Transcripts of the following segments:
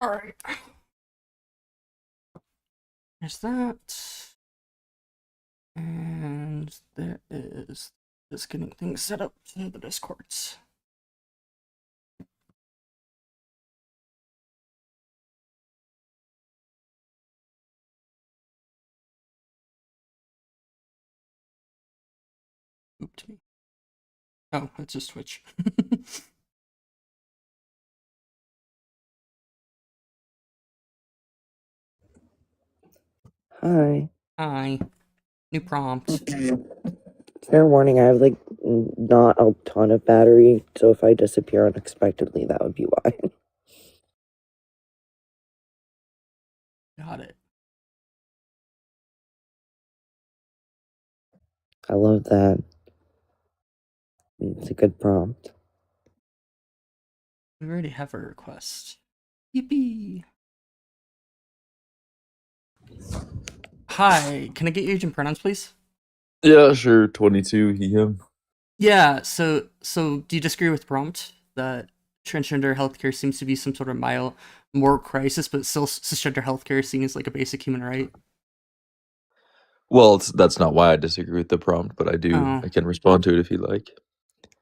Alright. There's that. And there is just getting things set up in the Discords. Ooped me. Oh, it's just Twitch. Hi. Hi. New prompt. Fair warning, I have like not a ton of battery, so if I disappear unexpectedly, that would be why. Got it. I love that. It's a good prompt. We already have a request. Yippee! Hi, can I get your age and pronouns, please? Yeah, sure. 22, he, him. Yeah, so do you disagree with prompt that transgender healthcare seems to be some sort of mild moral crisis, but still cisgender healthcare is seen as like a basic human right? Well, that's not why I disagree with the prompt, but Oh. I can respond to it if you like.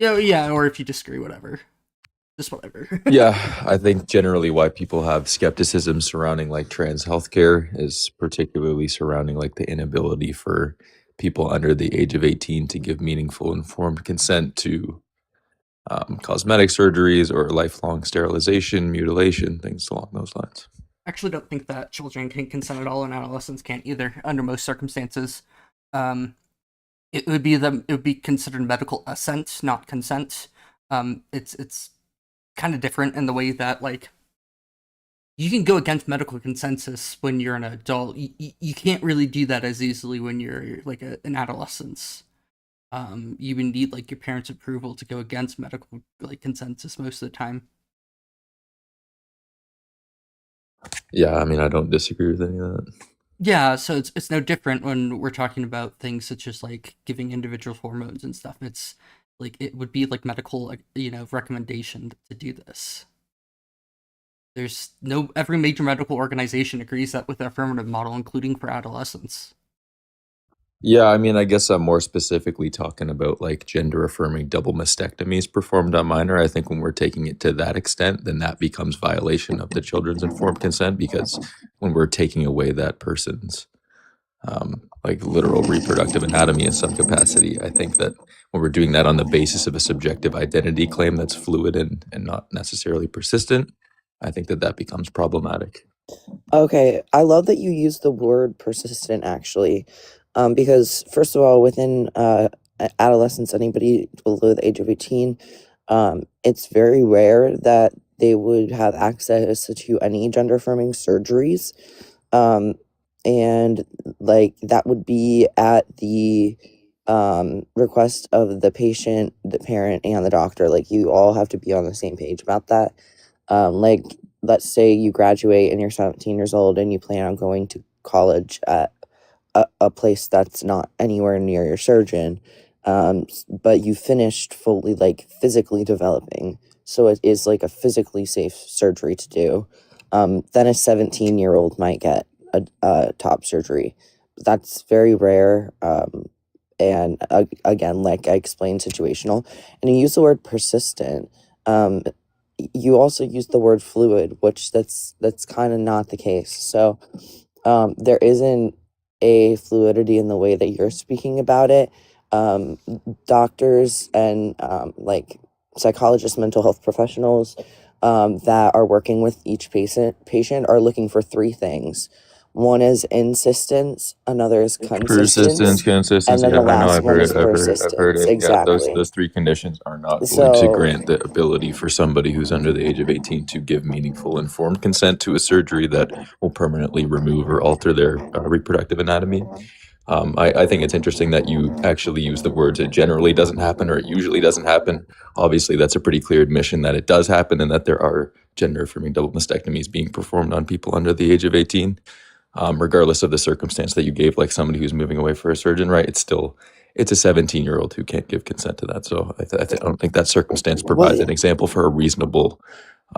Yeah, or if you disagree, whatever. Just whatever. Yeah, I think generally why people have skepticism surrounding like trans healthcare is particularly surrounding like the inability for people under the age of 18 to give meaningful informed consent to cosmetic surgeries or lifelong sterilization, mutilation, things along those lines. Actually don't think that children can consent at all, and adolescents can't either under most circumstances. It would be considered medical assent, not consent. It's kind of different in the way that like you can go against medical consensus when you're an adult. You can't really do that as easily when you're like an adolescent. You would need like your parents' approval to go against medical like consensus most of the time. Yeah, I mean, I don't disagree with any of that. Yeah, so it's no different when we're talking about things such as like giving individuals hormones and stuff. It's like it would be like medical, like, recommendation to do this. There's no every major medical organization agrees that with the affirmative model, including for adolescents. Yeah, I mean, I guess I'm more specifically talking about like gender affirming double mastectomies performed on minor. I think when we're taking it to that extent, then that becomes violation of the children's informed consent because when we're taking away that person's like literal reproductive anatomy in some capacity, I think that when we're doing that on the basis of a subjective identity claim that's fluid and not necessarily persistent, I think that that becomes problematic. Okay, I love that you use the word persistent actually, because first of all, within adolescence, anybody below the age of 18, it's very rare that they would have access to any gender affirming surgeries. And like that would be at the request of the patient, the parent, and the doctor. Like you all have to be on the same page about that. Like let's say you graduate and you're 17 years old and you plan on going to college at a place that's not anywhere near your surgeon, but you finished fully like physically developing, so it is like a physically safe surgery to do. Then a 17-year-old might get a top surgery. That's very rare. And again, like I explained, situational. And you use the word persistent. You also use the word fluid, which that's kind of not the case. So there isn't a fluidity in the way that you're speaking about it. Doctors and like psychologists, mental health professionals that are working with each patient are looking for three things. One is insistence, another is Persistence, consistence, and consistency. then the I know last I've one heard is it. I've heard persistence. it. Yeah, Exactly. those three conditions are not going to So grant the ability for somebody who's under the age of 18 to give meaningful informed consent to a surgery that will permanently remove or alter their reproductive anatomy. I think it's interesting that you actually use the words "it generally doesn't happen" or "it usually doesn't happen." Obviously, that's a pretty clear admission that it does happen and that there are gender affirming double mastectomies being performed on people under the age of 18. Regardless of the circumstance that you gave, like somebody who's moving away for a surgeon, right? It's a 17-year-old who can't give consent to that. So I don't think that circumstance provides what an example for a reasonable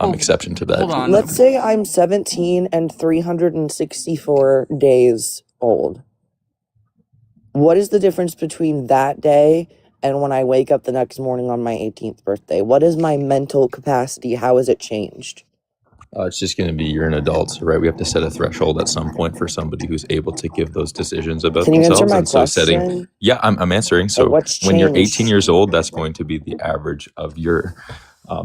exception to that. Hold on. Let's say I'm 17 and 364 days old. What is the difference between that day and when I wake up the next morning on my 18th birthday? What is my mental capacity? How has it changed? It's just going to be you're an adult, so, right? We have to set a threshold at some point for somebody who's able to give those decisions about Can you answer themselves. my And so question? setting, yeah, I'm answering. So what's when you're 18 changed? years old, that's going to be the average of your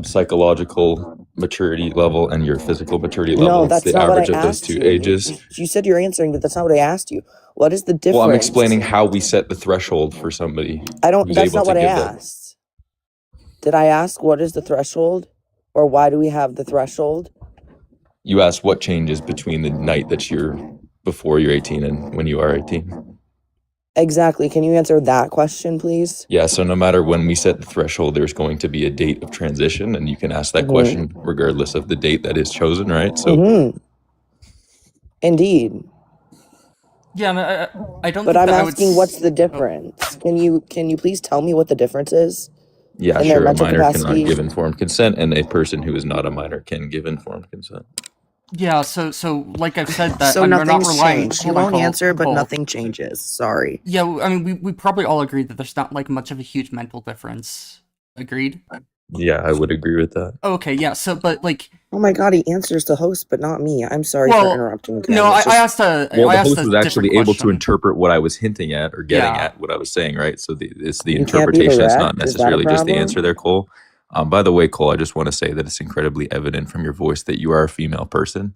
psychological maturity level and your physical maturity level. No, It's that's the not what I average of those asked two you. ages. You said you're answering, but that's not what I asked you. What is the difference? Well, I'm explaining how we set the threshold for somebody who's That's able not to what I give that. asked. Did I ask what is the threshold? Or why do we have the threshold? You asked what changes between the night that you're before you're 18 and when you are 18. Exactly. Can you answer that question, please? Yeah, so no matter when we set the threshold, there's going to be a date of transition, and you can ask that question regardless of the date that is chosen, right? So, Indeed. Yeah, I don't. But think I'm that asking, what's the difference? Can you please tell me what the difference is? yeah, And their sure, a mental minor capacity? cannot give informed consent, and a person who is not a minor can give informed consent. Yeah, so like I've said, that So we're not nothing's relying. changed. You Hold on, won't Cole, answer, but Cole. nothing changes. Sorry. Yeah, I mean, we probably all agree that there's not like much of a huge mental difference. Agreed? Yeah, I would agree with that. Okay, yeah. So, but like, Oh my god, he answers the host, but not me. I'm sorry well, for interrupting again. no, It's I just- asked a. Well, I the asked host a was actually different able to question. interpret what I was hinting at or getting Yeah. at what I was saying, right? So it's the You can't be interpretation. It's direct? not Is that a necessarily just the problem? answer there, Cole. By the way, Cole, I just want to say that it's incredibly evident from your voice that you are a female person.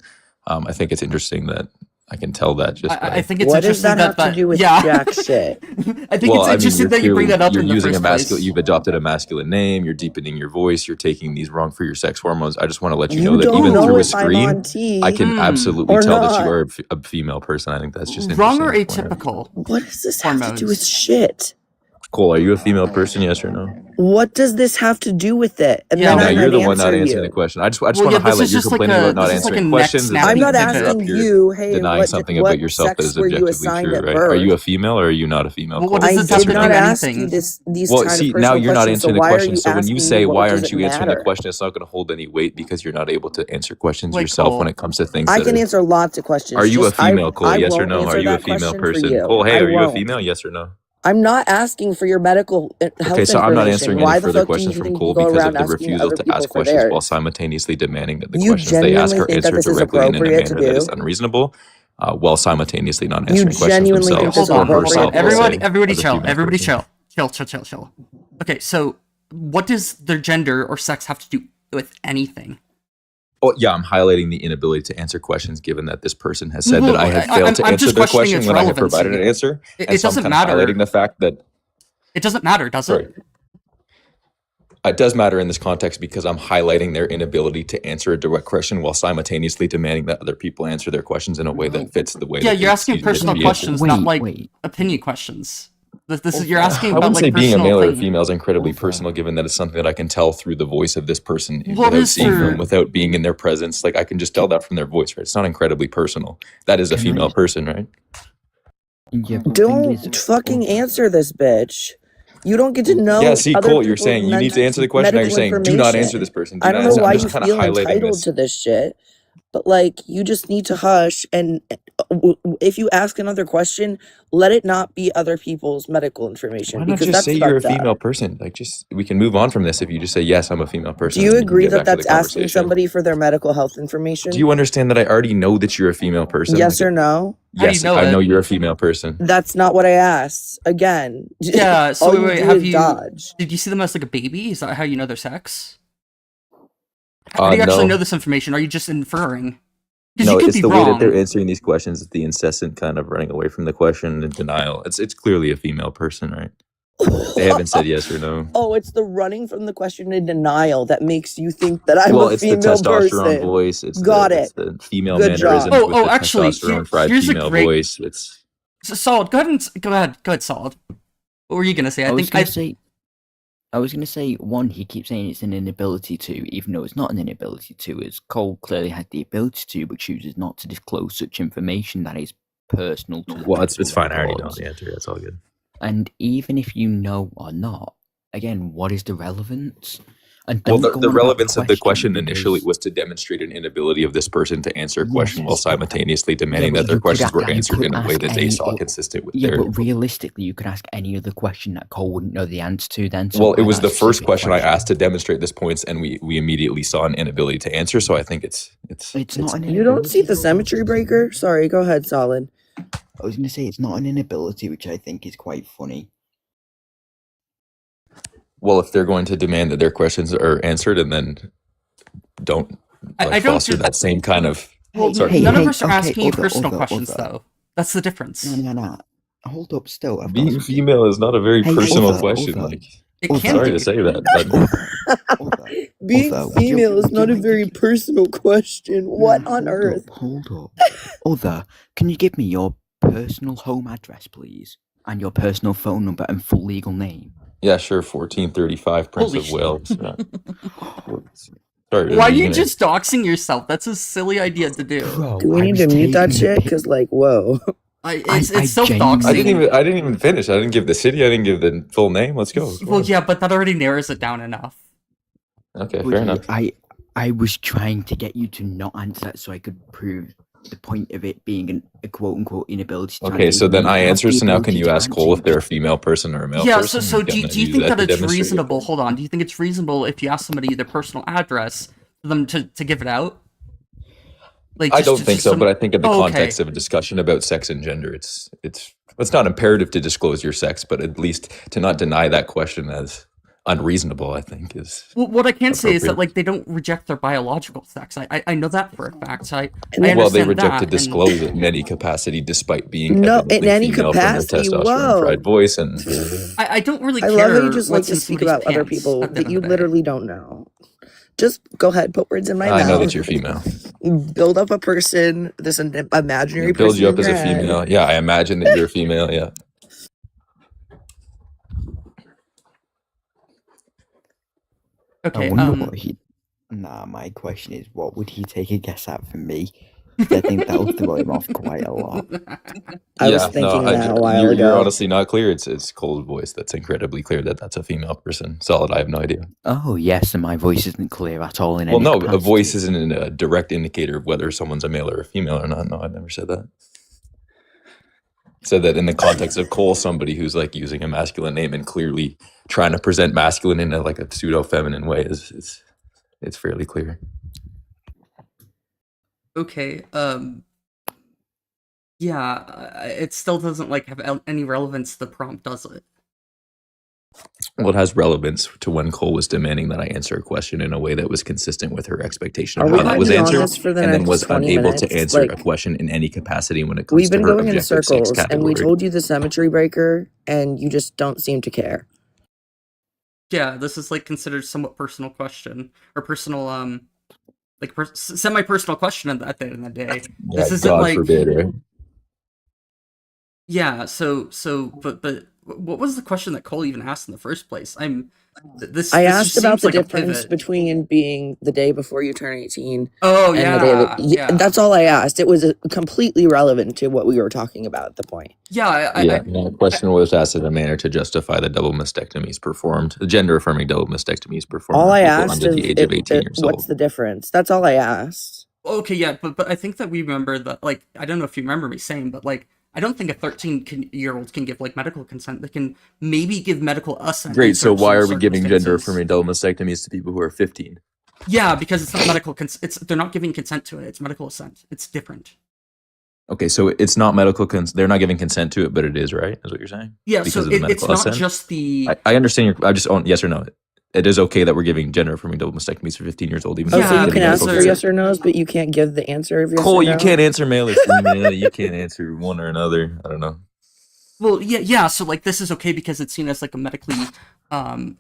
I think it's interesting that I can tell that just by... I think it's What does interesting that have to do with jack shit? I think it's interesting that you bring that up you're in the using first place. You've adopted a masculine name. You're deepening your voice. You're taking these wrong for your sex hormones. I just want to let you know that don't even know through a if I'm screen, on T I can absolutely or tell that you not. are a female person. I think that's just Wrong interesting or to point out. atypical? What does this have to do with Hormones. shit? Cole, are you a female person? Yes or no? What does this have to do with it? And Yeah, then Now I you're might the one not answer answering you. the question. I just Well, want yeah, to this highlight is you're just like complaining about not this is like answering a neck questions. It's snapping I'm not making you pivot. up asking here you, hey, denying what, something what about yourself that sex is were you objectively assigned true, at right? birth? Are you a female or are you not a female? Well, what Cole? does I this have did to do not with ask anything? you these Well, kind see, of personal now you're not questions, so answering the why are question. you So when you asking say, me why does aren't it you answering the matter? question, it's not going to hold any weight because you're not able to answer questions Like, yourself Cole, when it comes to things I that can are... answer lots of questions. Are you a Just I female, Cole? Yes or won't no? answer Are you a that female question for person? you. Cole, hey, I are you a won't. female? Yes or no? I'm not asking for your medical health Okay, so I'm not information. answering Why any the further fuck do you questions from think Cole you go because around of the asking refusal other to people ask for questions while theirs? simultaneously demanding that the You questions they ask genuinely are think that answered this is directly in a appropriate to manner that is do? unreasonable, while simultaneously not You answering questions genuinely think themselves this hold is on, or hold on. herself, appropriate to let's do? say, Everybody as a chill. female Everybody person. chill. Okay, so what does their gender or sex have to do with anything? Oh, yeah, I'm highlighting the inability to answer questions given that this person has said that I have failed to I'm answer just their questioning question its when I have relevancy. provided an answer. And It so I'm doesn't kind of matter. highlighting the fact that... It doesn't matter, does it? Sorry. It does matter in this context because I'm highlighting their inability to answer a direct question while simultaneously demanding that other people answer their questions in a way that fits the way Yeah, that you're they asking see them to personal be answered. questions, not like opinion questions. This is you're asking I about wouldn't like say being a personal male or a thing. female is incredibly personal, given that it's something that I can tell through the voice of this person What without is seeing their- them, without being in their presence. Like I can just tell that from their voice, right? It's not incredibly personal. That is a female person, right? Yeah, but the thing Don't is, fucking answer this bitch. You don't get to know. Yeah, see, other Cole, you're people's saying you need to answer the question. Now you're medical saying, do not answer information. this person. I don't know why I'm you just kind of feel highlighting entitled this. to this shit, but like you just need to hush. And if you ask another question, let it not be other people's medical information Why not because just that's say you're a fucked up. female person? Like, just we can move on from this if you just say yes, I'm a female person. Do you and we can agree get that back to the that's asking conversation. somebody for their medical health information? Do you understand that I already know that you're a female person? Yes Like, or no? How do you yes, know I it? know you're a female person. That's not what I asked. Again, Yeah, so all wait, you do have is you dodge. did you see them as like a baby? Is that how you know their sex? How do you No. actually know this information? Are you just inferring? Because No, you could it's be the way that they're wrong. answering these questions, the incessant kind of running away from the question and denial. It's clearly a female person, right? They haven't said yes or no. Oh, it's the running from the question in denial that makes you think that I'm Well, a it's the female testosterone person. voice. It's Got it's it. the female Good job. mannerisms with the Actually, testosterone fried here's a female great- voice. It's So, Solid, go ahead, Solid. What were you gonna say? I was gonna say, one, he keeps saying it's an inability to, even though it's not an inability to, as Cole clearly had the ability to, but chooses not to disclose such information that is personal to the well, it's medical fine. I already know records. the answer. That's all good. And even if you know or not, again, what is the relevance? And Well, don't go the on about relevance of the question initially because was to demonstrate an inability of this person to answer a question while yes, but simultaneously yeah, demanding that but their you could questions were you answered could in a way ask that they any saw consistent with yeah, their. but realistically, you could ask any other question that Cole wouldn't know the answer to. Then, so Well, it why was that the first specific question I question? asked to demonstrate this points, and we immediately saw an inability to answer. So I think it's It's not an You don't see inability, the though. symmetry breaker? Sorry, go ahead, Solid. I was going to say it's not an inability, which I think is quite funny. well, if they're going to demand that their questions are answered and then don't I don't foster do. that same kind of. Well, Sorry. none of us are okay, asking you personal questions, other. though. That's the difference. No. Hold up, still. I've got Being something. female is not a very Hey, personal other. question. Like, It can sorry be. to say that, but Being Would you female is not a like to very personal question. What on earth? Hold up. Other, can you give me your personal home address, please? And your personal phone number and full legal name? yeah, sure. 1435 Prince Holy of shit. Wales. Sorry, Why are you just doxing yourself? That's a silly idea to do. Bro, Do we need to mute that shit? Cause like, whoa. It's I self-doxing. I didn't even finish. I didn't give the city. I didn't give the full name. Let's go. Come Well, on. yeah, but that already narrows it down enough. Okay, fair enough. I was trying to get you to not answer that so I could prove the point of it being a quote-unquote inability to Okay, answer, so even then though I you have answer. the So now can ability you to ask answer, Cole you if they're a just- female person or a male Yeah, person? so do Gonna you use think that to it's demonstrate your reasonable? point. Hold on. Do you think it's reasonable if you ask somebody their personal address for them to give it out? Like, I don't think so, but I think in the Oh, okay. context of a discussion about sex and gender, it's not imperative to disclose your sex, but at least to not deny that question as unreasonable, I think is. Well, what I can say is that appropriate. like they don't reject their biological sex. I know that for a fact. So I And understand Well, they reject to that, disclose it in any capacity, despite being No, in evidently any female capacity. from their testosterone Whoa. fried voice, and I don't really I care. love how you just like what's to in speak somebody's about other pants people at the that end you of the day. literally don't know. Just go ahead, put words in my mouth. I know that you're female. Build up a person, this imaginary Build person you up in as your a head. female. Yeah, I imagine that you're a female. Yeah. Okay. I wonder what he. Nah, my question is, what would he take a guess at from me? I think that would throw him off quite a lot. I was thinking that a while you're ago. honestly not clear. It's Cole's voice that's incredibly clear that that's a female person. Solid. I have no idea. Oh yes, and my voice isn't clear at all in Well, any no, capacity. a voice isn't a direct indicator of whether someone's a male or a female or not. No, I never said that. Said that in the context of Cole, somebody who's like using a masculine name and clearly trying to present masculine in a pseudo feminine way is it's fairly clear. Okay. Yeah, it still doesn't like have any relevance to the prompt, does it? Well, it has relevance to when Cole was demanding that I answer a question in a way that was consistent with her expectation Are of we how that gonna was be on answered, this for the and then next was 20 unable to minutes? answer a Like, question in any capacity when it comes we've to been her going in objective sex circles, and we category. told you the symmetry breaker, and you just don't seem to care. Yeah, this is like considered somewhat personal question or personal like semi-personal question at the end of the day. Yeah, This isn't God like forbid, right? yeah. But what was the question that Cole even asked in the first place? This. I this asked just about seems the like a difference pivot. between being the day before you turn 18 Oh and the day that. yeah. That's all I asked. It was completely relevant to what we were talking about at the point. Yeah, The question was asked in a manner to justify the double mastectomies performed, the gender-affirming double mastectomies performed All on I people asked under is the age of 18 years what's old. the difference? That's all I asked. Okay, yeah, but I think that we remember that, like, I don't know if you remember me saying, but, like, I don't think a 13-year-old can give, like, medical consent. They can maybe give medical assent. Great, so why are we giving circumstances. gender-affirming double mastectomies to people who are 15? Yeah, because it's not medical consent. They're not giving consent to it. It's medical assent. It's different. Okay, so it's not medical they're not giving consent to it, but it is, right? Is what you're saying? Yeah, Because so of the it's medical not assent? just the... I understand I just on yes or no. It is okay that we're giving gender-affirming double mastectomies for 15 years old, even Oh, though so it's you giving can ask medical for consent. yes or no's, but you can't give the answer of yes Cole, or no? you can't answer male or female. You can't answer one or another. I don't know. Well, yeah, so, like, this is okay because it's seen as, like, a medically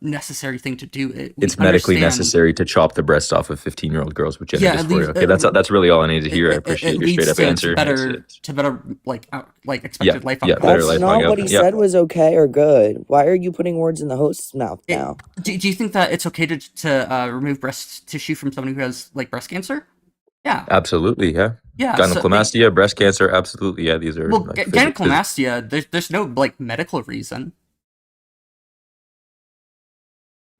necessary thing to do. It's medically necessary to chop the breast off of 15-year-old girls with gender Yeah, dysphoria. Okay, that's really all I need to hear. I appreciate your leads straight-up answer. to better like expected life yeah, outcomes. better That's life not what he outcome. Yeah. said was okay or good. Why are you putting words in the host's mouth now? Do you think that it's okay to remove breast tissue from somebody who has like breast cancer? Yeah. Absolutely, yeah. Yeah. Gynecomastia, breast cancer, absolutely, yeah. These are well, like gynecomastia. There's no like medical reason.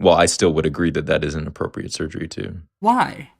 Well, I still would agree that that is an appropriate surgery too. Why?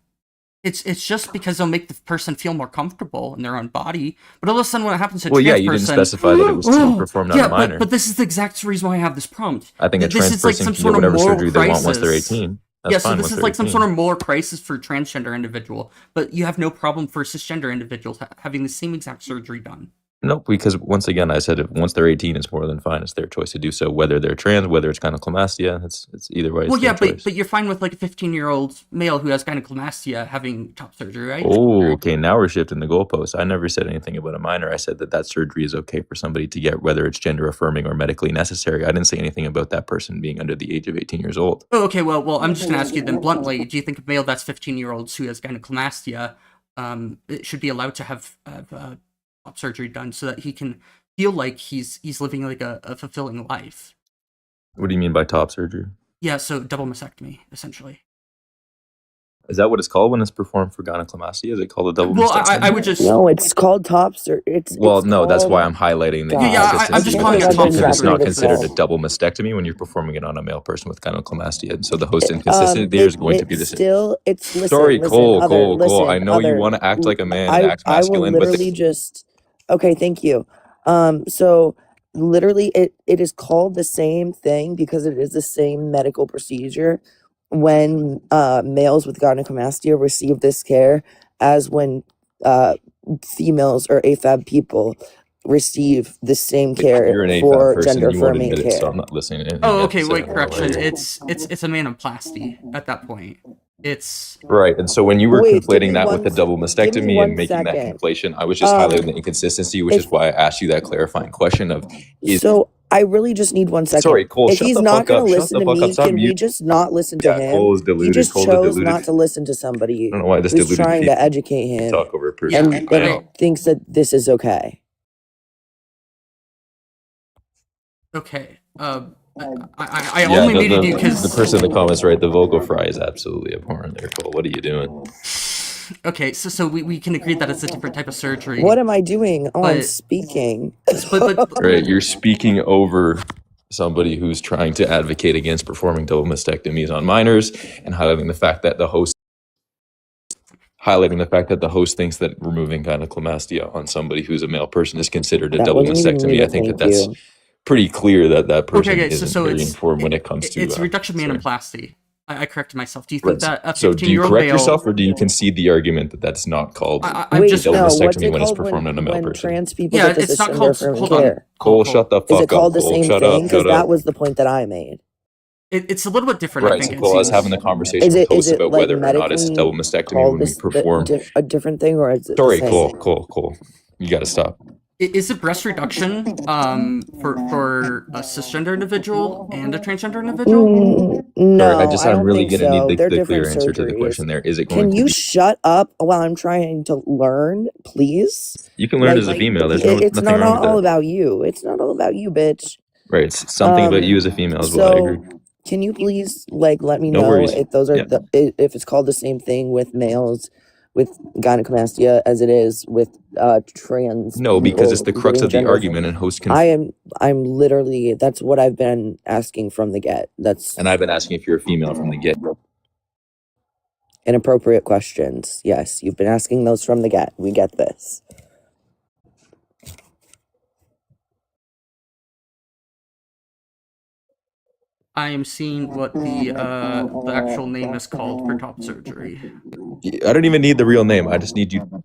It's just because it'll make the person feel more comfortable in their own body. But all of a sudden, when it happens to a Well, yeah, trans you didn't person, specify that it was to be performed on a yeah, minor. but this is the exact reason why I have this prompt. I think a This trans is like person some can sort get of whatever moral surgery they want once they're crisis. 18. That's Yeah, so fine this once is they're like some 18. sort of moral crisis for transgender individual, but you have no problem for cisgender individuals having the same exact surgery done. Nope, because once again, I said if once they're 18, it's more than fine. It's their choice to do so, whether they're trans, whether it's gynecomastia. It's either way. It's Well, yeah, their choice. but you're fine with like a 15-year-old male who has gynecomastia having top surgery, right? Oh, okay. Now we're shifting the goalpost. I never said anything about a minor. I said that surgery is okay for somebody to get, whether it's gender affirming or medically necessary. I didn't say anything about that person being under the age of 18 years old. Oh, okay. Well, I'm just gonna ask you then bluntly: do you think a male that's 15-year-olds who has gynecomastia, it should be allowed to have top surgery done so that he can feel like he's living like a fulfilling life? What do you mean by top surgery? Yeah, so double mastectomy, essentially. Is that what it's called when it's performed for gynecomastia? Is it called a double Well, mastectomy? I would just No, it's called top surgery. Well, no, that's why I'm highlighting the God. Yeah, I'm inconsistency just with calling this, it top because it's surgery. not considered a Exactly. double mastectomy when you're performing it on a male person with gynecomastia. And so the host inconsistency there is going to be the same. Listen, Sorry, listen, Cole, other, Cole. listen, I know you other- want to act like a man and act I will masculine, but literally just. Okay, thank you. So literally, it is called the same thing because it is the same medical procedure when males with gynecomastia receive this care as when females or AFAB people receive the same care you're an for AFAB person, gender you won't affirming admit it, so care. I'm not listening to anything. Oh, you have okay. to say Wait, about correction. it. It's a manoplasty at that point. It's Right, and so when you were Wait, give conflating me that one with a double mastectomy one and making that second. conflation, I was just highlighting the inconsistency, which if- is why I asked you that clarifying question of, is So I really just need 1 second. sorry, Cole, If shut he's the not fuck going up, to shut listen the to fuck up, me, stop can we mute. just not listen to Yeah, him? Cole is He deluded. just Cole is chose deluded. not to listen to somebody I don't know why this who's deluded trying people to educate him talk over a person. Yeah, I know. and thinks that this is okay. okay. I Yeah, only muted you the because person in the comments, right? The vocal fry is absolutely abhorrent there, Cole. What are you doing? okay. So we can agree that it's a different type of surgery. What am I doing? Oh, I'm But- speaking. But Right, you're speaking over somebody who's trying to advocate against performing double mastectomies on minors and highlighting the fact that the host thinks that removing gynecomastia on somebody who's a male person is considered a That double wasn't even mastectomy. I muted, think thank that's you. pretty clear that person okay. isn't So very it's informed when it comes to it's reduction sorry. manoplasty. I corrected myself. Do you think Right. that a So do you 15-year-old correct male? yourself, or do you concede the argument that that's not called I'm Wait, just double no, mastectomy what's it when it's called performed on a male when person? trans people Yeah, get this it's not gender called. affirming Hold on. care? Cole, shut the fuck Is it called up, the Cole. same Shut thing? up, Because shut that up. was the point that I made. It's a little bit different. I Right, think so it Cole, I was seems. having the conversation Is with it hosts about like whether or not it's a medically double mastectomy called when we this perform. a different thing, or is it Sorry, the same? Cole. You got to stop. Is it breast reduction for a cisgender individual and a transgender individual? No, Sorry, I I'm don't really think gonna so. need They're the clear different answer to the surgeries. question there. Is it going Can to you be? shut up while I'm trying to learn, please? You can learn Like, as a female. There's it's nothing wrong not all with that. about you. It's not all about you, bitch. Right, it's something about you as a female as well. I agree. Can you please let me No know worries. if those are Yeah. if it's called the same thing with males with gynecomastia as it is with trans? No, because it's people the crux getting of the gender argument, and host can. I'm literally, that's what I've been asking from the get. That's And I've been asking if you're a female from the get. inappropriate questions. Yes, you've been asking those from the get. We get this. I am seeing what the actual name is called for top surgery. I don't even need the real name. I just need you.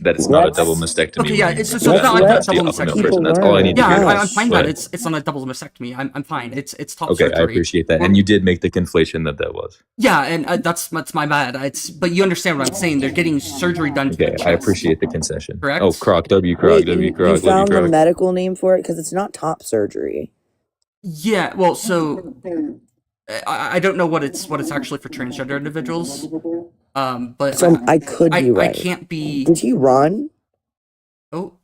That it's not a Let's- double mastectomy. Okay, yeah, when it's you so do it's that not a mastectomy double of a male mastectomy. person. That's all I need to Yeah, hear. I'm fine But- that it's not a double mastectomy. I'm fine. It's top Okay, surgery. I appreciate that. And you did make the conflation that was. Yeah, and that's my bad. But you understand what I'm saying. They're getting surgery done to Okay, the chest. I appreciate the concession. Correct? Oh, Croc, W, Croc, Wait, W, you Croc, found W, the Croc. medical name for it? Because it's not top surgery. Yeah, well, so I don't know what it's actually for transgender individuals. But So I could be right. I can't be. Did he run? Oh,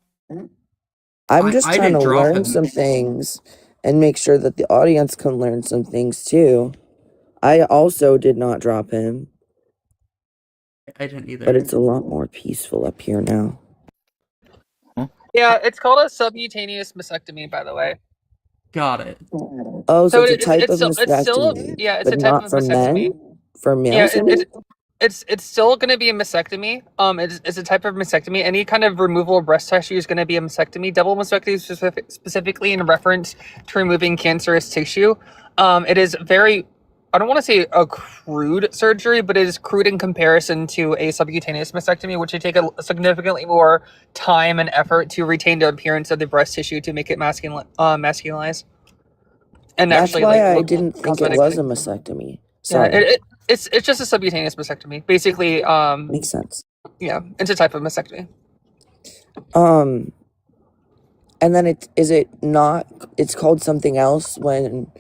I'm just I trying to didn't drop learn him. some things and make sure that the audience can learn some things too. I also did not drop him, I didn't either. but it's a lot more peaceful up here now. Yeah, it's called a subcutaneous mastectomy, by the way. Got it. Oh, so So it's a it's type it's of still it's still mastectomy, yeah, it's but a type not of for mastectomy. men? For Yeah, males, you mean? it's still going to be a mastectomy. It's a type of mastectomy. Any kind of removal of breast tissue is going to be a mastectomy. Double mastectomy is specifically in reference to removing cancerous tissue. It is very, I don't want to say a crude surgery, but it is crude in comparison to a subcutaneous mastectomy, which would take a significantly more time and effort to retain the appearance of the breast tissue to make it masculinized. And That's actually, why like, I look didn't think it was a mastectomy. yeah, Sorry. it's just a subcutaneous mastectomy. Basically, Makes sense. yeah, it's a type of mastectomy. And then it's called something else when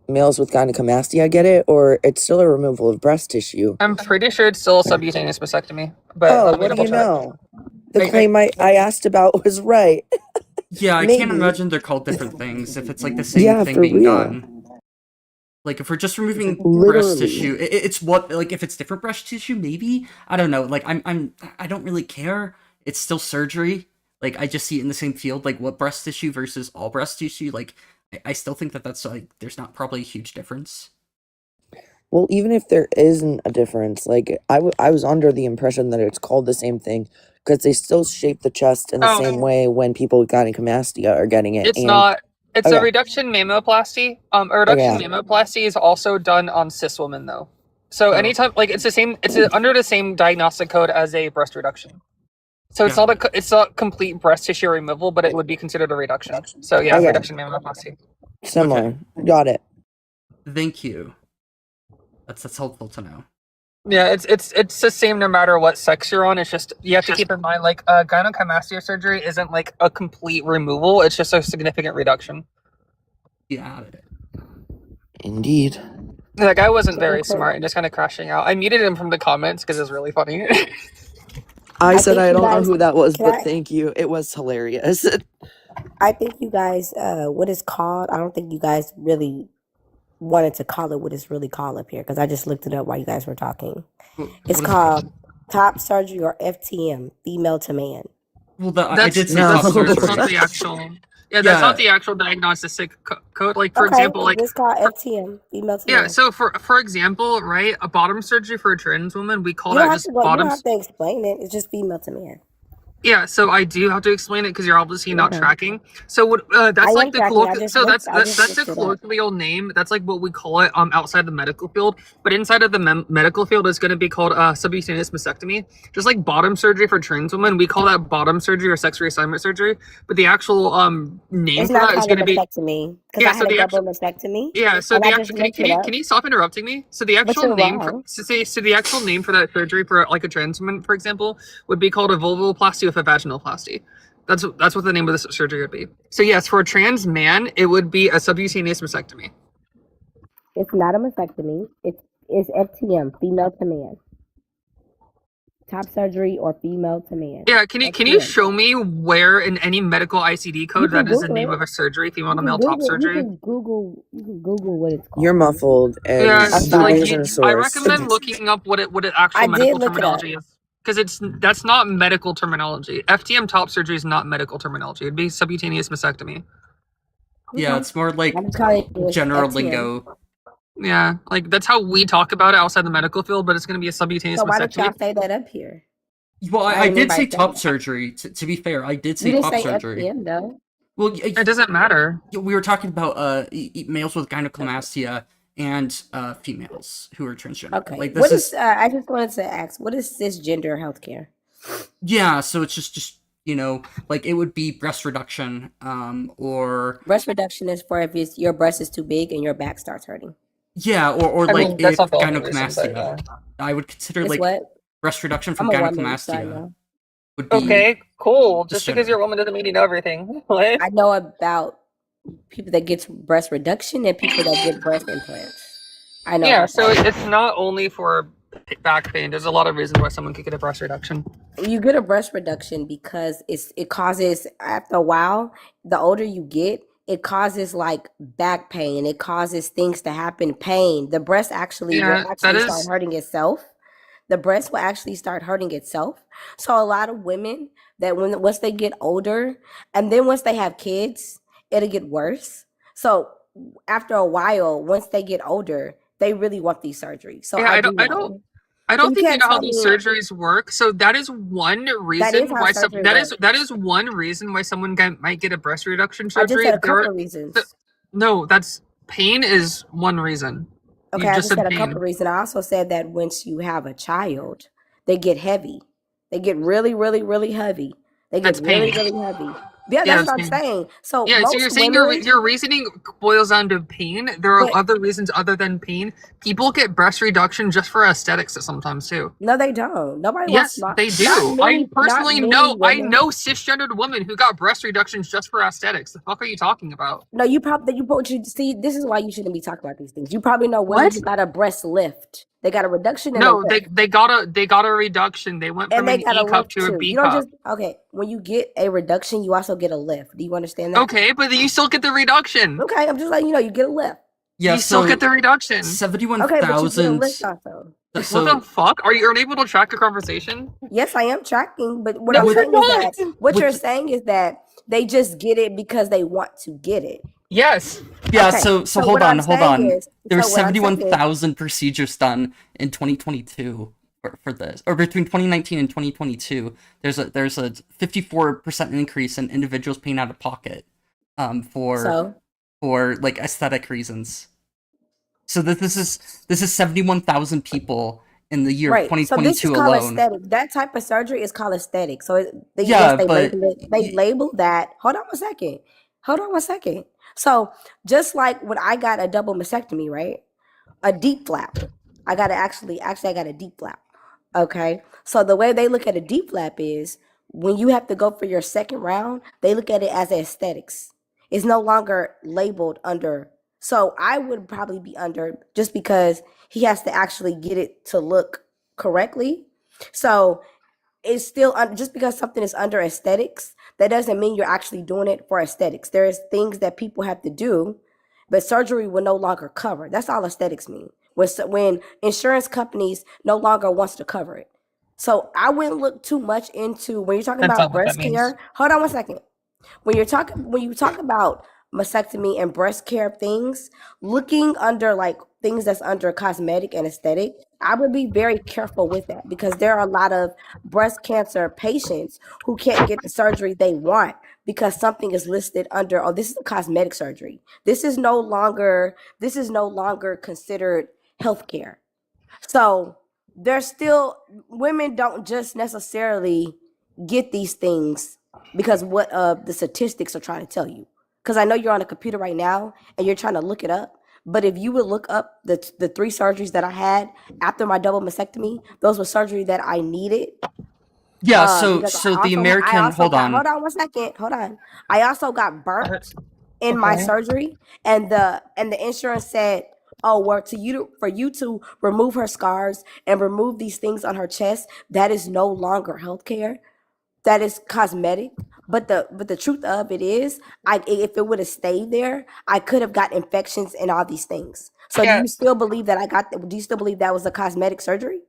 males with gynecomastia get it, or it's still a removal of breast tissue? I'm pretty sure it's still a subcutaneous mastectomy, but Oh, let me what do double you check. know? The I- claim I asked about was right. Yeah, I can't Maybe. imagine they're called different things if it's like the same Yeah, thing for being real. done. Like if we're just removing breast Literally. tissue, it's what, like if it's different breast tissue, maybe I don't know. Like I don't really care. It's still surgery. Like I just see it in the same field. Like what breast tissue versus all breast tissue. Like I still think that that's like there's not probably a huge difference. Well, even if there isn't a difference, like I was under the impression that it's called the same thing because they still shape the chest in the Oh. same way when people with gynecomastia are getting it. It's and not. It's a Okay. reduction mammoplasty. A reduction Okay. mammoplasty is also done on cis women, though. So Oh. anytime, like it's the same. It's under the same diagnostic code as a breast reduction. So it's Got not it's not complete breast tissue removal, but it would be considered a reduction. So yeah, Okay. reduction mammoplasty. Similar. Got it. Thank you. That's helpful to know. Yeah, it's the same no matter what sex you're on. It's just you have to keep in mind like gynecomastia surgery isn't like a complete removal. It's just a significant reduction. Yeah. Indeed. That guy wasn't very smart and just kind of crashing out. I muted him from the comments because it's really funny. I said think I you don't know guys- who that was, can but I- thank you. It was hilarious. I think you guys, what it's called, I don't think you guys really wanted to call it what it's really called up here because I just looked it up while you guys were talking. It's called top surgery or FTM, female to man. Well, I That's did say No. top that's surgery. not the actual. Yeah, that's not the actual diagnostic code. Like for example, like it's called FTM, female to yeah. man. So for example, right, a bottom surgery for a trans woman, we call You don't that have just to go, you bottom. don't have to explain it. It's just female to man. Yeah, so I do have to explain it because you're obviously not Okay. tracking. So what? That's I like am the tracking. colloquial. So that's I just a looked it up. colloquial name. That's like what we call it outside the medical field. But inside of the medical field, it's going to be called subcutaneous mastectomy. Just like bottom surgery for trans women, we call that bottom surgery or sex reassignment surgery. But the actual name It's for not that is called going a to be mastectomy because yeah. I So had a the double actual mastectomy. yeah. So and the I just actual looked it up. can you stop interrupting me? So the But actual you're name wrong. so the actual name for that surgery for like a trans woman, for example, would be called a vulvoplasty with a vaginoplasty. That's what the name of the surgery would be. So yes, for a trans man, it would be a subcutaneous mastectomy. It's not a mastectomy. It's FTM, female to man. Top surgery or female to man. Yeah, can you FTM. show me where in any medical ICD code can that is the Google name it. of a surgery, female You to can male top Google- surgery? You can Google what it's called. You're muffled, and Yeah, I'm the sorry. there like isn't a I source. recommend looking up what it I actual did medical look it up. terminology is. Because that's not medical terminology. FTM top surgery is not medical terminology. It'd be subcutaneous mastectomy. Yeah, it's more like I'm telling you, it's general FTM. lingo. Yeah, like that's how we talk about it outside the medical field, but it's going to be a subcutaneous So why did y'all mastectomy. say that up here? Well, Why I didn't did say anybody say top that? surgery. To be fair, I did You say didn't top say surgery. FTM though. Well, It doesn't matter. we were talking about males with gynecomastia and females who are transgender. Okay. Like What this is? I just wanted to ask, what is cisgender healthcare? yeah. So it's just like it would be breast reduction, or Breast reduction is for if your breast is too big and your back starts hurting. yeah, or I like mean, that's if not the only reason, gynecomastia. but, I would consider It's like what? breast reduction from I'm a woman, so I gynecomastia know. would be okay, cool. Just because cisgender. you're a woman doesn't mean you know everything. What? I know about people that get breast reduction and people that get breast implants. I know. Yeah, about so that. it's not only for back pain. There's a lot of reasons why someone could get a breast reduction. You get a breast reduction because it causes, after a while, the older you get, it causes like back pain. It causes things to happen, pain. The breast actually Yeah, will that actually is- start hurting itself. The breast will actually start hurting itself. So a lot of women that once they get older and then once they have kids, it'll get worse. So after a while, once they get older, they really want these surgeries. So Yeah, I I do don't I know. don't I So don't you think you can't know how tell these me surgeries work. So that is one that is reason how why surgery that works. is one reason why someone might get a breast reduction I just surgery. said a couple of reasons. No, that's pain is one reason. Okay, You I just just said said a couple pain. of reasons. I also said that once you have a child, they get heavy. They get really, really, really heavy. They get That's really, pain. really heavy. Yeah, Yeah, that's that's what I'm pain. saying. So Yeah, so you're most saying women, your reasoning boils down to pain. There are but other reasons other than pain. People get breast reduction just for aesthetics sometimes too. no, they don't. Nobody wants Yes, not they do. not many I women. know cisgendered women who got breast reductions just for aesthetics. The fuck are you talking about? No, you see. This is why you shouldn't be talking about these things. You probably know women What? who got a breast lift. They got a reduction and a No, lift, they got a reduction. They went and from they an got a E cup lift to a too. B You don't cup. just okay. When you get a reduction, you also get a lift. Do you understand that? Okay, but you still get the reduction. Okay, I'm just letting you know you get a lift. Yeah, You still get so the reduction. Okay, but you get a 71,000. lift also. What the So fuck? Are you unable to track the conversation? Yes, I am tracking, but what No, I'm with you're saying is that not. what you're with saying is that they just get it because they want to get it. Yes. yeah, Okay, so hold on, hold on. There were so what I'm saying is 71,000 procedures done in 2022 for this, or between 2019 and 2022. There's a 54% increase in individuals paying out of pocket, so for like aesthetic reasons. So this is 71,000 people in the year of right. So this is 2022 called alone. aesthetic. That type of surgery is called aesthetic. So yes, Yeah, they but label it. They label that. Hold on one second. Hold on one second. So just like when I got a double mastectomy, right? A deep flap. I got to actually I got a deep flap. Okay. So the way they look at a deep flap is when you have to go for your second round, they look at it as aesthetics. It's no longer labeled under. So I would probably be under just because he has to actually get it to look correctly. So it's still just because something is under aesthetics, that doesn't mean you're actually doing it for aesthetics. There's things that people have to do, but surgery will no longer cover. That's all aesthetics mean. When insurance companies no longer wants to cover it. So I wouldn't look too much into when you're talking That's not about what that breast means. care. Hold on one second. When you talk about mastectomy and breast care things, looking under like things that's under cosmetic and aesthetic, I would be very careful with that because there are a lot of breast cancer patients who can't get the surgery they want because something is listed under, oh, this is a cosmetic surgery. This is no longer considered healthcare. So there's still women don't just necessarily get these things because what the statistics are trying to tell you. Because I know you're on a computer right now and you're trying to look it up. But if you would look up the three surgeries that I had after my double mastectomy, those were surgery that I needed. yeah, Because so the American, hold hold on. on one second, hold on. I also got burnt in my Okay. surgery, and the insurance said, "Oh, well, for you to remove her scars and remove these things on her chest, that is no longer healthcare. That is cosmetic." But the truth of it is, if it would have stayed there, I could have got infections and all these things. So Yeah, do you still believe that was a cosmetic surgery?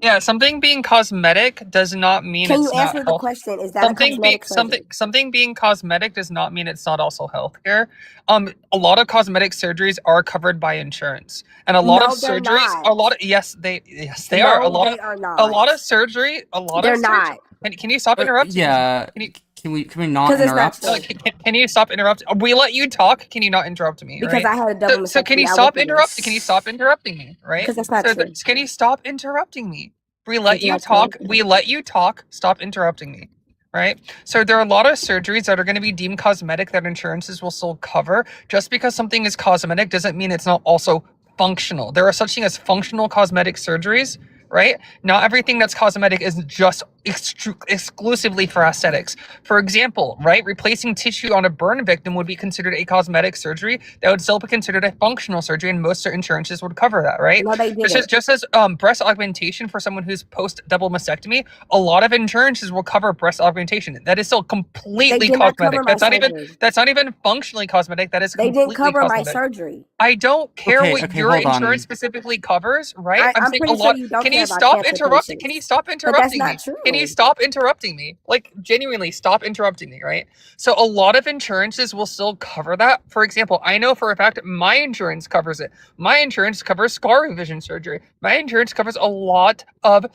yeah. Something being cosmetic does not mean Can you it's not answer the health. question? Is that a cosmetic surgery? Something being cosmetic does not mean it's not also healthcare. A lot of cosmetic surgeries are covered by insurance, and a lot of No, they're surgeries, not. yes they are. No, they are A lot not. of surgery, a lot of They're surgery. not. Can you stop interrupting me? Yeah, Can you can we not Because it's not interrupt? true. can you stop interrupting? We let you talk. Can you not interrupt me? Because Right. I had a double So can you mastectomy. I went stop through this. interrupting? Can you stop interrupting me? Right. Because that's not true. Can you stop interrupting me? We let It's you not true. talk. We let you talk. Stop interrupting me. Right. So there are a lot of surgeries that are going to be deemed cosmetic that insurances will still cover. Just because something is cosmetic doesn't mean it's not also functional. There are such thing as functional cosmetic surgeries. Right. Not everything that's cosmetic is just exclusively for aesthetics. For example, right, replacing tissue on a burn victim would be considered a cosmetic surgery. That would still be considered a functional surgery, and most insurances would cover that, right? No, they didn't. Just as breast augmentation for someone who's post double mastectomy, a lot of insurances will cover breast augmentation. That is still They completely did not cover cosmetic. my surgery. That's not even functionally cosmetic. That is They didn't completely cover my cosmetic. surgery. I don't care Okay, what okay, your hold insurance on. specifically covers, right? I'm I'm saying a pretty sure lot. you don't Can care you about stop cancer interrupting? Can you patients. stop But that's interrupting not me? Can explain. stop interrupting me? Like, genuinely, stop interrupting me, right? So a lot of insurances will still cover that. For example, I know for a fact my insurance covers it. My insurance covers scar revision surgery. My insurance covers a lot of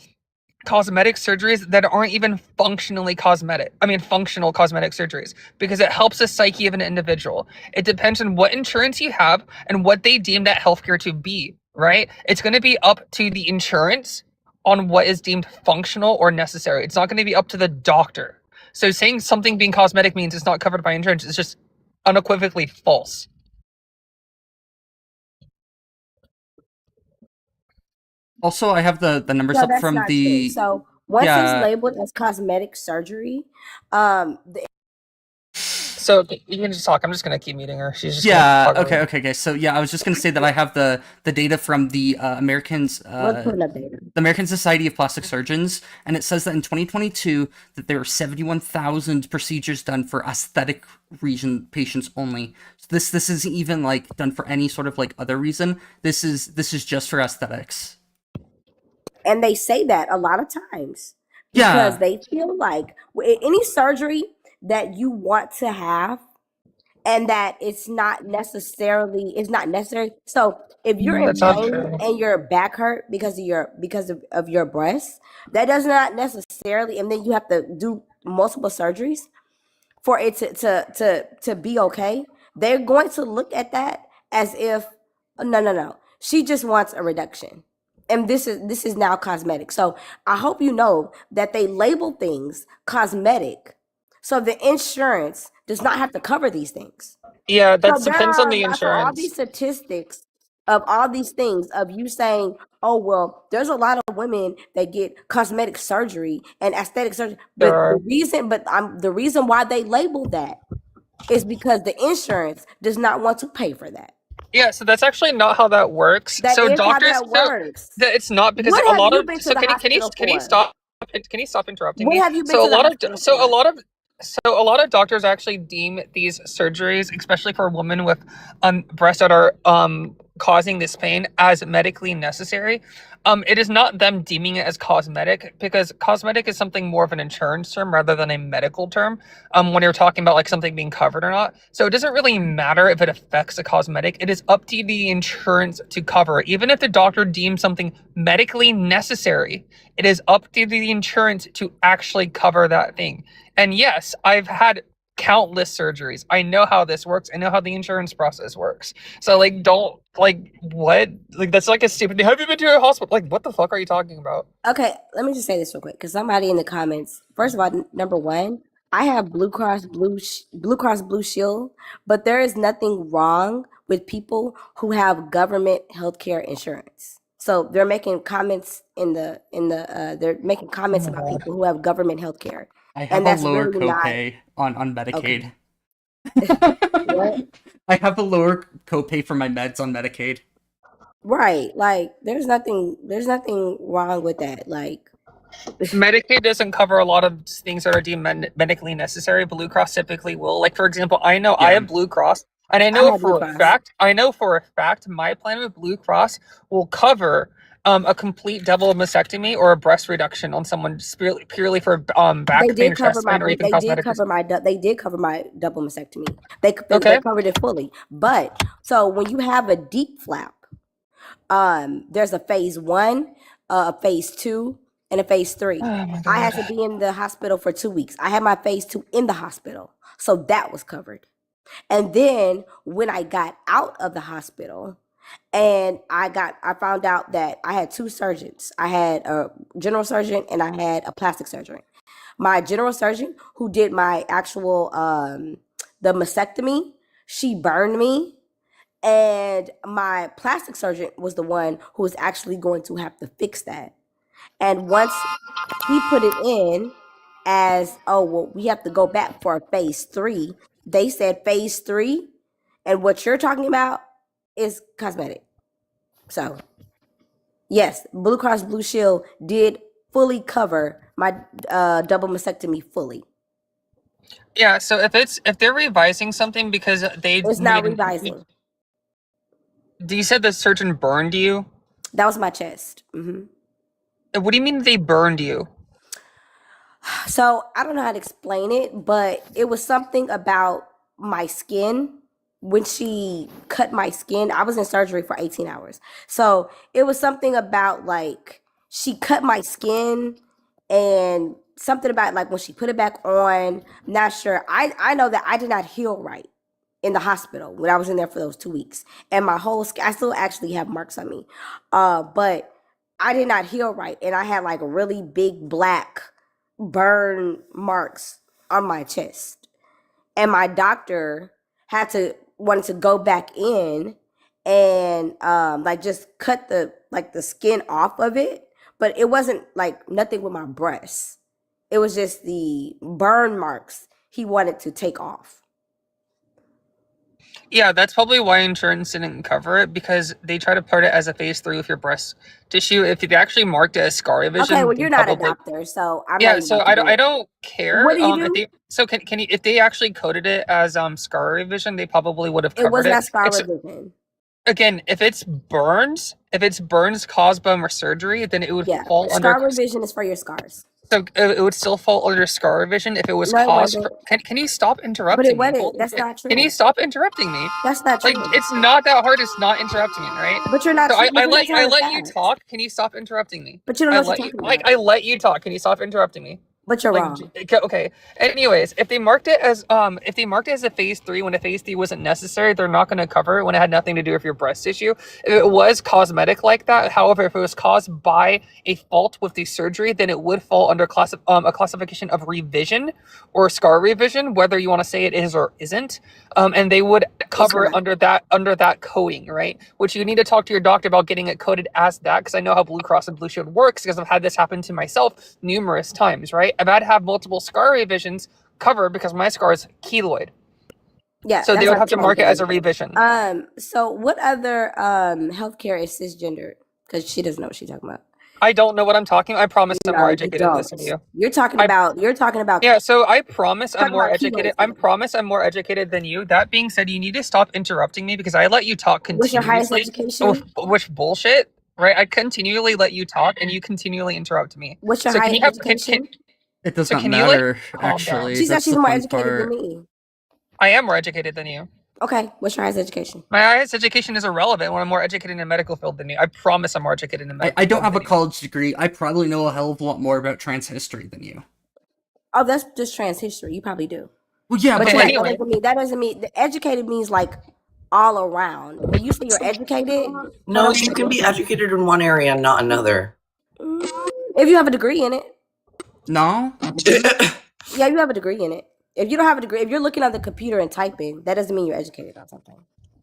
cosmetic surgeries that aren't even functional cosmetic surgeries, because it helps the psyche of an individual. It depends on what insurance you have and what they deem that healthcare to be, right? It's going to be up to the insurance on what is deemed functional or necessary. It's not going to be up to the doctor. So saying something being cosmetic means it's not covered by insurance is just unequivocally false. Also, I have the numbers No, up that's from not true. the So once it's yeah. labeled as cosmetic surgery, the So you can just talk. I'm just going to keep muting her. She's just Yeah. going to talk. Okay. Guys. So yeah, I was just gonna say that I have the data from the we're putting up data. the American Society of Plastic Surgeons, and it says that in 2022 that there were 71,000 procedures done for aesthetic reason patients only. So this isn't even like done for any sort of like other reason. This is just for aesthetics. And they say that a lot of times Yeah. because they feel like any surgery that you want to have and that it's not necessary. So if you're in That's not pain true. and your back hurt because of your breast, that does not necessarily, and then you have to do multiple surgeries for it to be okay. They're going to look at that as if no. She just wants a reduction. And this is now cosmetic. So I hope you know that they label things cosmetic so the insurance does not have to cover these things. Yeah, that So there depends on are the lots of all these insurance. statistics of all these things of you saying, oh well, there's a lot of women that get cosmetic surgery and aesthetic surgery. There But are. the reason why they label that is because the insurance does not want to pay for that. Yeah, so that's actually not how that works. That So is how doctors, that works. it's not, because What a have lot you of, been to so the hospital can you for? stop interrupting What me? have you been So to the hospital for? a lot of doctors actually deem these surgeries, especially for women with breasts that are causing this pain, as medically necessary. It is not them deeming it as cosmetic, because cosmetic is something more of an insurance term rather than a medical term. When you're talking about like something being covered or not, so it doesn't really matter if it affects a cosmetic. It is up to the insurance to cover it. Even if the doctor deems something medically necessary, it is up to the insurance to actually cover that thing. And yes, I've had countless surgeries. I know how this works. I know how the insurance process works. So like, don't like what? Like, that's like a stupid thing. Have you been to a hospital? Like, what the fuck are you talking about? Okay, let me just say this real quick because somebody in the comments. First of all, number one, I have Blue Cross Blue Shield, but there is nothing wrong with people who have government healthcare insurance. So they're making comments they're making comments Oh my about God. people who have government healthcare, I have and a that's lower really not copay on Medicaid. what. I have a lower copay for my meds on Medicaid. Right. Like there's nothing wrong with that. Like Medicaid doesn't cover a lot of things that are deemed medically necessary. Blue Cross typically will. Like, for example, I know I Yeah. have Blue Cross, and I have know Blue for a Cross. fact, my plan with Blue Cross will cover a complete double mastectomy or a breast reduction on someone purely for back They pain did or cover chest my pain or even cosmetic. they did cover my double mastectomy. They Okay. covered it fully. But so when you have a deep flap, there's a phase 1, a phase 2, and a phase 3. Oh my I had God. to be in the hospital for 2 weeks. I had my phase 2 in the hospital. So that was covered. And then when I got out of the hospital and I found out that I had 2 surgeons. I had a general surgeon and I had a plastic surgeon. My general surgeon who did my actual the mastectomy, she burned me. And my plastic surgeon was the one who was actually going to have to fix that. And once he put it in as, oh, well, we have to go back for a phase 3, they said phase 3, and what you're talking about is cosmetic. So, yes, Blue Cross Blue Shield did fully cover my double mastectomy fully. Yeah. So if they're revising something because they It's not revising. You said the surgeon burned you. That was my chest. What do you mean they burned you? So I don't know how to explain it, but it was something about my skin. When she cut my skin, I was in surgery for 18 hours. So it was something about like she cut my skin and something about like when she put it back on. I'm not sure. I know that I did not heal right in the hospital when I was in there for those 2 weeks. And my whole skin, I still actually have marks on me. But I did not heal right. And I had like really big black burn marks on my chest. And my doctor wanted to go back in and like just cut the skin off of it. But it wasn't like nothing with my breasts. It was just the burn marks he wanted to take off. Yeah, that's probably why insurance didn't cover it, because they try to put it as a phase 3 with your breast tissue. If they actually marked it as scar revision, Okay, well, they you're not a probably doctor, so I'm not yeah. even So about to do I it. don't care. What do you If do? they so can you, if they actually coded it as scar revision, they probably would have It was covered it. not scar It's revision. again, if it's burns caused by more surgery, then it would Yeah, fall under. scar revision is for your scars. So it would still fall under scar revision if it was No, it caused. wasn't. Can you stop But it interrupting me? wasn't. That's not Can you true. stop interrupting me? That's not Like, true. it's not that hard. It's not interrupting me, right? But you're not. So But you're not I telling the let you facts. talk. Can you stop interrupting me? But you don't I know what let you're you talking like about. I let you talk. Can you stop interrupting me? But you're Like, wrong. okay. Anyways, if they marked it as a phase 3 when a phase 3 wasn't necessary, they're not going to cover it when it had nothing to do with your breast tissue. If it was cosmetic like that, however, if it was caused by a fault with the surgery, then it would fall under a classification of revision or scar revision, whether you want to say it is or isn't. And they would cover it under that coding, right? Which you need to talk to your doctor about getting it coded as that, because I know how Blue Cross and Blue Shield works, because I've had this happen to myself numerous times, right? I've had to have multiple scar revisions covered because my scar is keloid. Yeah. So they that's would not have the to same mark it as a thing. revision. So what other healthcare is cisgendered? Because she doesn't know what she's talking about. I don't know what I'm talking about. I promise I'm more No, you educated than this don't. of you. You're talking about. Yeah, so I promise I'm Talking more about educated. keywords I here. promise I'm more educated than you. That being said, you need to stop interrupting me because I let you talk What's your highest continuously. education? Which bullshit, right? I continually let you talk and you continually interrupt me. What's your So can highest you have education? It does so not can you like matter, calm down? actually. She said That's she's the more fun educated than part. me. I am more educated than you. Okay, what's your highest education? My highest education is irrelevant when I'm more educated in the medical field than you. I promise I'm more educated in the medical I don't field have a than you. college degree. I probably know a hell of a lot more about trans history than you. Oh, that's just trans history. You probably do. Well, yeah, But but yeah, like, that doesn't mean the educated means like all around. When you say you're educated, No, you can be educated in one area and not another. if you have a degree in it. no. Yeah, you have a degree in it. If you don't have a degree, if you're looking at the computer and typing, that doesn't mean you're educated on something.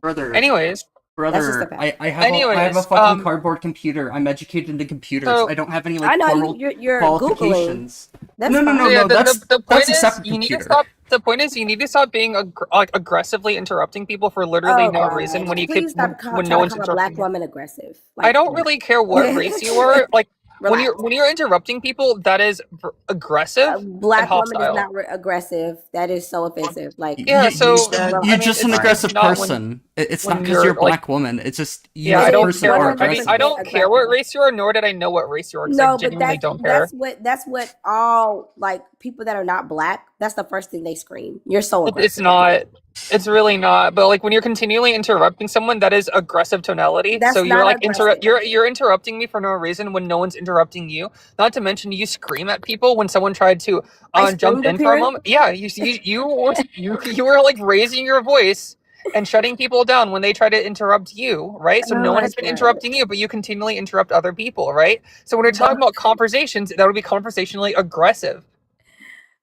Brother, Anyways, That's just a brother, fact. I have a fucking cardboard computer. I'm educated in computers. So- I don't have any I like know formal you're qualifications. That's No, no, fine. no, So yeah, no. That's the point a is separate you need to computer. stop. The point is you need to stop being aggressively interrupting people for literally Oh, no God. reason when you Please keep stop when trying no to one's call a black interrupting you. woman aggressive. I don't really care what race you are. Like when Relax. you're interrupting people, that is aggressive A black and woman is hostile. not aggressive. That is so offensive. Like, Yeah, so you're just an it's aggressive not when- person. It's when not because you're a you're, like- black woman. It's just you Yeah, as I a don't person care. are I mean, aggressive. I don't care what race you are, nor did I know what race you are. I no, but genuinely don't care. that's what all like people that are not black. That's the first thing they scream. You're so aggressive. It's not. It's really not. But like when you're continually interrupting someone, that is aggressive tonality. That's So you're not like aggressive. you're interrupting me for no reason when no one's interrupting you. Not to mention you scream at people when someone tried to I jump screamed in up for a here? moment. Yeah, you were like raising your voice and shutting people down when they try to interrupt you, right? So Oh no one my has been God. interrupting you, but you continually interrupt other people, right? So when we're talking about conversations, that would be conversationally aggressive.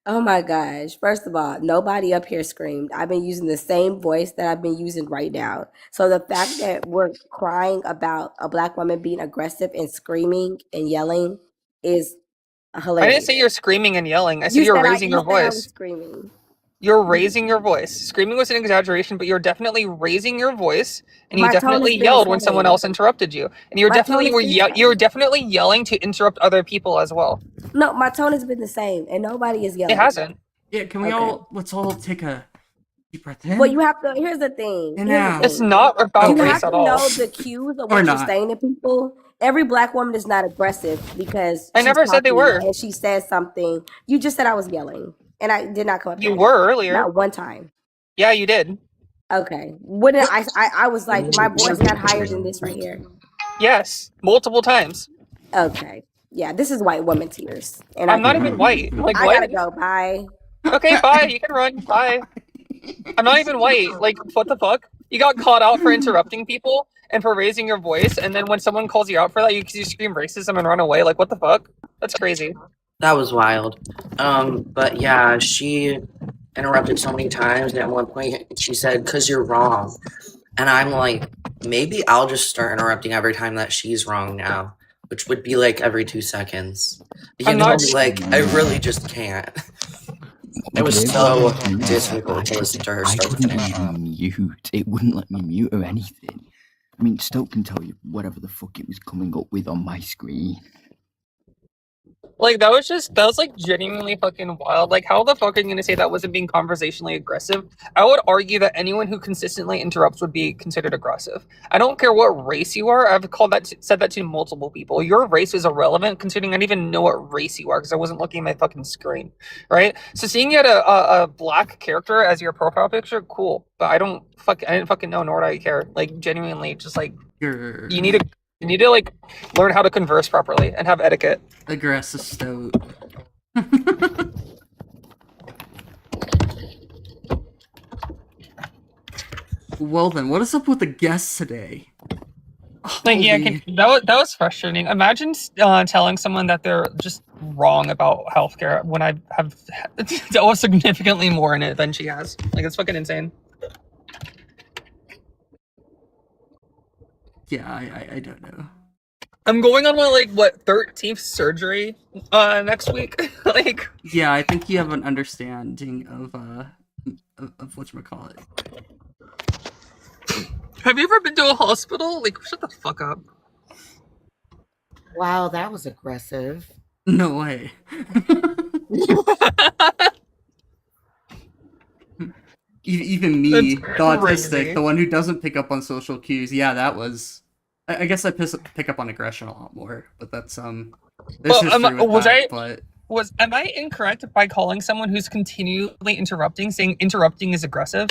Oh my gosh. First of all, nobody up here screamed. I've been using the same voice that I've been using right now. So the fact that we're crying about a black woman being aggressive and screaming and yelling is I hilarious. didn't say you're screaming and yelling. I said You you're said raising your you said I was voice. screaming. You're raising your voice. Screaming was an exaggeration, but you're definitely raising your voice, and you My tone definitely has been yelled the when someone same. else interrupted you, and you My tone has been the same. you were definitely yelling to interrupt other people as well. No, my tone has been the same, and nobody is yelling. It hasn't. Yeah, can we Okay. let's all take a deep breath in? Well, you have to. Here's the thing. And Here's the now. It's thing. not about You race have at to all. know the cues of Or what you're not. saying to people, every black woman is not aggressive because I she's never said they talking were. and she says something. You just said I was yelling, and I did not come up. You here. were earlier. Not one time. Yeah, you did. Okay. Wouldn't I was like, my voice got higher than this right here. Yes, multiple times. Okay. Yeah, this is white woman tears. And I'm not even white. Like, I what? gotta go. Bye. Okay, bye. You can run. Bye. I'm not even white. Like, what the fuck? You got caught out for interrupting people and for raising your voice, and then when someone calls you out for that, you scream racism and run away. Like, what the fuck? That's crazy. That was wild. But yeah, she interrupted so many times, and at one point she said, "'Cause you're wrong." And I'm like, maybe I'll just start interrupting every time that she's wrong now, which would be like every 2 seconds. You I'm know, not- like, I really just can't. It was so difficult to listen to her I start to couldn't finish. even mute. It wouldn't let me mute or anything. I mean, Stoke can tell you whatever the fuck it was coming up with on my screen. Like, that was like genuinely fucking wild. Like, how the fuck are you gonna say that wasn't being conversationally aggressive? I would argue that anyone who consistently interrupts would be considered aggressive. I don't care what race you are. I've said that to multiple people. Your race is irrelevant, considering I didn't even know what race you are because I wasn't looking at my fucking screen, right? So seeing you had a black character as your profile picture, cool. But I didn't fucking know, nor do I care. Like, genuinely, just like you need to like learn how to converse properly and have etiquette. Aggressive Stoat. Well then, what is up with the guests today? Like, yeah, that was frustrating. Imagine telling someone that they're just wrong about healthcare when I have dealt with significantly more in it than she has. Like, it's fucking insane. Yeah, I don't know. I'm going on my 13th surgery next week. Like, yeah, I think you have an understanding of whatchamacallit. Have you ever been to a hospital? Like, shut the fuck up. Wow, that was aggressive. No way. Even me, the autistic, the one who doesn't pick up on social cues. Yeah, that was. I guess I pick up on aggression a lot more, but that's There's history with that, but. Am I incorrect by calling someone who's continually interrupting, saying interrupting is aggressive?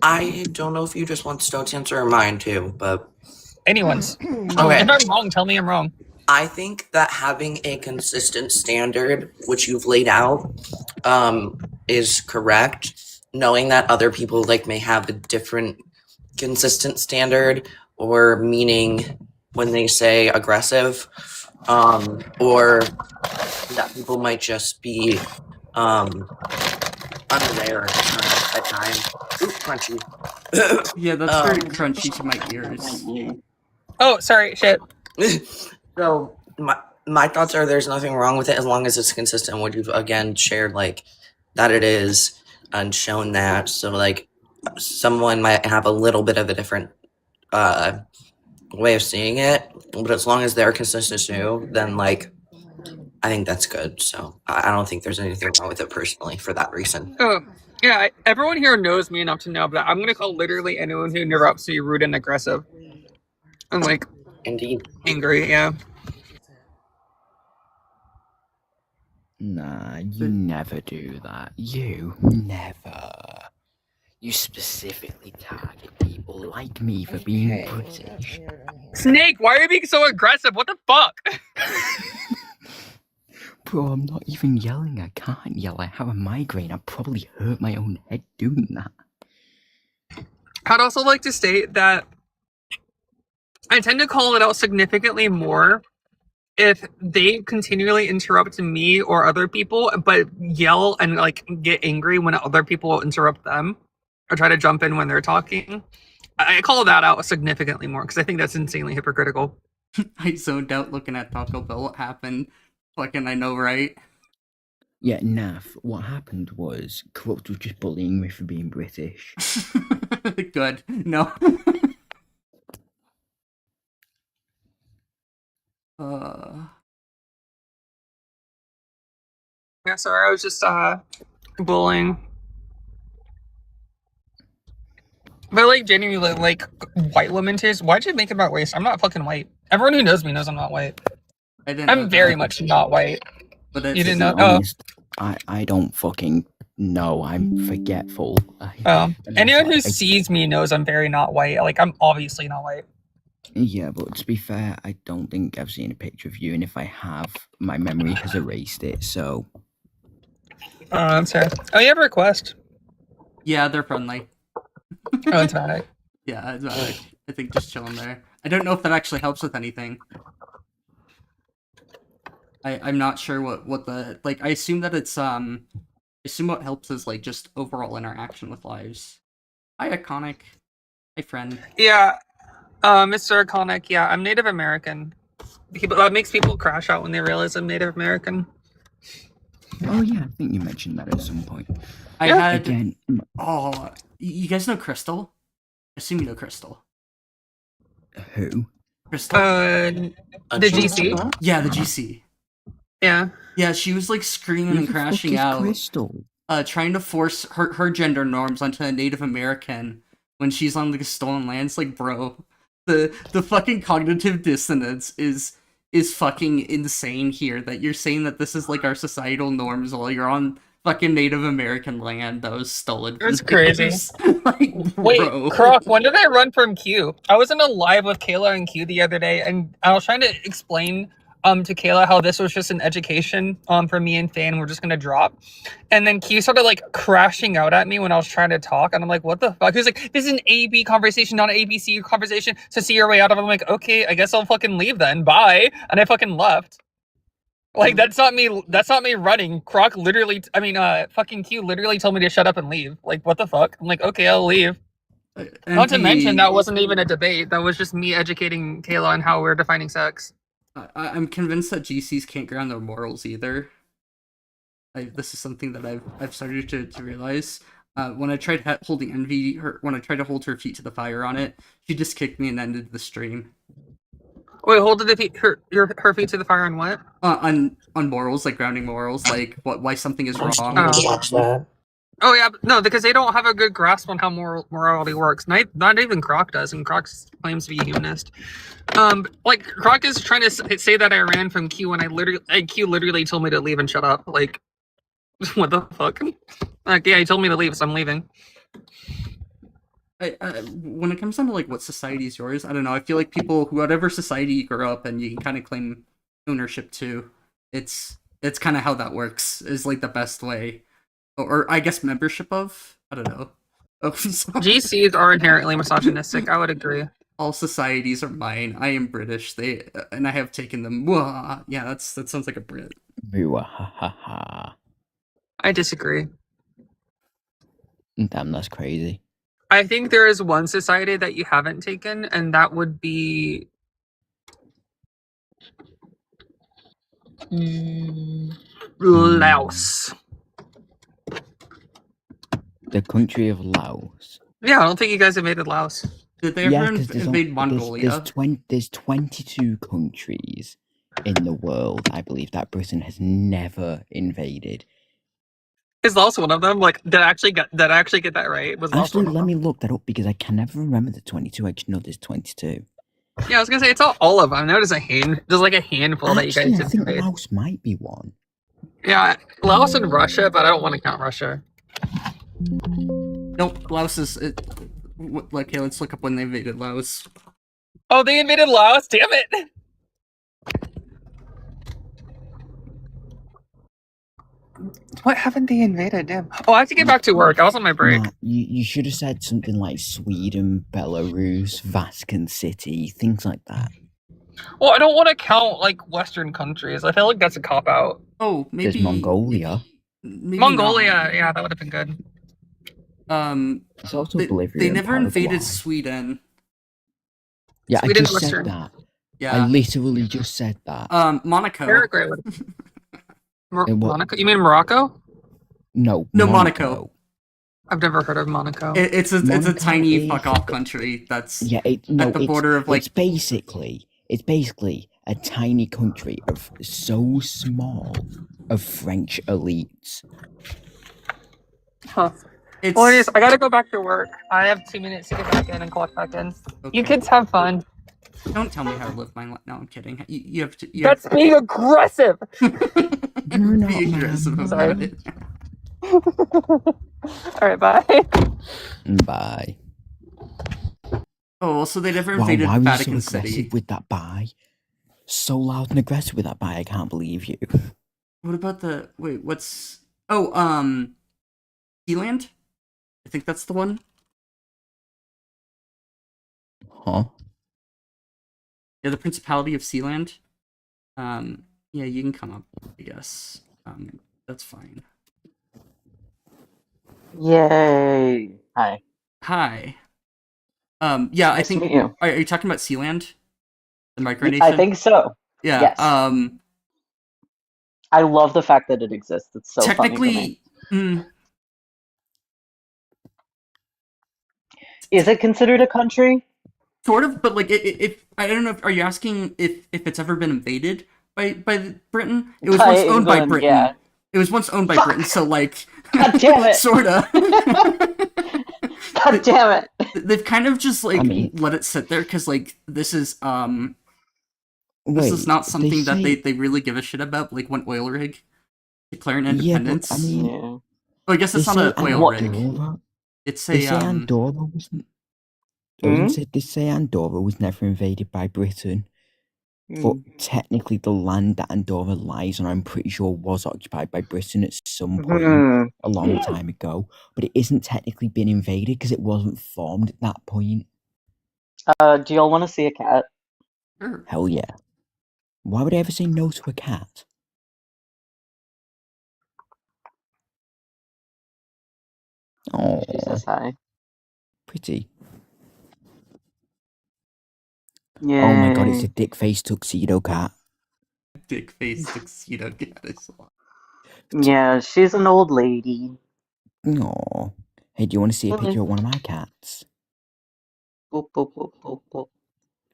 I don't know if you just want Stone's answer or mine too, but anyone's. Okay. If I'm wrong, tell me I'm wrong. I think that having a consistent standard, which you've laid out, is correct. Knowing that other people may have a different consistent standard or meaning when they say aggressive, or that people might just be unaware at times. Ooh, crunchy. Yeah, that's very crunchy to my ears. Oh, sorry, shit. So my thoughts are there's nothing wrong with it as long as it's consistent. What you've again shared that it is and shown that. So someone might have a little bit of a different way of seeing it, but as long as they're consistent too, then I think that's good. So I don't think there's anything wrong with it personally for that reason. Yeah, everyone here knows me enough to know that I'm gonna call literally anyone who interrupts me rude and aggressive. I'm indeed angry, yeah. Nah, you never do that. You never. You specifically target people like me for being British. Snake, why are you being so aggressive? What the fuck? Bro, I'm not even yelling. I can't yell. I have a migraine. I'd probably hurt my own head doing that. I'd also like to state that I tend to call it out significantly more if they continually interrupt me or other people, but yell and get angry when other people interrupt them or try to jump in when they're talking. I call that out significantly more because I think that's insanely hypocritical. I zoned out looking at Taco Bell. What happened? Fucking I know, right? Yeah, Naff, what happened was Corrupt was just bullying me for being British. Good. No. Yeah, sorry, I was just bullying. But like genuinely, like white woman taste. Why'd you make it about race? I'm not fucking white. Everyone who knows me knows I'm not white. I didn't know I'm very that, much not white. but You it's didn't To know? be honest, I don't fucking know. I'm forgetful. And Anyone also, who sees me knows I'm very not white. Like I'm obviously not white. yeah, but to be fair, I don't think I've seen a picture of you, and if I have, my memory has erased it. So That's fair. Oh, you have a request. yeah, they're friendly. Oh, it's Matic. Yeah, it's Matic. I think just chilling there. I don't know if that actually helps with anything. I'm not sure what the like. I assume that it's I assume what helps is like just overall interaction with lives. Hi, Iconic. Hi, friend. Yeah, Mr. Iconic. Yeah, I'm Native American. That makes people crash out when they realize I'm Native American. oh yeah, I think you mentioned that at some point. I Yeah. had Again, you guys know Crystal? I assume you know Crystal. who? Crystal? The GC. Yeah, the GC. Yeah. Yeah, she was like screaming Who and the fuck crashing is out, Crystal? trying to force her gender norms onto a Native American when she's on like stolen lands. Like, bro, the fucking cognitive dissonance is fucking insane here. That you're saying that this is like our societal norms while you're on fucking Native American land that was stolen. That's crazy. Like, Wait, bro. Croc, when did I run from Q? I was in a live with Kayla and Q the other day, and I was trying to explain to Kayla how this was just an education for me and Fan. We're just gonna drop. And then Q started like crashing out at me when I was trying to talk, and I'm like, what the fuck? He was like, this is an AB conversation, not an ABC conversation. So see your way out of it. I'm like, okay, I guess I'll fucking leave then. Bye. And I fucking left. Like that's not me running. Croc literally fucking Q literally told me to shut up and leave. Like what the fuck? I'm like, okay, I'll leave. Not to mention that wasn't even a debate. That was just me educating Kayla on how we're defining sex. I'm convinced that GCs can't ground their morals either. This is something that I've started to realize. When I tried holding Envy, when I tried to hold her feet to the fire on it, she just kicked me and ended the stream. Wait, hold her feet to the fire on what? On morals, like grounding morals, like why something is wrong. Watch that. Oh yeah, no, because they don't have a good grasp on how morality works. Not even Croc does, and Croc claims to be a humanist. Like Croc is trying to say that I ran from Q, and Q literally told me to leave and shut up. Like, what the fuck? Like, yeah, he told me to leave, so I'm leaving. When it comes down to like what society is yours, I don't know. I feel like people, whatever society you grow up in, you can kind of claim ownership to. It's kind of how that works. Is like the best way. Or I guess membership of? I don't know. GCs are inherently misogynistic. I would agree. All societies are mine. I am British. And I have taken them. Yeah, that sounds like a Brit. I disagree. Damn, that's crazy. I think there is one society that you haven't taken, and that would be Laos. The country of Laos. Yeah, I don't think you guys invaded Laos. Did they ever invade Mongolia? There's 22 countries in the world, I believe, that Britain has never invaded. Is Laos one of them? Like, did I actually get that right? Was Laos Actually, one of let them? me look that up because I can never remember the 22. I just know there's 22. Yeah, I was gonna say it's not all of them. Now there's like a handful that you Actually, guys I think invade. Laos might be one. Yeah, Laos and Russia, but I don't want to count Russia. Nope, Laos is. Okay, let's look up when they invaded Laos. Oh, they invaded Laos? Damn it! What haven't they invaded? Damn. Oh, I have to get back to work. I was on my break. Nah, you should have said something like Sweden, Belarus, Vatican City, things like that. Well, I don't want to count like Western countries. I feel like that's a cop out. Oh, maybe There's Mongolia. Maybe Mongolia, not. yeah, that would have been good. It's also They never invaded Sweden. Yeah, Sweden, I just Western. said that. Yeah. I literally just said that. Monaco. Paraguay would. Monaco? You mean Morocco? No, Monaco. I've never heard of Monaco. It's a Monaco tiny is- fuck off country that's Yeah, at the border of like. It's basically a tiny country of so small of French elites. Huh. It's Anyways, I gotta go back to work. I have 2 minutes to get back in and clock back in. You okay. kids have fun. Don't tell me how to live my life. No, I'm kidding. You have to. That's being aggressive. You're not Be aggressive my about Sorry. it. Alright, bye. Bye. Oh, well, so they never Wow, invaded why were you so Vatican aggressive City. with that bye? So loud and aggressive with that bye, I can't believe you. What about the wait? What's Sealand? I think that's the one. Huh? Yeah, the Principality of Sealand. Yeah, you can come up, I guess. That's fine. Yay! Hi. Hi. Yeah, I Nice to think. meet you. Are you talking about Sealand, the micronation? I think so. Yeah. Yes. I love the fact that it exists. It's so funny to me. Technically, Is it considered a country? sort of, but like, if I don't know, are you asking if it's ever been invaded by Britain? It was By once owned by England, Britain. yeah. It was once owned by Fuck! Britain, so like, God damn it! sorta. God damn it! They've kind of just like I mean- let it sit there because like this is Wait, not something that say- they really give a shit about. Like one oil rig declaring Yeah, but independence. I mean, Yeah. Oh, I guess they it's not say an oil rig. Andorra. It's They say a Andorra wasn't. They say Andorra was never invaded by Britain, but technically the land that Andorra lies on, I'm pretty sure, was occupied by Britain at some point a long time ago. But it isn't technically been invaded because it wasn't formed at that point. Do y'all want to see a cat? Sure. Hell yeah! Why would I ever say no to a cat? Oh, She says hi. pretty. Yay. Oh my god, it's a dick face tuxedo cat. Dick face tuxedo cat is. Yeah, she's an old lady. Aww. Hey, do you want to see a Hello. picture of one of my cats? Boop, boop, boop, boop, boop.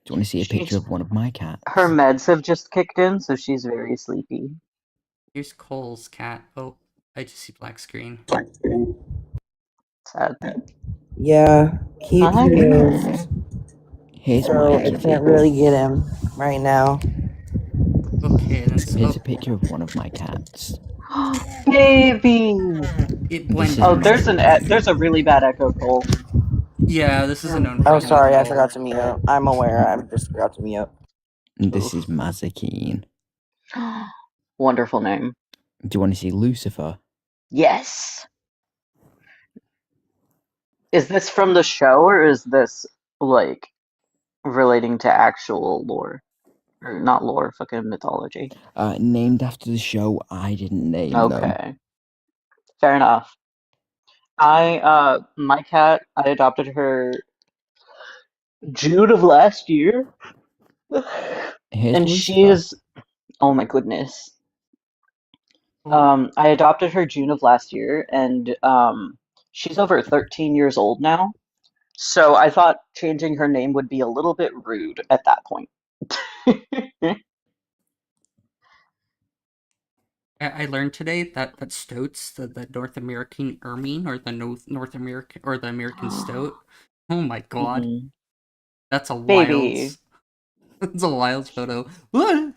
Do you want to see a picture She's- of one of my cats? Her meds have just kicked in, so she's very sleepy. Here's Cole's cat. Oh, I just see black screen. Sad. Yeah, he Hi. moved, Here's so my I kitty. can't really get him right now. Okay, then so Here's a picture of one of my cats. Baby! it This blended. is Oh, my there's a really bad echo, Cole. Yeah, this is a known Oh, problem. sorry, I with forgot to mute. I'm aware. I just forgot to mute. This is Mazakeen. Wonderful name. Do you want to see Lucifer? Yes! Is this from the show, or is this, like, relating to actual lore? Or not lore, fucking mythology. Named after the show I didn't name them. Okay. Fair enough. My cat, I adopted her June of last year. Here's And Lucifer. she is, oh my goodness. I adopted her June of last year, and she's over 13 years old now. So I thought changing her name would be a little bit rude at that point. I learned today that stoats, the North American ermine, or the North American or the American stoat. Oh my god, Mhm. that's a Baby. wild. That's a wild photo. What?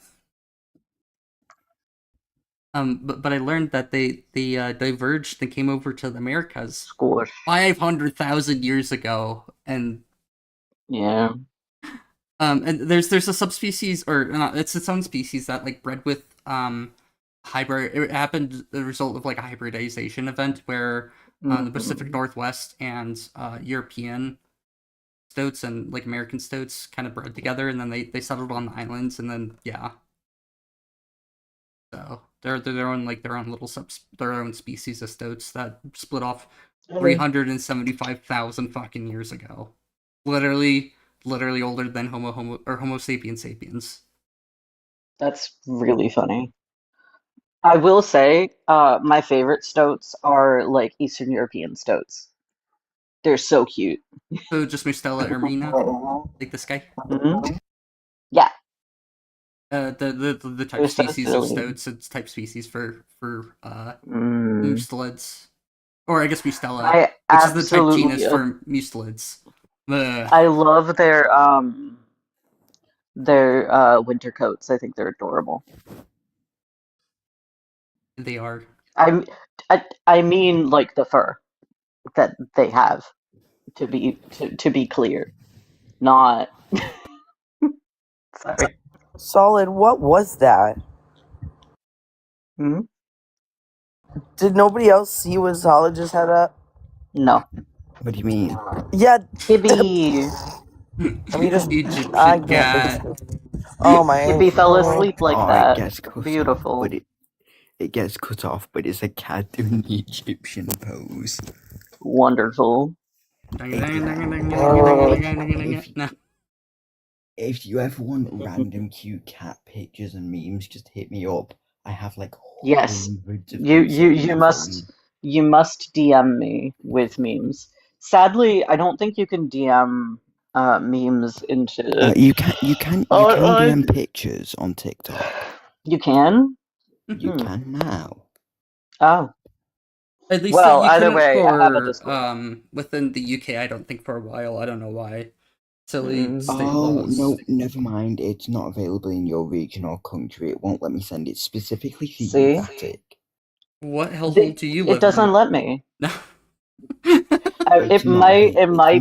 But I learned that they diverged and came over to the Americas Squish. 500,000 years ago, and Yeah. and there's a subspecies, or not, it's its own species that like bred with hybrid. It happened the result of like a hybridization event where the Pacific Mhm. Northwest and European stoats and like American stoats kind of bred together, and then they settled on the islands, and then yeah. So they're their own little their own species of stoats that split off 375,000 fucking years ago. Literally older than Homo sapiens sapiens. That's really funny. I will say, my favorite stoats are like Eastern European stoats. They're so cute. So just Mustela ermina, like this guy. Mhm. Yeah. The type They're so species of silly. stoats. It's type species for Mm. mustelids, or I guess Mustela. I which is the type absolutely. genus for mustelids. I love their winter coats. I think they're adorable. They are. I, I mean like the fur that they have, to be clear. Not sorry. Solid, what was that? Hmm? Did nobody else see what Solid just had up? No. What do you mean? Yeah, Kibby. I mean, just I Egyptian get cat. Oh my Kibby fell ankle. asleep like Oh, that. it gets cut off, Beautiful. but it gets cut off, but it's a cat doing the Egyptian pose. Wonderful. No. If you ever want random cute cat pictures and memes, just hit me up. I have like Yes. hundreds of You them saved you on you my must phone. you must DM me with memes. Sadly, I don't think you can DM memes into You can DM pictures on TikTok. You can? You can now. Oh. At least Well, you either couldn't way, I have a for Discord. within the UK. I don't think for a while. I don't know why. Silly state Oh laws. no, never mind. It's not available in your region or country. It won't let me send it specifically for you, See? Vatic. What hellhole do you It live doesn't in? let me. No. It might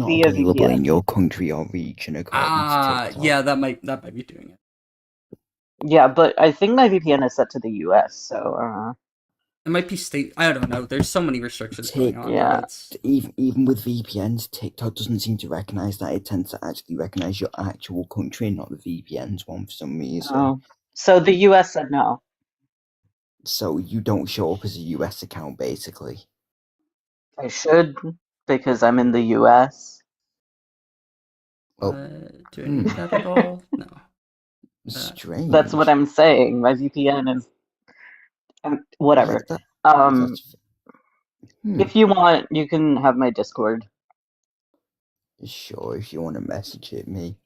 be a available in VPN. your country or region according to TikTok. Yeah, that might be doing it. Yeah, but I think my VPN is set to the US, so It might be state. I don't know. There's so many restrictions going on. Yeah. It's Even with VPNs, TikTok doesn't seem to recognize that. It tends to actually recognize your actual country, not the VPN's one for some reason. Oh. So the US said no. So you don't show up as a US account, basically. I should, because I'm in the US. do I need that at all? No. Strange. That's what I'm saying. My VPN is whatever. If you want, you can have my Discord. Sure, if you want to message it me.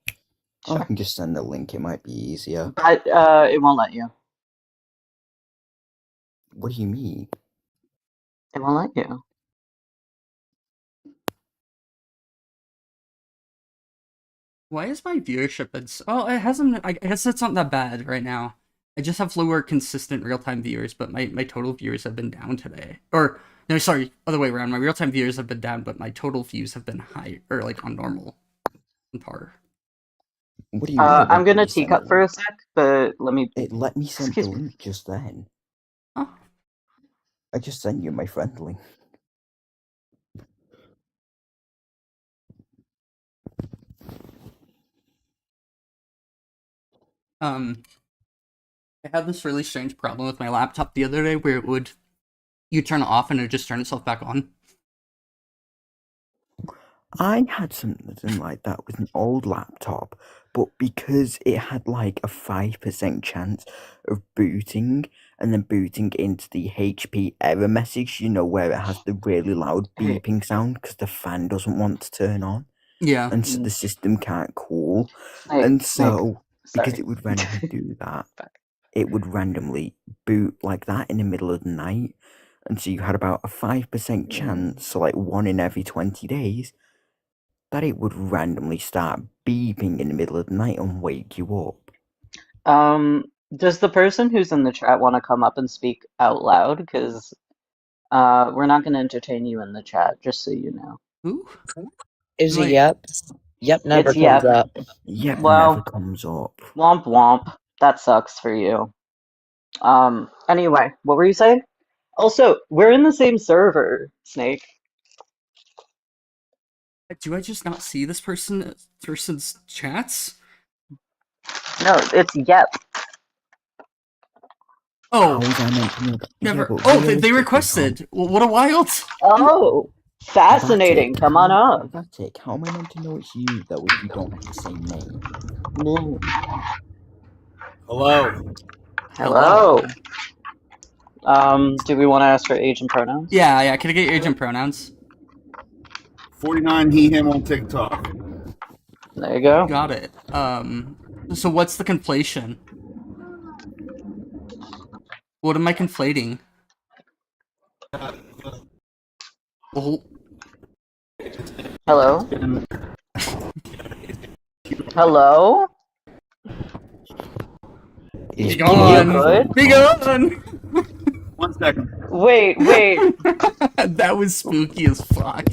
Sure. I can just send the link, it might be easier. But it won't let you. What do you mean? It won't let you. Why is my viewership been oh, it hasn't. I guess it's not that bad right now. I just have lower consistent real-time viewers, but my total viewers have been down today. Or no, sorry, other way around. My real-time viewers have been down, but my total views have been high, or like on normal, on par. What do you mean? I'm gonna teacup for a sec, but let me. It let me send the link just then. Oh. I just sent you my friend link. I had this really strange problem with my laptop the other day where it would, you turn it off and it would just turn itself back on. I had something like that with an old laptop, but because it had like a 5% chance of booting and then booting into the HP error message, you know, where it has the really loud beeping sound because the fan doesn't want to turn on. Yeah. And so the system can't cool. And so, because Sorry. it would randomly do that, it would randomly boot like that in the middle of the night. And so you had about a 5% chance, so like 1 in every 20 days, that it would randomly start beeping in the middle of the night and wake you up. Does the person who's in the chat want to come up and speak out loud? Because we're not going to entertain you in the chat, just so you know. Who? Is it yep? Yep never It's comes yep. up. Yep Well, never comes up. Womp womp. That sucks for you. Anyway, what were you saying? Also, we're in the same server, Snake. Do I just not see this person's chats? No, it's yep. Oh, How was I meant to know that? never. Yeah, Oh, they requested. What a wild. Oh, fascinating. Come on up. Vatic, how am I meant to know it's you though if you don't have the same name? Hello. Hello. Do we want to ask for age and pronouns? Yeah. Can I get your age and pronouns? 49 he him on TikTok. There you go. Got it. So what's the conflation? What am I conflating? Well, Hello? Hello? Be Is gone! You good? Be gone! 1 second. Wait. That was spooky as fuck.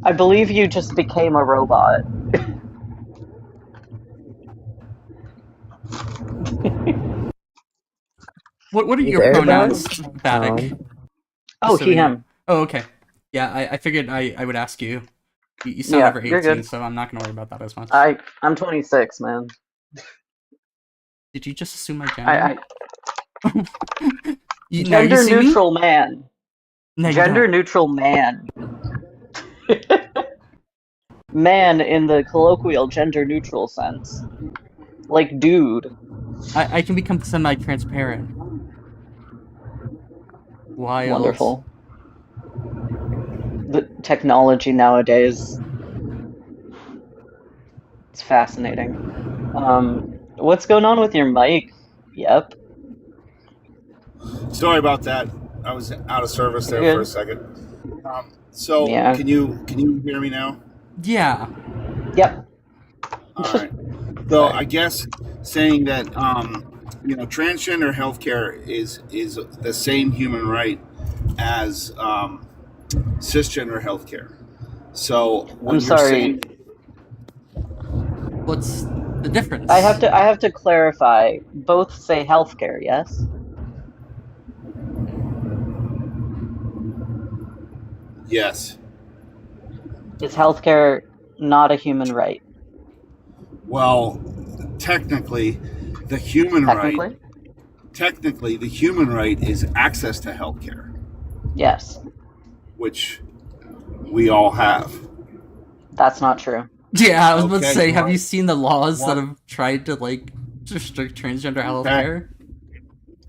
I believe you just became a robot. What are You your there, pronouns, Buzz? Batic? Oh, So he, we know. him. Oh, okay. Yeah, I figured I would ask you. You sound Yeah, over you're 18, good. so I'm not gonna worry about that as much. I'm 26, man. Did you just assume my gender? I Now you gender see me? neutral man. No, you Gender don't. neutral man. Man in the colloquial gender neutral sense. Like dude. I can become semi-transparent. Wild. Wonderful. The technology nowadays. It's fascinating. What's going on with your mic? Yep. Sorry about that. I was out of service there You're for a good. second. So Yeah. can you hear me now? Yeah. Yep. All right. So Sorry. I guess saying that transgender healthcare is the same human right as cisgender healthcare. So when I'm you're sorry. saying What's the difference? I have to clarify. Both say healthcare, yes? yes, Is healthcare not a human right? well, technically, the human right is access to healthcare, Yes. which we all have. That's not true. Yeah, I was about to Okay, say, have what? you seen the laws that What? have tried to restrict transgender Okay. healthcare?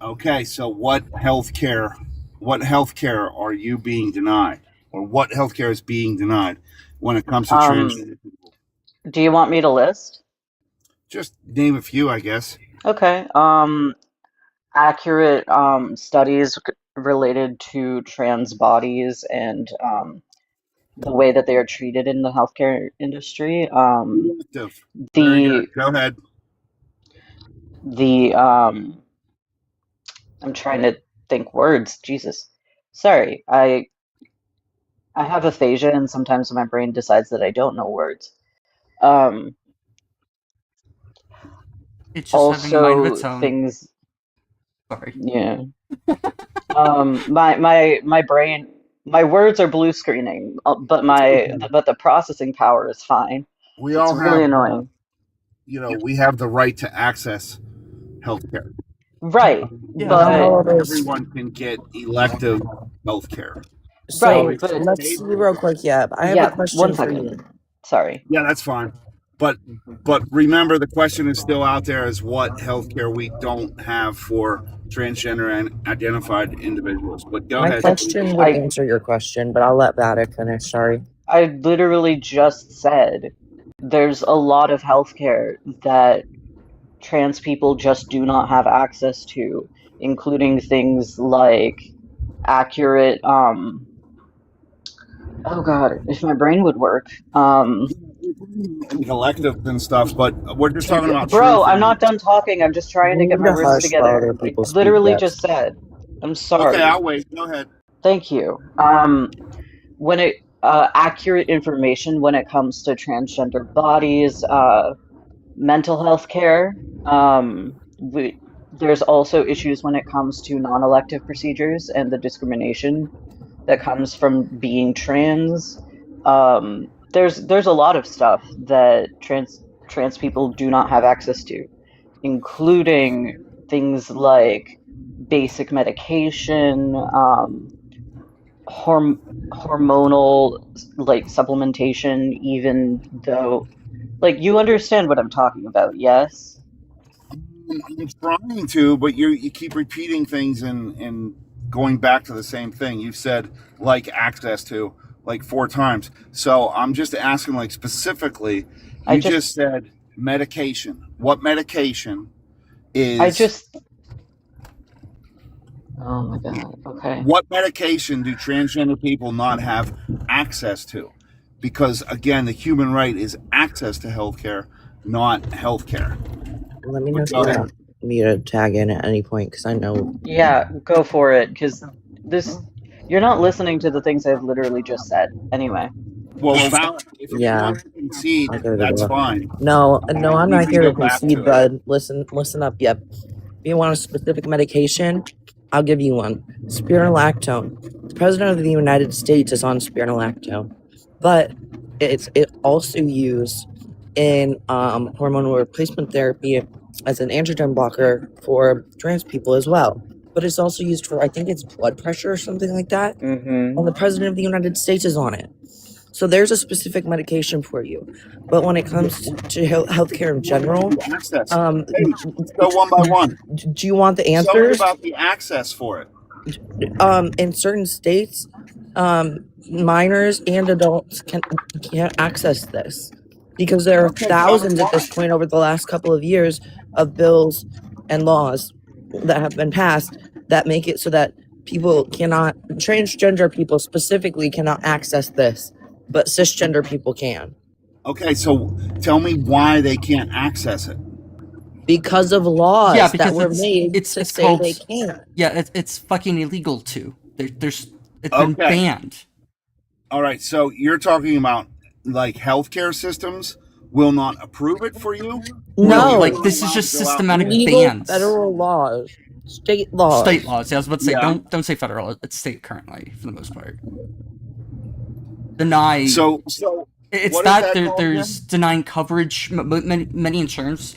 Okay, so what healthcare are you being denied, or what healthcare is being denied when it comes to transgender people? Do you want me to list? Just name a few, I guess. Okay. Accurate studies related to trans bodies and the way that they are treated in the healthcare industry. Relative. Very The good. Go ahead. the I'm trying to think words. Jesus. Sorry. I have aphasia and sometimes my brain decides that I don't know words. Um, It's just having a mind of also its own. things, Sorry. yeah. My brain, my words are blue screening, but the processing power is fine. We It's all really have, annoying. we have the right to access healthcare. Right, Yeah, Not but all of us. Everyone can get elective healthcare. So right, but let's see real quick. Yeah, I have a yeah, one question for you. second. Sorry. Yeah, that's fine. But remember, the question is still out there: is what healthcare we don't have for transgender and identified individuals? But go My ahead. question would answer your question, but I'll let Vatic finish. Sorry. I literally just said there's a lot of healthcare that trans people just do not have access to, including things like accurate, oh God, if my brain would work. Electives and stuff, but we're just talking about Bro, I'm not transgender. done talking. I'm just trying to You get need my to words hush while together. other I people speak. literally Yes. just said, I'm Okay, sorry. I'll wait. Go ahead. Thank you. When it accurate information when it comes to transgender bodies, mental health care. There's also issues when it comes to non-elective procedures and the discrimination that comes from being trans. There's a lot of stuff that trans people do not have access to, including things like basic medication, hormonal like supplementation, even though like you understand what I'm talking about, yes? I'm trying to, but you keep repeating things and going back to the same thing. You've said like access to like 4 times. So I'm just asking like specifically. I You just just said medication. What medication I is? just Oh my god. Okay. What medication do transgender people not have access to? Because again, the human right is access to healthcare, not healthcare. Let me know But if go you ahead. want me to tag in at any point, because I know. Yeah, go for it, because you're not listening to the things I've literally just said. Anyway. Well, if you Yeah, want to concede, I'll go to the that's door. fine. No, I'm We not can here go to back concede, to it. bud. Listen up. Yep. If you want a specific medication, I'll give you one. Spironolactone. The president of the United States is on spironolactone, but it also used in hormonal replacement therapy as an androgen blocker for trans people as well. But it's also used for, I think it's blood pressure or something like that. Mm-hmm. And the president of the United States is on it. So there's a specific medication for you. But when it comes to healthcare in general, Access. Hey, let's go one by one. do you want the Tell me answers? about the access for it. In certain states, minors and adults can't access this because there are Okay, thousands tell at me this point over the last couple of years of bills and laws that have been passed that make it so that transgender people specifically cannot access this, but cisgender people can. Okay, so tell me why they can't access it. Because of laws Yeah, that because were made it's to say called they can't. Yeah, it's fucking illegal to. It's been Okay. banned. All right, so you're talking about like healthcare systems will not approve it for you? No, Like this is just systematic legal bans. federal laws, state laws. State laws. Yeah, I was about to say Yeah. don't say federal. It's state currently for the most part. Deny. So It's what is that, that called there's denying coverage. Many insurance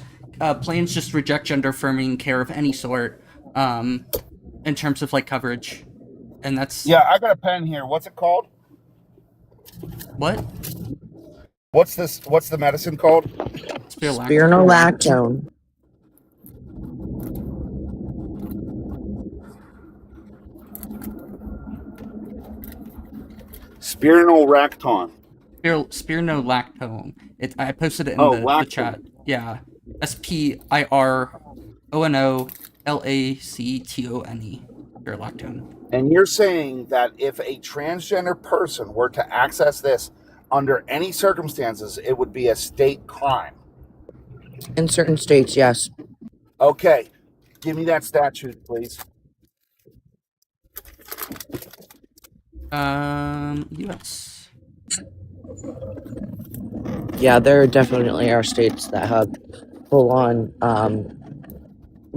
plans just reject gender affirming care of any sort, in terms of like coverage, and that's Yeah, I got a pen here. What's it called? what What's the medicine called? Spironolactone. Spironolactone. Spironolactone. I posted it in the lactone. chat. Yeah, Spironolactone. Spironolactone. And you're saying that if a transgender person were to access this under any circumstances, it would be a state crime. In certain states, yes. Okay, give me that statute, please. U.S. Yeah, there definitely are states that have full-on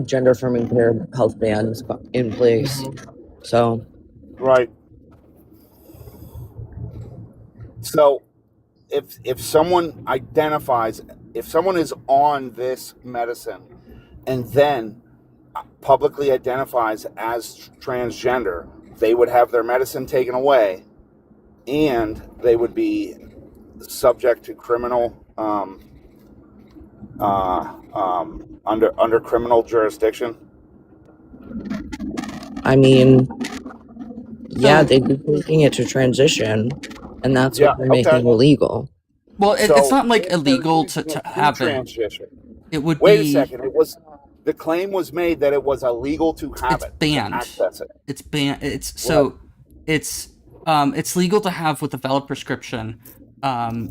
gender affirming care health bans in place. So Right. So if someone if someone is on this medicine and then publicly identifies as transgender, they would have their medicine taken away and they would be subject to criminal under criminal jurisdiction. I mean, yeah, So- they'd be taking it to transition, and that's Yeah, what they're making illegal. Well, So it's not like if illegal they're to using have it. transition. It would Wait a be. second. The claim was made that it was illegal to have It's it. banned. To access it. It's banned. It's legal to have with a valid prescription.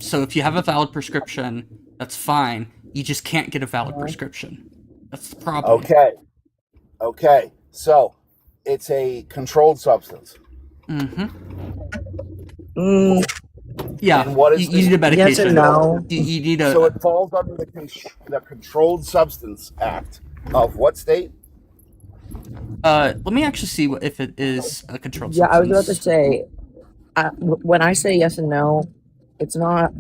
So if you have a valid prescription, that's fine. You just can't get a valid prescription. That's the problem. Okay. So it's a controlled substance. Yeah. And what is you need a medication. Yes and no. You need a. So it falls under the Controlled Substance Act of what state? Let me actually see if it is a controlled Yeah, I was about substance. to say, when I say yes and no, it's not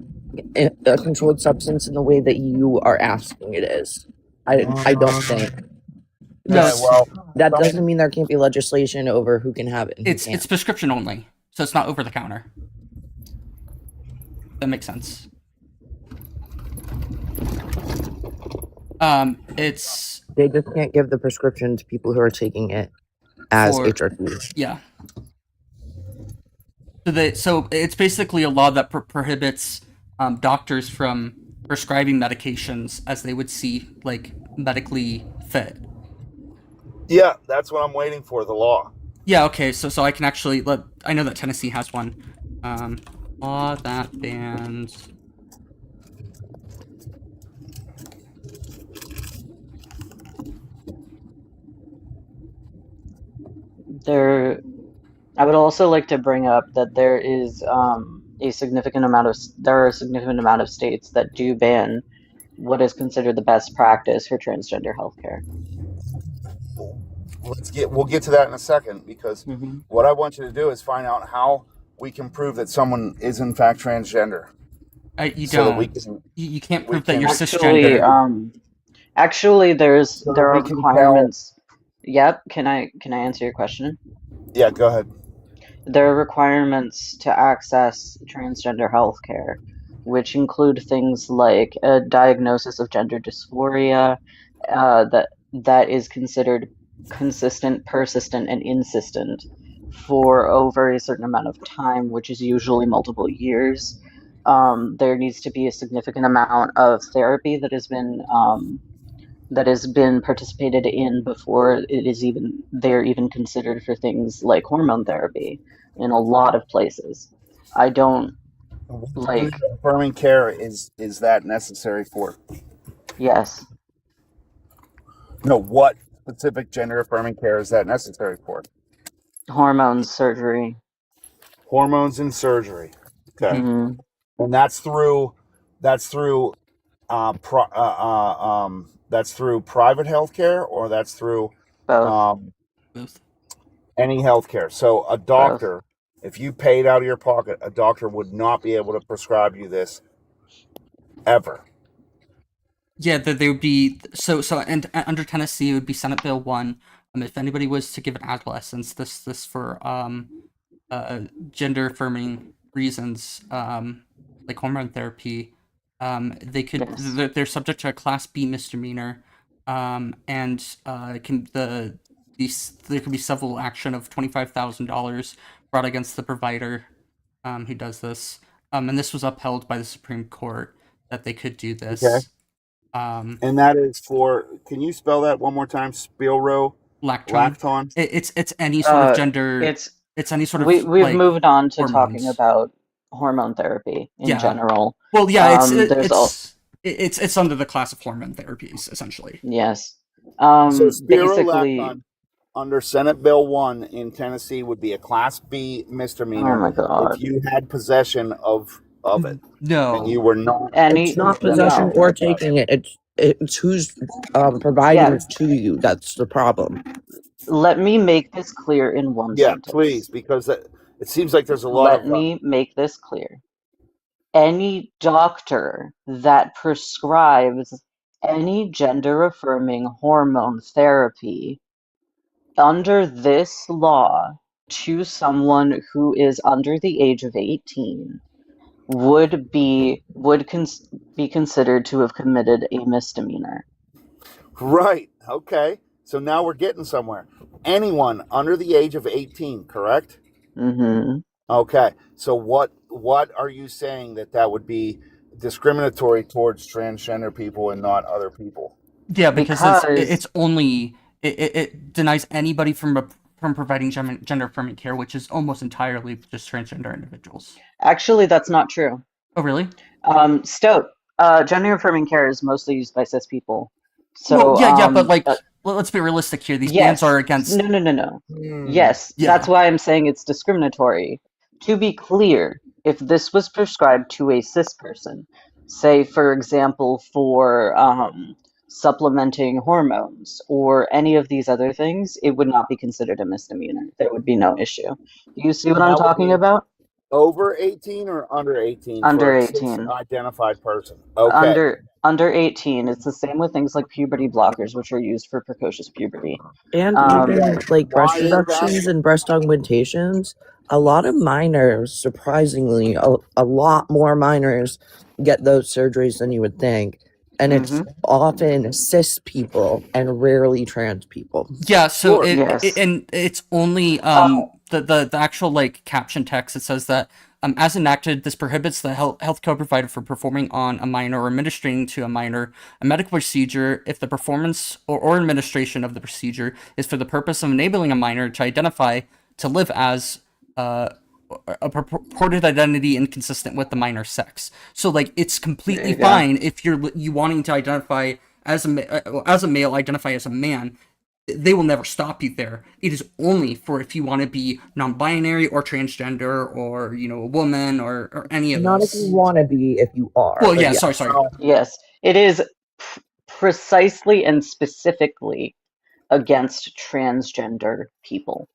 a controlled substance in the way that you are asking it is. I don't think. No, That doesn't mean there can't be legislation over who can have it and who it's can't. prescription only, so it's not over the counter. That makes sense. It's They just can't give the prescription to people who are taking it as For- HRT. yeah. So it's basically a law that prohibits doctors from prescribing medications as they would see like medically fit. Yeah, that's what I'm waiting for, the law. Yeah, okay, so I can actually I know that Tennessee has one. Law that bans I would also like to bring up that there is a significant amount of states that do ban what is considered the best practice for transgender healthcare. We'll get to that in a second, because Mm-hmm. what I want you to do is find out how we can prove that someone is in fact transgender. you So that don't. You can't prove that can- you're Actually, cisgender. Actually, there are we can requirements. Yep. Can I answer your question? Yeah, go ahead. There are requirements to access transgender healthcare, which include things like a diagnosis of gender dysphoria, that is considered consistent, persistent, and insistent for over a certain amount of time, which is usually multiple years. There needs to be a significant amount of therapy that has been participated in before they're even considered for things like hormone therapy in a lot of places. I don't like. Affirming care is that necessary for? Yes. No, what specific gender affirming care is that necessary for? Hormones, surgery. Hormones and surgery. Okay. Mm-hmm. And that's through that's through private healthcare, or that's through Both. any healthcare. So a doctor, if you paid out of your pocket, a doctor would not be able to prescribe you this ever. Yeah, there would be and under Tennessee it would be Senate Bill 1. If anybody was to give an adolescents this for gender affirming reasons, like hormone therapy, they could Yes. they're subject to a Class B misdemeanor, and there could be civil action of $25,000 brought against the provider who does this, and this was upheld by the Supreme Court that they could do this. Okay. And that is for, can you spell that one more time? Lacton? It's any sort of gender. It's any sort of. We've moved on to hormones. talking about hormone therapy in general. Well, yeah, it's under the class of hormone therapies essentially. Yes. So basically, spirolacton under Senate Bill 1 in Tennessee would be a Class B misdemeanor. Oh my God. If you had possession of it. No. And you were not. It's not possession or taking it. It's who's providing it to you. That's the problem. Let me make this clear in one sentence. Yeah, please, because it seems like there's a lot Let me make this clear. Any doctor that prescribes any gender-affirming hormone therapy under this law to someone who is under the age of 18 would be considered to have committed a misdemeanor. Right. Okay. So now we're getting somewhere. Anyone under the age of 18, correct? Mm-hmm. Okay. So what are you saying that would be discriminatory towards transgender people and not other people? Yeah, because it's only it denies anybody from providing gender affirming care, which is almost entirely just transgender individuals. Actually, that's not true. Oh, really? Gender affirming care is mostly used by cis people. So well, but like, let's be realistic here. These bans are against. No. Yes, that's why I'm saying it's discriminatory. To be clear, if this was prescribed to a cis person, say for example for supplementing hormones or any of these other things, it would not be considered a misdemeanor. There would be no issue. Do you see what I'm talking about? Over 18 or under 18? Under for 18. A identified person. Okay. Under 18. It's the same with things like puberty blockers, which are used for precocious puberty. And even like breast reductions and breast augmentations, a lot of minors, surprisingly, a lot more minors get those surgeries than you would think. And it's often cis people and rarely trans people. Yeah, so and it's only the actual like caption text. It says that As enacted, this prohibits the healthcare provider from performing on a minor or administering to a minor a medical procedure if the performance or administration of the procedure is for the purpose of enabling a minor to identify to live as a purported identity inconsistent with the minor's sex. So like it's completely fine if you wanting to identify as a male, identify as a man. They will never stop you there. It is only for if you want to be non-binary or transgender or a woman or any of Not if those. you want to be, if you are. Well, but yeah, sorry. Yes, it is precisely and specifically against transgender people.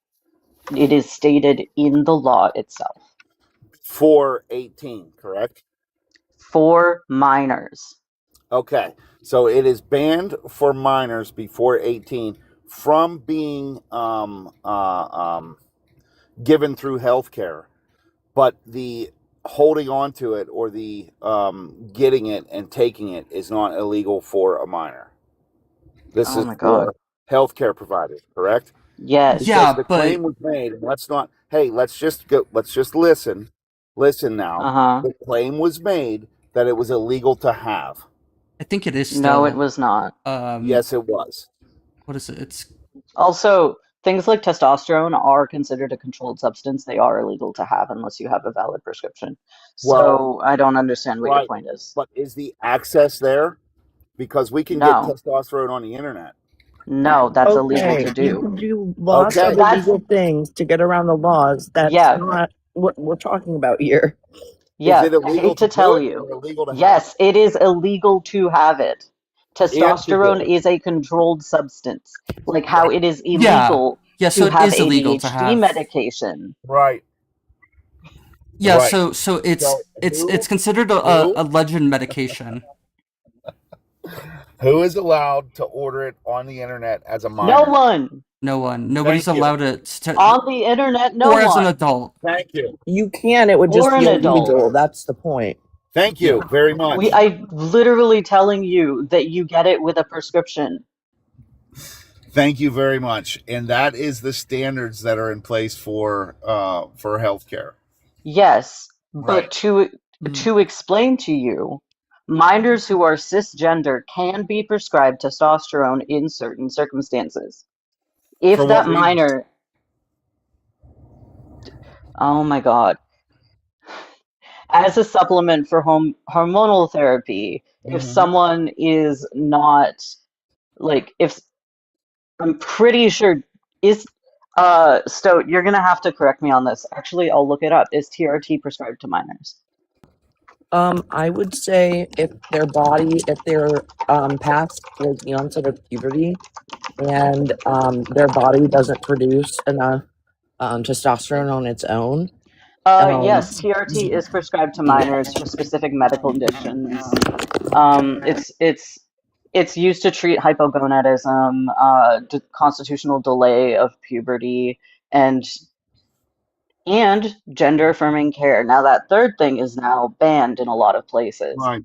It is stated in the law itself. For 18, correct? For minors. Okay, so it is banned for minors before 18 from being given through healthcare, but the holding on to it or the getting it and taking it is not illegal for a minor. This Oh is my God. for healthcare providers, correct? Yes. Yeah, The but claim was made, and let's not. Hey, let's just go. Let's just listen. Listen now. Uh-huh. The claim was made that it was illegal to have. I think it is still. No, it was not. Yes, it was. What is it? It's Also, things like testosterone are considered a controlled substance. They are illegal to have unless you have a valid prescription. So I don't understand what your point is. But is the access there? Because we can No. get testosterone on the internet. No, that's illegal Okay, to you do. can do lots Okay. of illegal things to get around the laws. That's Yeah. not what we're talking about here. Yeah, Is it I illegal hate to do tell it you. or illegal to have Yes, it is illegal to have it. And to Testosterone do it. is a controlled substance. Like how it is Yeah. illegal Yeah, so to it have is illegal ADHD to have. medication. Right. Yeah, Right. so it's So it's considered who- a legend medication. Who is allowed to order it on the internet as a minor? No one No one. Nobody's Thank you. allowed it to on the internet. No or as an one. adult. Thank you. You can, it would just Or be an adult. illegal. That's the point. Thank you very much. I'm literally telling you that you get it with a prescription. Thank you very much. And that is the standards that are in place for healthcare. Yes, Right. but to explain to you, minors who are cisgender can be prescribed testosterone in certain circumstances. If For that what reason? minor, oh my God, as a supplement for hormonal therapy, if Mhm. someone is not like if I'm pretty sure is Stoat, you're gonna have to correct me on this. Actually, I'll look it up. Is TRT prescribed to minors? I would say if they're past like the onset of puberty and their body doesn't produce enough testosterone on its own. Yes, TRT is prescribed to minors for specific medical conditions. It's used to treat hypogonadism, constitutional delay of puberty, and gender affirming care. Now that third thing is now banned in a lot of places. Right.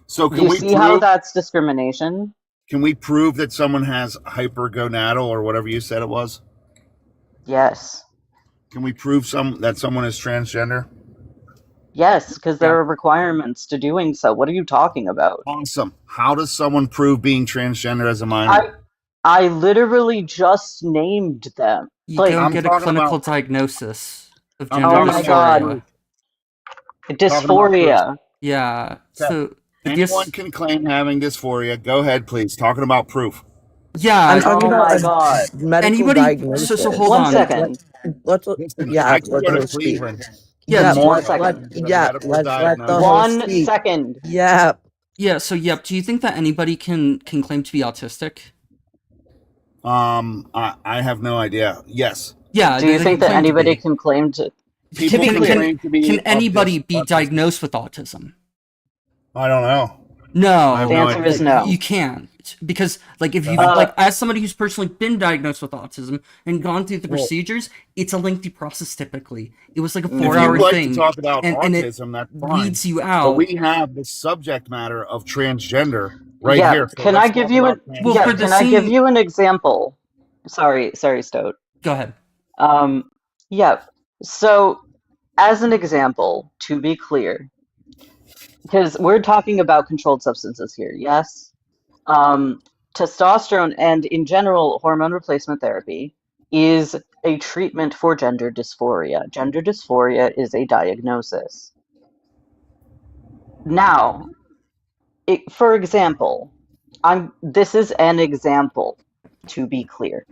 So You see how that's discrimination? Can we prove that someone has hypergonadal or whatever you said it was? Yes. Can we prove that someone is transgender? Yes, because there are requirements to doing so. What are you talking about? Awesome. How does someone prove being transgender as a minor? I literally just named them. You go and get a clinical diagnosis of gender Oh my God. Dysphoria. Yeah. So anyone can claim having dysphoria. Go ahead, please. Talking about proof. Yeah. I'm talking about my God. medical diagnosis. So hold One on. second. Let's yeah, I can let go to her speak. Cleveland. Yeah, One second. let's let the One host speak. second. Yeah. Yeah, so Yep, do you think that anybody can claim to be autistic? I have no idea. Yes. Yeah. Do you think that anybody can claim to? People can claim to be. Can anybody be diagnosed with autism? I don't know. No. The answer is no. You can't. Because, like, if you've, like, as somebody who's personally been diagnosed with autism and gone through the procedures, it's a lengthy process typically. It was like a 4-hour if you like thing. To talk about and autism, that's fine. weeds you out. But we have the subject matter of transgender right here. So Can I give you an I give you an example? Sorry, Stoat. Go ahead. Yeah. So As an example, to be clear, because we're talking about controlled substances here, yes? Testosterone and, in general, hormone replacement therapy is a treatment for gender dysphoria. Gender dysphoria is a diagnosis. Now, for example, this is an example, to be clear.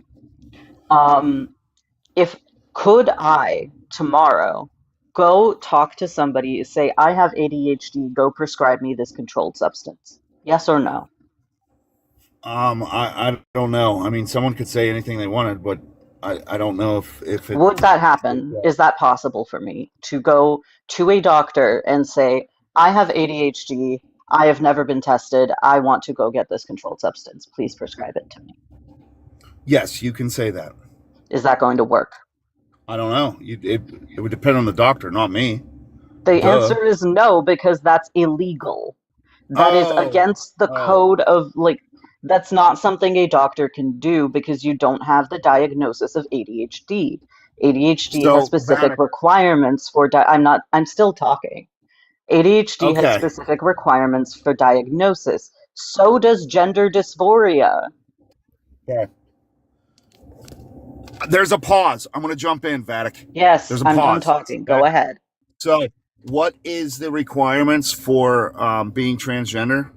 If could I tomorrow go talk to somebody, say, I have ADHD, go prescribe me this controlled substance? Yes or no? I don't know. I mean, someone could say anything they wanted, but I don't know if it. Would that happen? Is that possible for me to go to a doctor and say, I have ADHD, I have never been tested, I want to go get this controlled substance, please prescribe it to me? Yes, you can say that. Is that going to work? I don't know. It would depend on the doctor, not me. The Duh. answer is no, because that's illegal. That is against the code of, like, that's not something a doctor can do because you don't have the diagnosis of ADHD. ADHD So, has specific Vanek, requirements for I'm still talking. ADHD has okay. specific requirements for diagnosis. So does gender dysphoria. Okay. There's a pause. I'm going to jump in, Vanek. Yes, There's a I'm done pause. talking. Go ahead. So, what is the requirements for being transgender?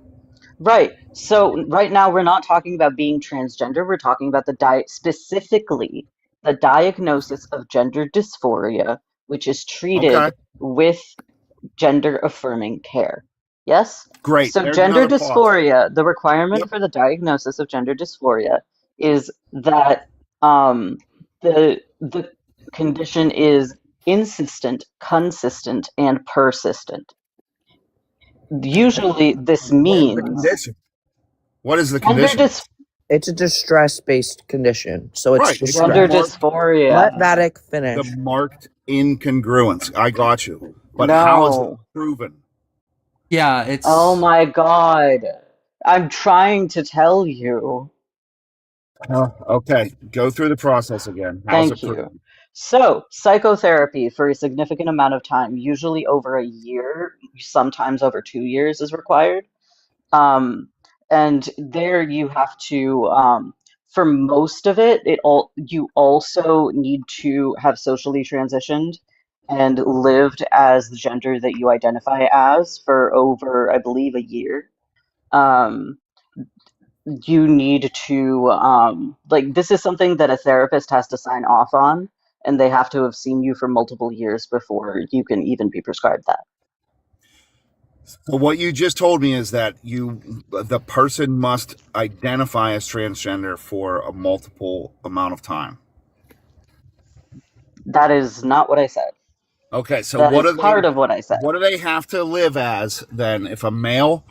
Right. So right now we're not talking about being transgender. We're talking about specifically the diagnosis of gender dysphoria, which is treated Okay. with gender affirming care. Yes? Great. So There's gender another pause. dysphoria, the requirement Yep. for the diagnosis of gender dysphoria is that the condition is insistent, consistent, and persistent. Usually this What is the means condition? What is the gender condition? It's a distress-based condition, so it's Right. It's gender distress. dysphoria. Let Vatic The finish. marked incongruence. I got you. But how is it proven? Yeah, it's. Oh my god. I'm trying to tell you. Okay. Go through the process again. How's Thank it proven? you. So, psychotherapy for a significant amount of time, usually over a year, sometimes over 2 years, is required. And there you have to, for most of it, you also need to have socially transitioned and lived as the gender that you identify as for over, I believe, a year. Um, you need to, like, this is something that a therapist has to sign off on, and they have to have seen you for multiple years before you can even be prescribed that. So what you just told me is that the person must identify as transgender for a multiple amount of time. That is not what I said. Okay, so That is part of what I said. What do they have to live as then? If a male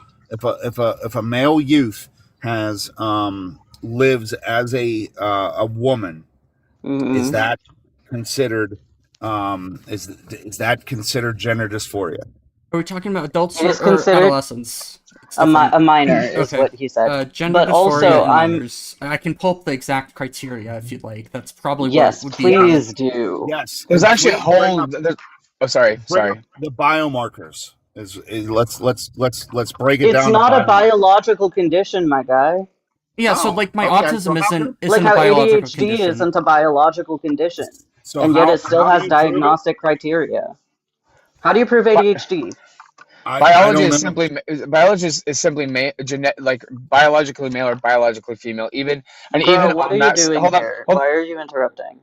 youth has lives as a woman, is that considered is that considered gender dysphoria? Are we talking about adults It is or considered adolescents? a minor is Okay. what he said. Gender But dysphoria also, in minors. I can pull up the exact criteria if you'd like. That's probably yes, what would be. please do. Yes. There's And actually a please bring whole. up- Oh, sorry. bring Sorry. up the biomarkers. Let's break it It's down. not a biological condition, my guy. Yeah, so Oh, like my okay, autism so how isn't Like a how biological ADHD condition. isn't a biological condition, So and yet it still how has do you prove it? diagnostic criteria. How do you prove ADHD? I Biology don't is know. simply like biologically male or biologically female. Even Bro, what on are you that. doing Hold on. here? Why are you interrupting?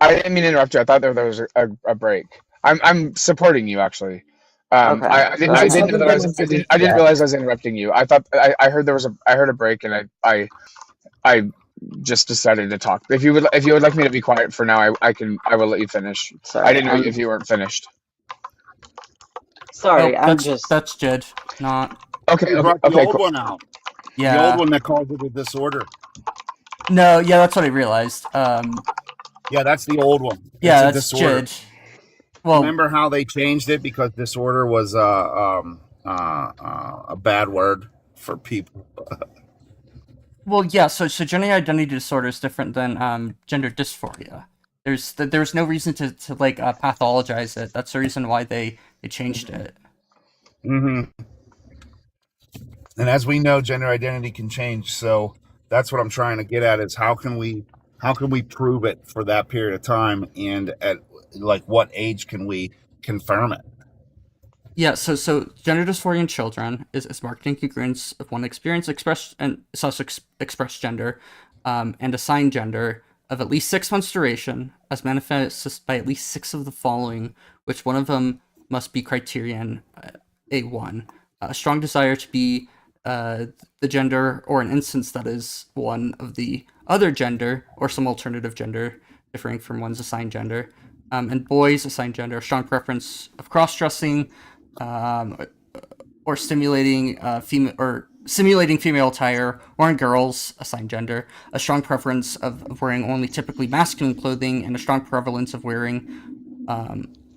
I didn't mean to interrupt you. I thought there was a break. I'm supporting you actually. Okay. I didn't realize I didn't realize I was interrupting you. I thought I heard I heard a break and I just decided to talk. If you would like me to be quiet for now, I will let you finish. Sorry, I didn't know if you weren't finished. Sorry, that's Jed, not. Okay. You brought the old one out. Yeah. The old one that calls it a disorder. No, yeah, that's what I realized. Yeah, that's the old one. Yeah, it's that's a disorder. Jed. Well, remember how they changed it because disorder was a bad word for people. Well, yeah. So gender identity disorder is different than gender dysphoria. There's no reason to like pathologize it. That's the reason why they changed it. Mm-hmm. And as we know, gender identity can change. So that's what I'm trying to get at is how can we prove it for that period of time, and at like what age can we confirm it? Yeah, so gender dysphoria in children is marked incongruence of one experience expressed and expressed gender, and assigned gender of at least 6 months duration, as manifested by at least six of the following, which one of them must be criterion A1. A strong desire to be the gender or an instance that is one of the other gender or some alternative gender differing from one's assigned gender. And boys assigned gender, a strong preference of cross-dressing, um, or stimulating female or simulating female attire, or in girls assigned gender, a strong preference of wearing only typically masculine clothing, and a strong prevalence of wearing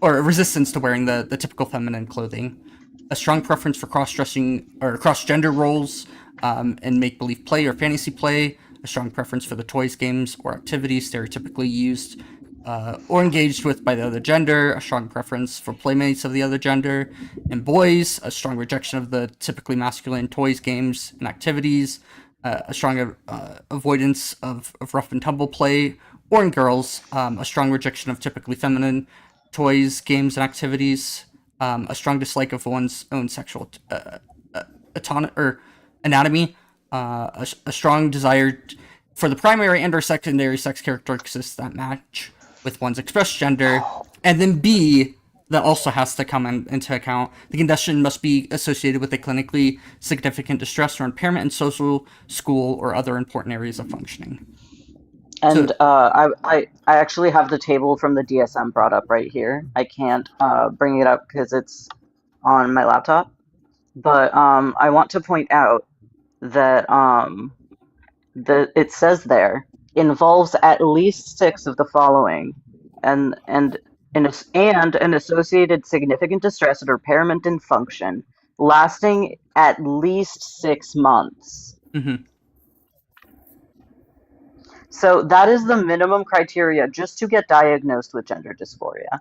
or a resistance to wearing the typical feminine clothing. A strong preference for cross-dressing or cross-gender roles in make-believe play or fantasy play. A strong preference for the toys, games, or activities stereotypically used or engaged with by the other gender. A strong preference for playmates of the other gender. In boys, a strong rejection of the typically masculine toys, games, and activities. A strong avoidance of rough and tumble play. Or in girls, a strong rejection of typically feminine toys, games, and activities. A strong dislike of one's own sexual anatomy. A strong desire for the primary and or secondary sex characteristics that match with one's expressed gender. And then B, that also has to come into account. The condition must be associated with a clinically significant distress or impairment in social, school, or other important areas of functioning. And I actually have the table from the DSM brought up right here. I can't bring it up because it's on my laptop. But I want to point out that it says there involves at least six of the following, and an associated significant distress or impairment in function lasting at least 6 months. Mm-hmm. So that is the minimum criteria just to get diagnosed with gender dysphoria.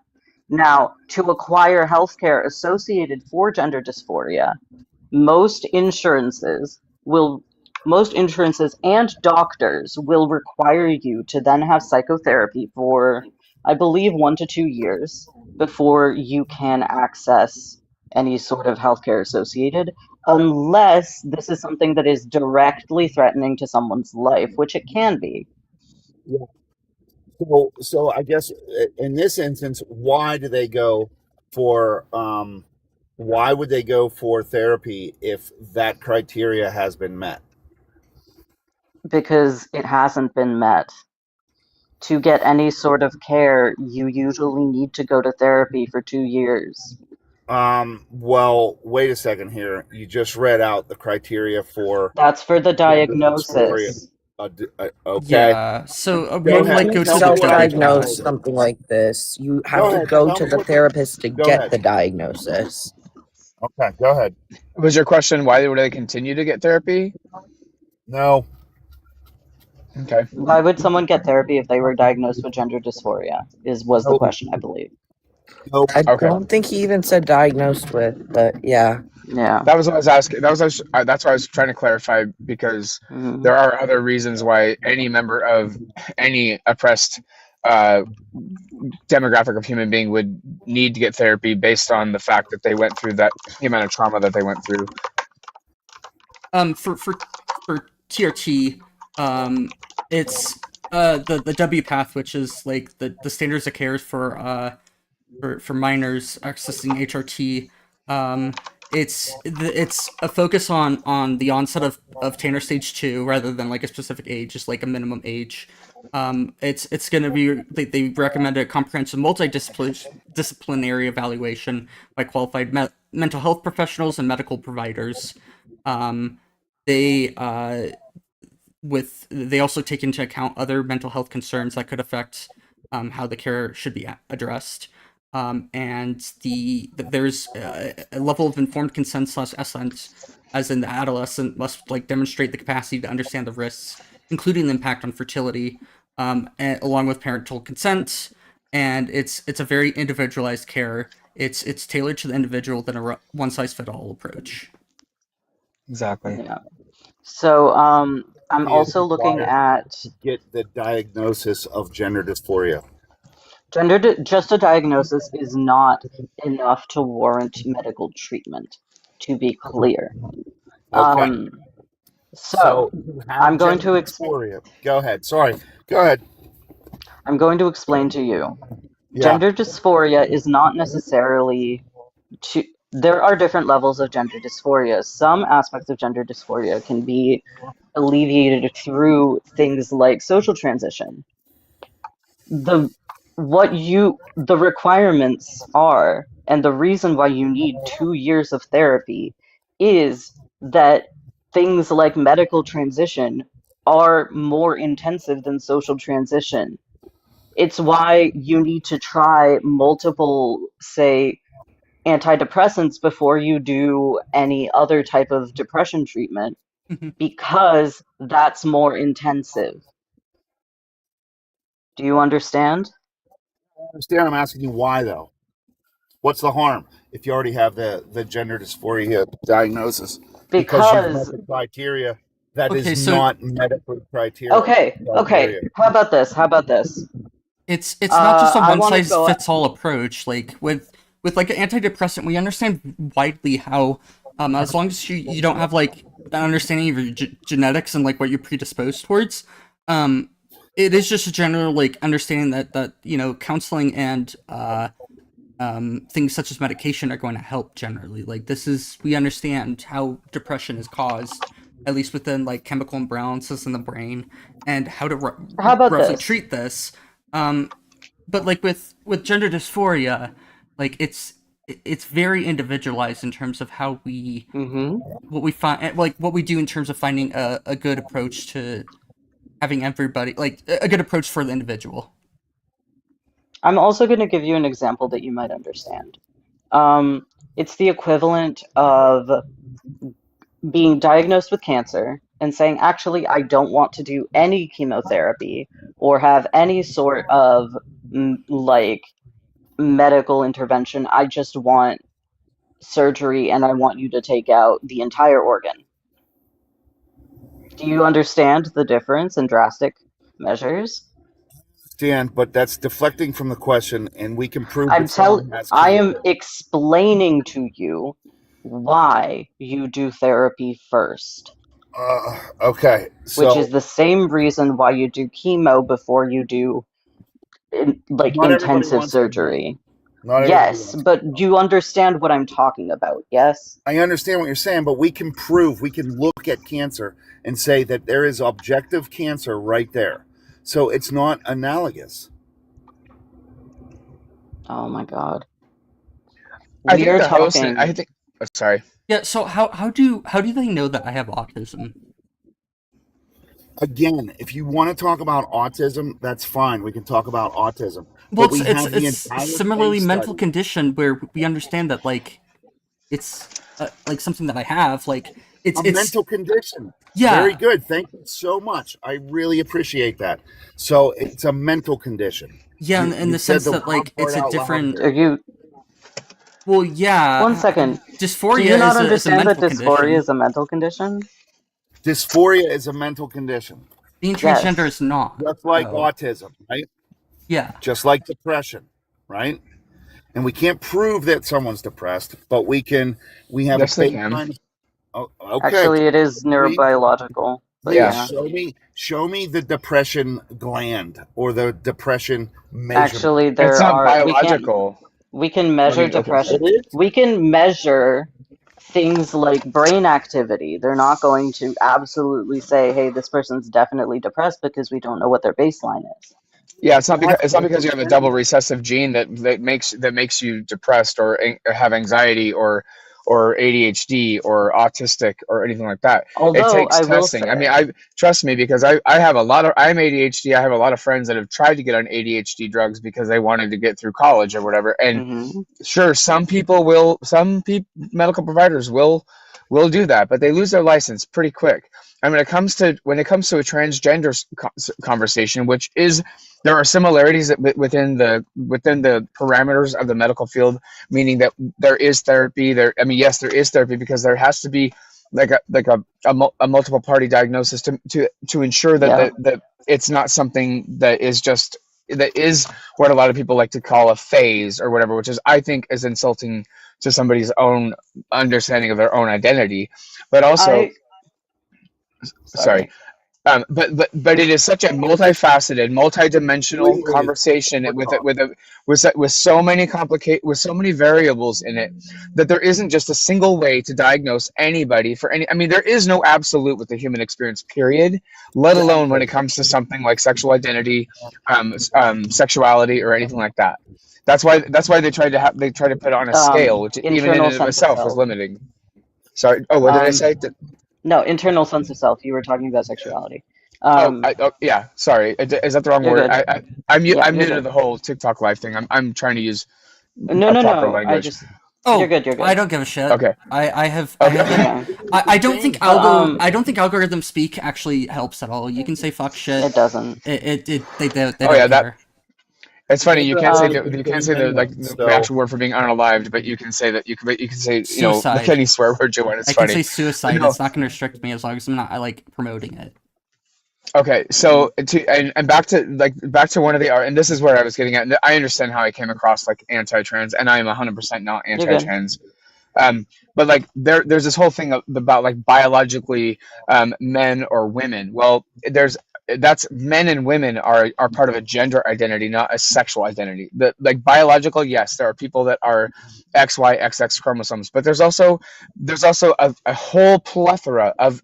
Now, to acquire healthcare associated for gender dysphoria, most insurances and doctors will require you to then have psychotherapy for, I believe, 1 to 2 years before you can access any sort of healthcare associated, unless this is something that is directly threatening to someone's life, which it can be. Yeah. So I guess in this instance, why would they go for therapy if that criteria has been met? Because it hasn't been met. To get any sort of care, you usually need to go to therapy for 2 years. Well, wait a second here. You just read out the criteria for That's for the diagnosis. Okay. Yeah, so Go more like ahead. go to Tell the me what I need to know. Self-diagnose something like this, you Go have to ahead. go Tell to me the what therapist to Go get ahead. the diagnosis. Okay, go ahead. Was your question why would they continue to get therapy? No. Okay. Why would someone get therapy if they were diagnosed with gender dysphoria? Was the Nope. question, I believe. Nope. I Okay. don't think he even said diagnosed with, but yeah. Yeah. That was what I was asking. That's why I was trying to clarify, because Mhm. there are other reasons why any member of any oppressed demographic of human being would need to get therapy based on the fact that they went through the amount of trauma that they went through. For TRT, it's the W path, which is like the standards of care for minors accessing HRT. It's a focus on the onset of Tanner stage 2 rather than like a specific age, just like a minimum age. It's going to be they recommend a comprehensive multidisciplinary evaluation by qualified mental health professionals and medical providers. They they also take into account other mental health concerns that could affect how the care should be addressed. And there's a level of informed consent / assent, as in the adolescent must like demonstrate the capacity to understand the risks, including the impact on fertility, along with parental consent, and it's a very individualized care. It's tailored to the individual than a one size fit all approach. Exactly. Yeah. So I'm Is also looking required at to get the diagnosis of gender dysphoria. just a diagnosis is not enough to warrant medical treatment, to be clear. Okay. So So you I'm have going gender to dysphoria. Go ahead. Sorry. Go ahead. I'm going to explain to you. Yeah. Gender dysphoria is not necessarily to there are different levels of gender dysphoria. Some aspects of gender dysphoria can be alleviated through things like social transition. The the requirements are, and the reason why you need 2 years of therapy is that things like medical transition are more intensive than social transition. It's why you need to try multiple, say, antidepressants before you do any other type of depression treatment, because that's more intensive. Do you understand? I understand. I'm asking you why, though. What's the harm if you already have the gender dysphoria diagnosis? Because you've met Because the criteria that Okay, is so not medical okay. criteria. How about this? How about this? it's not just a I one want to size go. fits all approach. Like with like an antidepressant, we understand widely how as long as you don't have like an understanding of your genetics and like what you're predisposed towards, um it is just a general like understanding that counseling and things such as medication are going to help generally. Like we understand how depression is caused, at least within like chemical imbalances in the brain, and how to How about roughly this? treat this. But like with gender dysphoria, like it's very individualized in terms of how we Mm-hmm. what we find, like what we do in terms of finding a good approach to having everybody, like a good approach for the individual. I'm also going to give you an example that you might understand. Um, it's the equivalent of being diagnosed with cancer and saying, actually, I don't want to do any chemotherapy or have any sort of like medical intervention. I just want surgery and I want you to take out the entire organ. Do you understand the difference in drastic measures? Dan, but that's deflecting from the question, and we can prove that someone has I am cancer. explaining to you why you do therapy first, Okay, which is so the same reason why you do chemo before you do like not everybody intensive wants chemo. surgery. Not everybody Yes, wants but chemo. you understand what I'm talking about, yes? I understand what you're saying, but we can prove, we can look at cancer and say that there is objective cancer right there. So it's not analogous. Oh my God. I We think are the host. I talking. think. Oh, sorry. Yeah. So how do they know that I have autism? Again, if you want to talk about autism, that's fine. We can talk about autism. Well, But it's we it's have the it's entire similarly case mental study. condition where we understand that like it's like something that I have. Like A it's mental condition. Very yeah, good. Thank you so much. I really appreciate that. So it's a mental condition. yeah, in You the said sense the that wrong like part it's a out loud different. Are there. you. Well, One yeah, second. Do you dysphoria not is a understand that mental dysphoria condition. is a mental condition? Dysphoria is a mental condition, Being transgender Yes. is not. just like So autism, right? yeah, Just like depression, right? And we can't prove that someone's depressed, but we have a Yes, they can. baseline. Oh, okay, Actually, it is please, neurobiological, but please Yeah. yeah. show me the depression gland or the depression measurement. Actually, It's there not are. biological. We can I measure mean, okay. It depression. is. We can measure things like brain activity. They're not going to absolutely say, hey, this person's definitely depressed because we don't know what their baseline is. Yeah, it's not I because you have a double understand. recessive gene that makes you depressed or have anxiety or ADHD or autistic or anything like that. It Although takes I will testing. I mean, say, I trust me because I have a lot of I'm ADHD. I have a lot of friends that have tried to get on ADHD drugs because they wanted to get through college or whatever. And hmm sure, some medical providers will will do that, but they lose their license pretty quick. And when it comes to a transgender conversation, which is, there are similarities within the parameters of the medical field, meaning that there is therapy there. I mean, yes, there is therapy, because there has to be like a multiple party diagnosis to ensure that Yeah. that it's not something that is what a lot of people like to call a phase or whatever, which is, I think, is insulting to somebody's own understanding of their own identity. But also, sorry. But it is such a multifaceted, multidimensional conversation with so many variables in it, that there isn't just a single way to diagnose anybody for any. I mean, there is no absolute with the human experience, period. Let alone when it comes to something like sexual identity, sexuality, or anything like that. That's why they try to put it on a scale, which even in Internal and of sense of itself is self. limiting. Sorry. Oh, what did I say? No, internal sense of self. You were talking about sexuality. Yeah. Sorry, is that the wrong You're word? good. I'm Yeah, I'm you're new to good. the whole TikTok live thing. I'm trying to use No, a no, proper no. I language. just. Oh, You're good. You're good. I don't give a shit. Okay. I have Okay. been. Yeah. I don't think But, I don't think algorithm speak actually helps at all. You can say fuck shit. It doesn't. They don't Oh yeah, care. it's funny. You can't say Anyone, the actual word for being unalived, but you can say that you can say Suicide. any swear word you want. It's I funny. can say suicide. No. It's not going to restrict me as long as I'm not like promoting it. Okay, so and back to one of the, and this is where I was getting at. And I understand how I came across like anti-trans, and I am 100% not You're good. anti-trans. But like there's this whole thing about like biologically men or women. Well, that's men and women are part of a gender identity, not a sexual identity. Like biological, yes, there are people that are XY XX chromosomes, but there's also a whole plethora of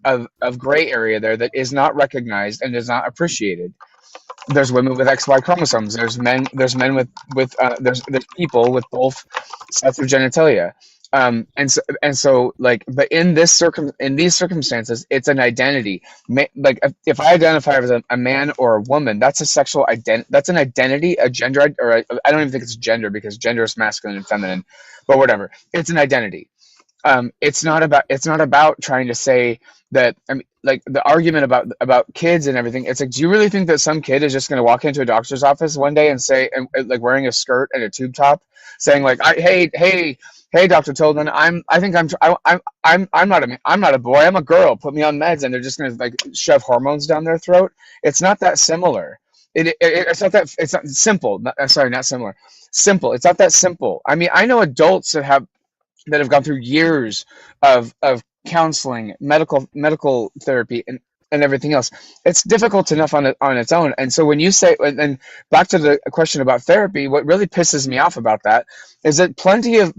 gray area there that is not recognized and is not appreciated. There's women with XY chromosomes. There's men there's people with both sets of genitalia. And so like, but in these circumstances, it's an identity. Like if I identify as a man or a woman, that's a sexual identity. That's an identity, a gender, I don't even think it's gender, because gender is masculine and feminine, but whatever. It's an identity. It's not about trying to say that. I mean, like the argument about kids and everything. It's like, do you really think that some kid is just going to walk into a doctor's office one day and say, and like wearing a skirt and a tube top, saying like, hey, Dr. Tolman, I'm not a boy, I'm a girl. Put me on meds, and they're just going to like shove hormones down their throat. It's not that similar. It's not that. It's not simple. Sorry, not similar. Simple. It's not that simple. I mean, I know adults that have gone through years of counseling, medical therapy, and everything else. It's difficult enough on its own. And so when you say, and back to the question about therapy, what really pisses me off about that is that plenty of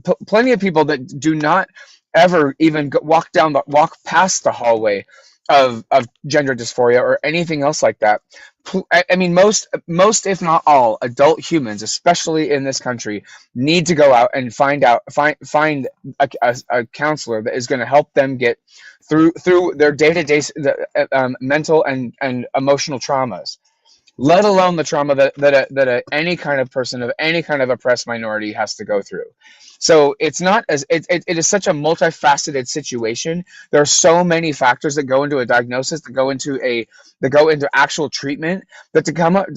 people that do not ever even walk past the hallway of gender dysphoria or anything else like that. I mean, most, if not all, adult humans, especially in this country, need to go out and find a counselor that is going to help them get through their day-to-day mental and emotional traumas, let alone the trauma that any kind of person of any kind of oppressed minority has to go through. So it's not as it is such a multifaceted situation. There are so many factors that go into a diagnosis, that go into actual treatment, that to come up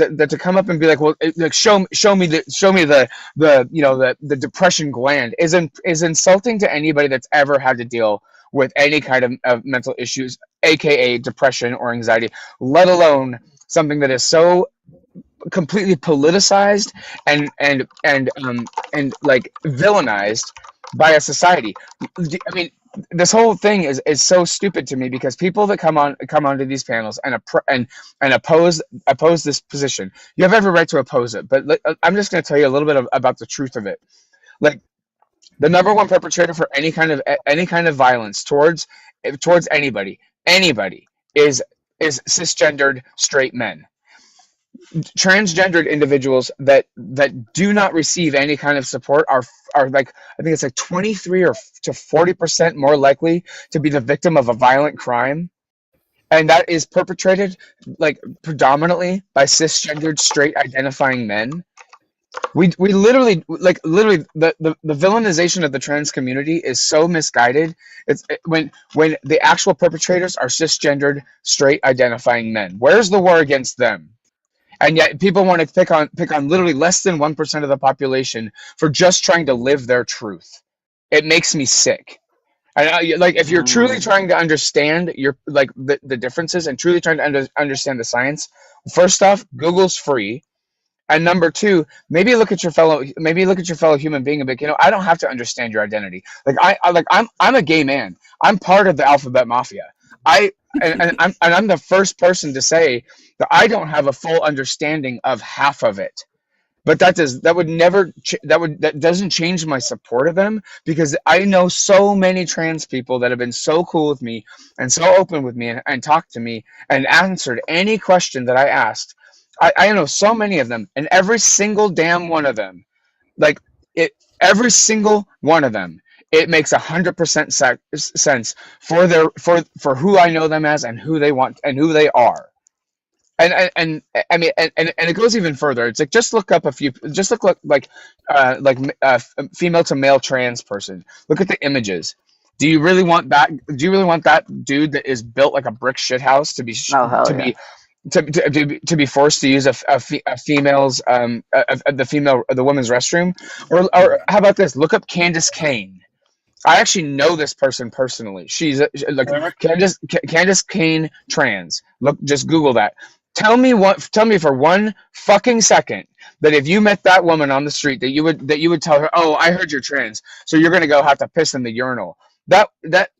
and be like, well, like show me the depression gland is insulting to anybody that's ever had to deal with any kind of mental issues, aka depression or anxiety, let alone something that is so completely politicized and like villainized by a society. I mean, this whole thing is so stupid to me, because people that come onto these panels and oppose this position, you have every right to oppose it. But I'm just going to tell you a little bit about the truth of it. Like, the number one perpetrator for any kind of violence towards anybody is cisgendered straight men. Transgendered individuals that do not receive any kind of support are like, I think it's like 23 to 40% more likely to be the victim of a violent crime, and that is perpetrated like predominantly by cisgendered straight identifying men. We literally the villainization of the trans community is so misguided. When the actual perpetrators are cisgendered, straight identifying men. Where's the war against them? And yet people want to pick on literally less than 1% of the population for just trying to live their truth. It makes me sick. And like, if you're truly trying to understand the differences and truly trying to understand the science, first off, Google's free. And number two, maybe look at your fellow human being a bit. I don't have to understand your identity. I'm a gay man. I'm part of the alphabet mafia. I'm the first person to say that I don't have a full understanding of half of it. But that doesn't change my support of them, because I know so many trans people that have been so cool with me and so open with me and talked to me and answered any question that I asked. I know so many of them, and every single damn one of them, every single one of them, it makes 100% sense for who I know them as and who they want and who they are. And I mean, and it goes even further. It's like, just look female to male trans person. Look at the images. Do you really want that? Do you really want that dude that is built like a brick shithouse to be to be forced to use a female's the woman's restroom? Or how about this? Look up Candace Kane. I actually know this person personally. She's like Candace Kane trans. Look, just Google that. Tell me for one fucking second that if you met that woman on the street that you would tell her, "Oh, I heard you're trans, so you're gonna go have to piss in the urinal." That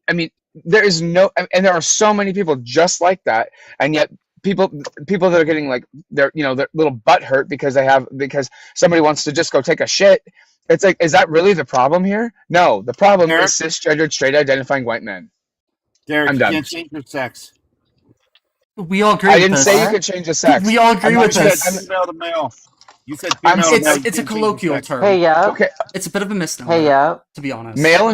I mean, there is no, and there are so many people just like that, and yet people that are getting like their little butt hurt because somebody wants to just go take a shit. It's like, is that really the problem here? No, the problem is cisgendered, straight identifying white men. Derek, I'm you done. can't change your sex. We all agree I with didn't this. say you could change the sex. We all agree with this. Female to male. You said female to male. It's a colloquial term. Hey, yeah. Okay. It's a bit of a misnomer. Hey, yeah. To be honest. Male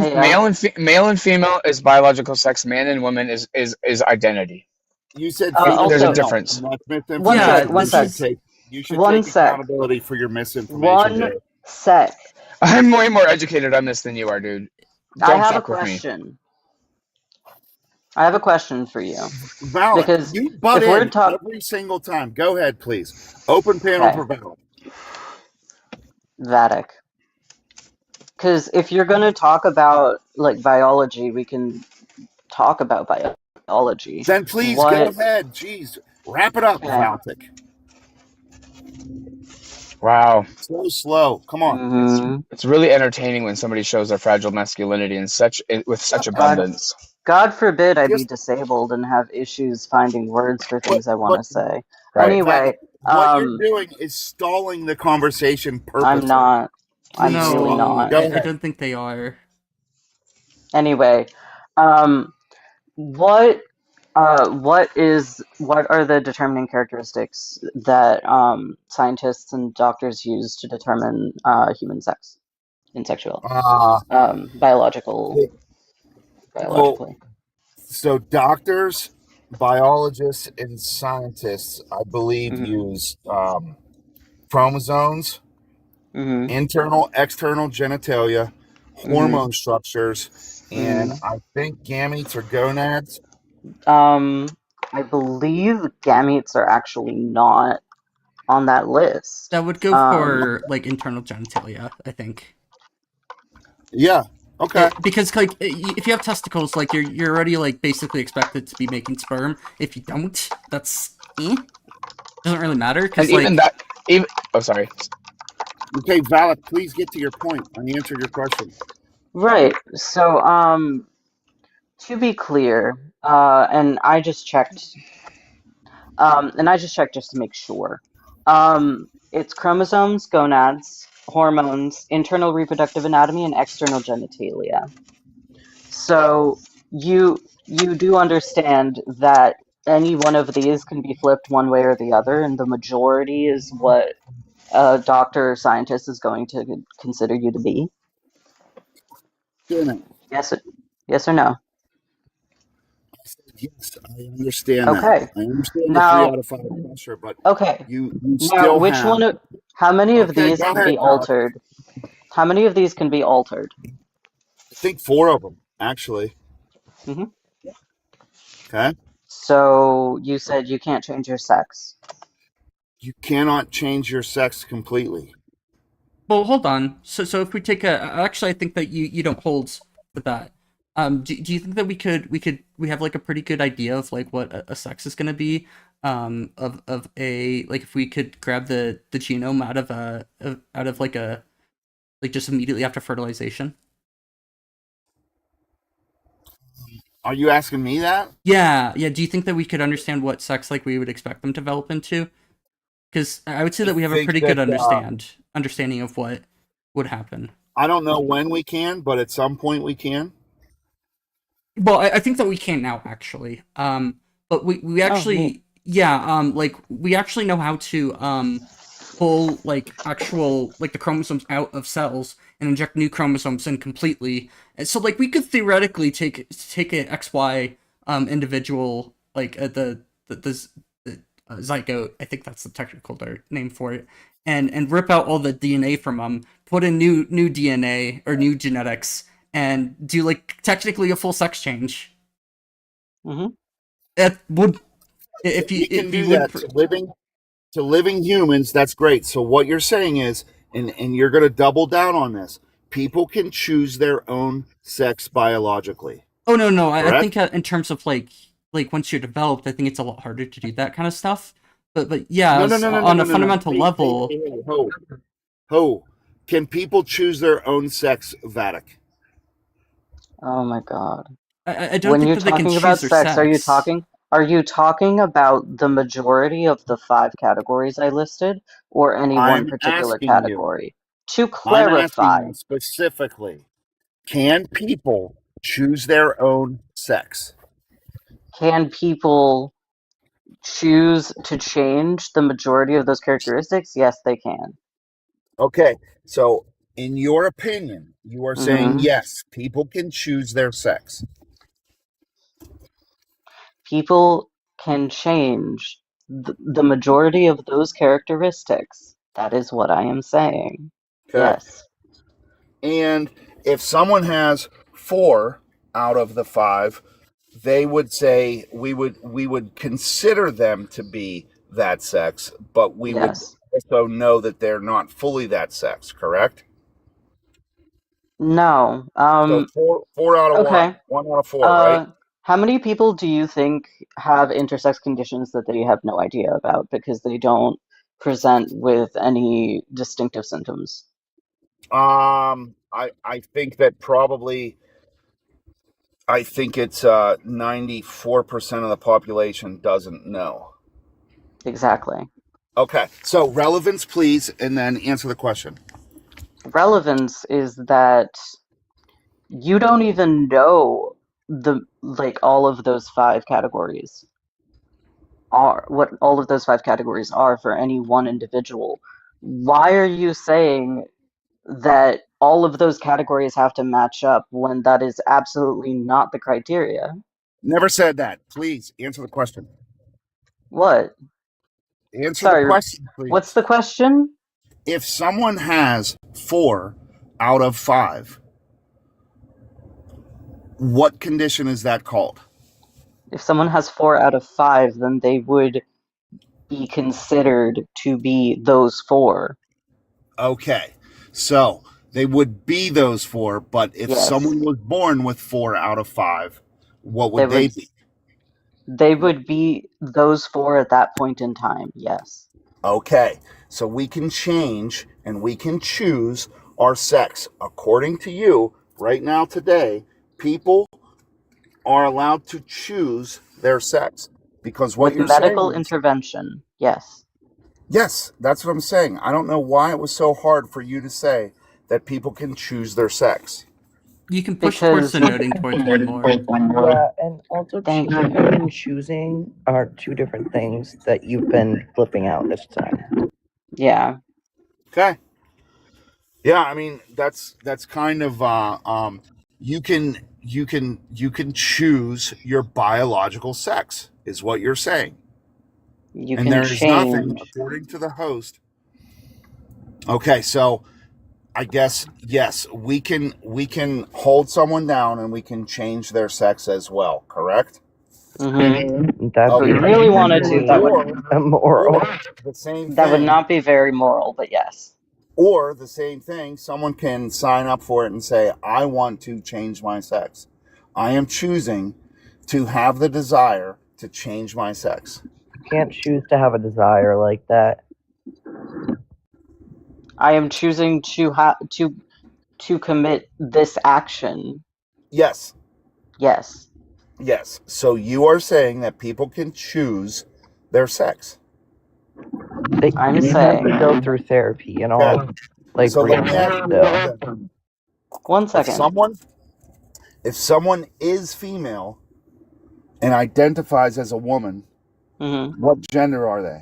and female is biological sex. Man and woman is identity. You said there's a difference. One sec. You should take accountability for your misinformation. One sec. I'm way more educated on this than you are, dude. I have a question. I have a question for you. Val, because you butt in every single time. Go ahead, please. Open panel for Val. Vatic. Because if you're going to talk about like biology, we can talk about biology. Then please go ahead. Jeez, wrap it up, Valtic. Wow. So slow. Come on. It's really entertaining when somebody shows their fragile masculinity with such abundance. God forbid I be disabled and have issues finding words for things I want to say. Right. Anyway, what you're doing is stalling the conversation purposely. I'm not. I'm really not. I don't think they are. Anyway, what are the determining characteristics that scientists and doctors use to determine human sex in biologically? Well, so doctors, biologists, and scientists, I believe, use chromosomes, internal, external genitalia, hormone structures, and I think gametes or gonads. I believe gametes are actually not on that list. That would go for like internal genitalia, I think. Yeah. Okay. Because like if you have testicles, like you're already like basically expected to be making sperm. If you don't, that's doesn't really matter. And oh, sorry. Okay, Val, please get to your point. I answered your question. Right. So, to be clear, and I just checked just to make sure. It's chromosomes, gonads, hormones, internal reproductive anatomy, and external genitalia. So you do understand that any one of these can be flipped one way or the other, and the majority is what a doctor or scientist is going to consider you to be. Yes or no? Yes, I understand that. I understand now, the 3 out of 5 pressure, but okay. you still which have... one of How many of Okay, these go can ahead, be Todd. altered? How many of these can be altered? I think 4 of them, actually. Hmm. Okay? So you said you can't change your sex. You cannot change your sex completely. Well, hold on. So if we take a, actually, I think that you don't hold with that. Do you think that we have like a pretty good idea of like what a sex is gonna be? Of a, like, if we could grab the genome out of out of like a, like, just immediately after fertilization. Are you asking me that? Yeah, yeah. Do you think that we could understand what sex like we would expect them to develop into? Because I would say I that we have a think pretty good that understanding of what would happen. I don't know when we can, but at some point we can. Well, I think that we can now, actually. But we Oh, neat. actually, yeah, like, we actually know how to pull, like, actual, like, the chromosomes out of cells and inject new chromosomes in completely. And so, like, we could theoretically take a XY individual, like, the zygote, I think that's the technical name for it, and rip out all the DNA from them, put in new DNA or new genetics, and do, like, technically a full sex change. Hmm. That would, If we can if you do would. that to living humans, that's great. So what you're saying is, and you're going to double down on this, people can choose their own sex biologically, Oh, no, I correct? think, in terms of like once you're developed, I think it's a lot harder to do that kind of stuff. But yeah, No, no, no, no, no, on no, a no, no. fundamental level. Hey, ho, ho. Can people choose their own sex, Vatic? Oh my God. I don't When think you're that they can talking choose about their sex, sex. are you talking about the majority of the 5 categories I listed, or any one I'm particular asking you. category? To I'm asking clarify, you specifically. Can people choose their own sex? can people choose to change the majority of those characteristics? Yes, they can. Okay, so in your opinion, you are saying Hmm. yes, people can choose their sex. People can change the majority of those characteristics. That is what I am saying. Okay. Yes. And if someone has 4 out of the 5, they would say we would consider them to be that sex, but we would Yes. also know that they're not fully that sex, correct? No. So four out of Okay. one out of 4, right? Uh, how many people do you think have intersex conditions that they have no idea about because they don't present with any distinctive symptoms? I think that probably I think it's 94% of the population doesn't know. Exactly. Okay, so relevance, please, and then answer the question. Relevance is that you don't even know all of those 5 categories are what all of those 5 categories are for any one individual. Why are you saying that all of those categories have to match up when that is absolutely not the criteria? Never said that. Please answer the question. What? Answer the Sorry, question, what's please. the question? If someone has 4 out of 5, what condition is that called? If someone has 4 out of 5, then they would be considered to be those 4. Okay, so they would be those 4, but if Yes. someone was born with 4 out of 5, what They would they would be? they would be those 4 at that point in time. Yes. Okay, so we can change and we can choose our sex. According to you, right now, today, people are allowed to choose their sex because what With you're medical saying is, intervention. Yes. yes, that's what I'm saying. I don't know why it was so hard for you to say that people can choose their sex. You can push towards Because the noting towards one more. Yeah, and also thank changing you. and choosing are two different things that you've been flipping out this time. Yeah. Okay. Yeah, I mean that's kind of you can choose your biological sex is what you're saying. You And can there is nothing, change. according to the host, Okay, so I guess yes, we can hold someone down and we can change their sex as well, correct? That'd So be you really wanted to, that would immoral. Or the same that would thing, not be very moral, but yes. or the same thing, someone can sign up for it and say, I want to change my sex. I am choosing to have the desire to change my sex. You can't choose to have a desire like that. I am choosing to commit this action. Yes. Yes. Yes. So you are saying that people can choose their sex. I'm You have saying. to go through therapy and all, Okay. like So let me rehab ask you still. then. One If second. someone is female and identifies as a woman, what gender are they?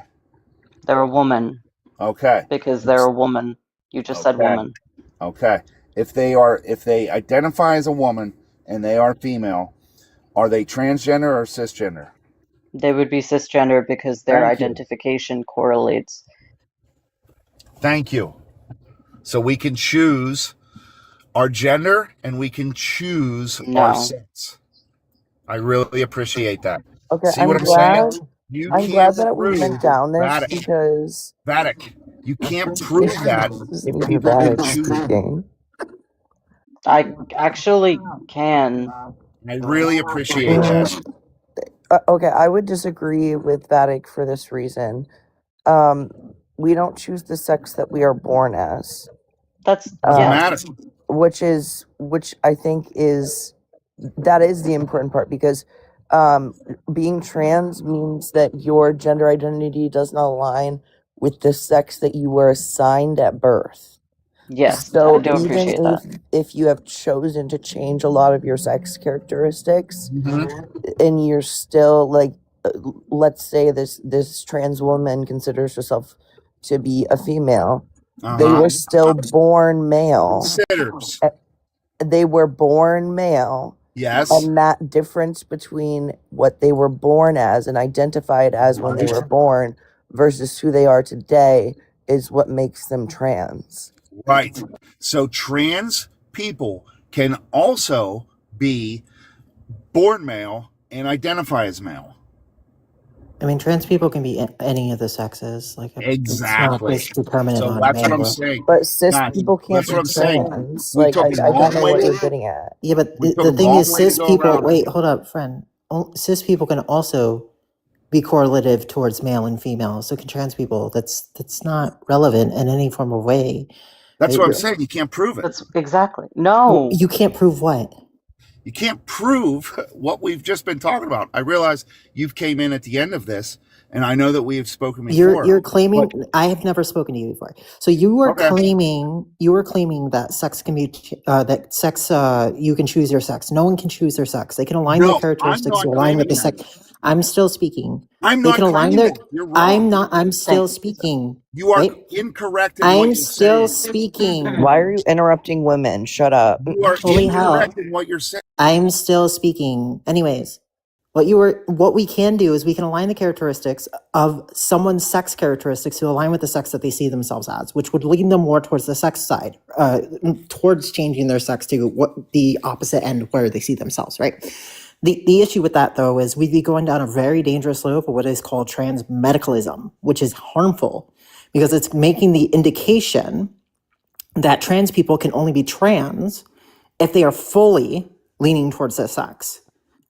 They're a woman Okay. because they're a woman. You just said Okay. woman. Okay. If they identify as a woman and they are female, are they transgender or cisgender? They would be cisgender because their Thank you. identification correlates. Thank you. So we can choose our gender and we can choose our No. sex. I really appreciate that. Okay, See what I'm saying? You I'm can't glad that we prove went down this Vatic. because Vatic. You can't prove that this if is people can Vatic choose. speaking. I actually can. I really appreciate that. Okay, I would disagree with Vatic for this reason. We don't choose the sex that we are born as. That's Doesn't yes. matter. Which I think is the important part because being trans means that your gender identity does not align with the sex that you were assigned at birth. Yes, So I do appreciate even that. if you have chosen to change a lot of your sex characteristics, and you're still like, let's say this trans woman considers herself to be a female, they were still born male. Considers. They were born male. Yes. And that difference between what they were born as and identified as when they were born versus who they are today is what makes them trans. Right. So trans people can also be born male and identify as male. I mean, trans people can be any of the sexes. Like, Exactly. It's not determined So on that's what I'm male. saying. But cis Guys, people can't that's be what I'm saying. trans. We Like, took I a don't long know way what to- you're getting at. Yeah, but We took a the thing long is, way to cis go people. around it. Wait, hold up, friend. Cis people can also be correlative towards male and female. So can trans people. That's not relevant in any form of way. That's what I'm saying. You can't prove it. That's exactly. No. You can't prove what? You can't prove what we've just been talking about. I realize you've came in at the end of this, and I know that we have spoken before. You're claiming I have never spoken to you before. So you were Okay. claiming that sex can be that sex you can choose your sex. No one can choose their sex. They can align No, their I'm characteristics not to align with the claiming sex. I'm still speaking. I'm They not can align claiming their that. You're wrong. I'm still speaking. You are right? incorrect in what I'm you're still saying. speaking. Why are you interrupting women? Shut up. You are Holy hell. incorrect in what you're saying. I'm still speaking. Anyways, what we can do is we can align the characteristics of someone's sex characteristics to align with the sex that they see themselves as, which would lead them more towards the sex side, towards changing their sex to what the opposite end where they see themselves, right? The issue with that, though, is we'd be going down a very dangerous slope of what is called trans medicalism, which is harmful because it's making the indication that trans people can only be trans if they are fully leaning towards their sex,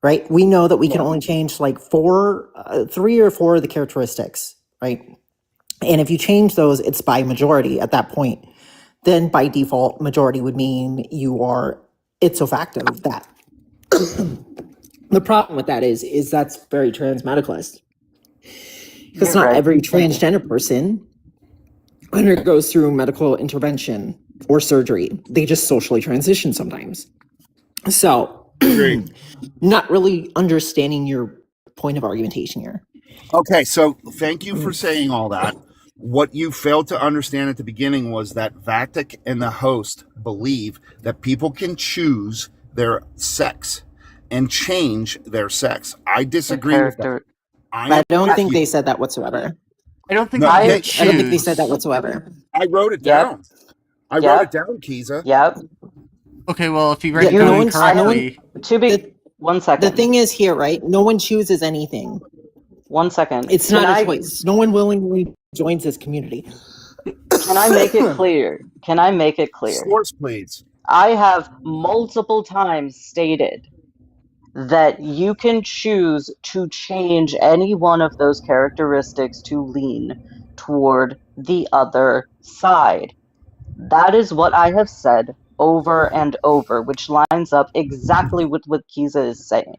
right? We know that we can only change like 3 or 4 of the characteristics, right? And if you change those, it's by majority at that point. Then by default, majority would mean you are ipso facto that. The problem with that is that's very trans medicalist. Because not every transgender person undergoes through medical intervention or surgery. They just socially transition sometimes. So, not really understanding your point of argumentation here. Okay, so thank you for saying all that. What you failed to understand at the beginning was that Vatic and the host believe that people can choose their sex and change their sex. I disagree with that. I don't think they said that whatsoever. I don't think I don't think they said that whatsoever. I wrote it Yep. down. I wrote it down, Kiza. Yep. Okay, well, if you write Yeah, it no down one's no one. incorrectly, To be The, 1 the second. thing is here, right? No one chooses anything. 1 second. It's Can not a I choice. No one willingly joins this community. can I make it clear? Can I make it clear? Source, please. I have multiple times stated that you can choose to change any one of those characteristics to lean toward the other side. That is what I have said over and over, which lines up exactly with what Kiza is saying.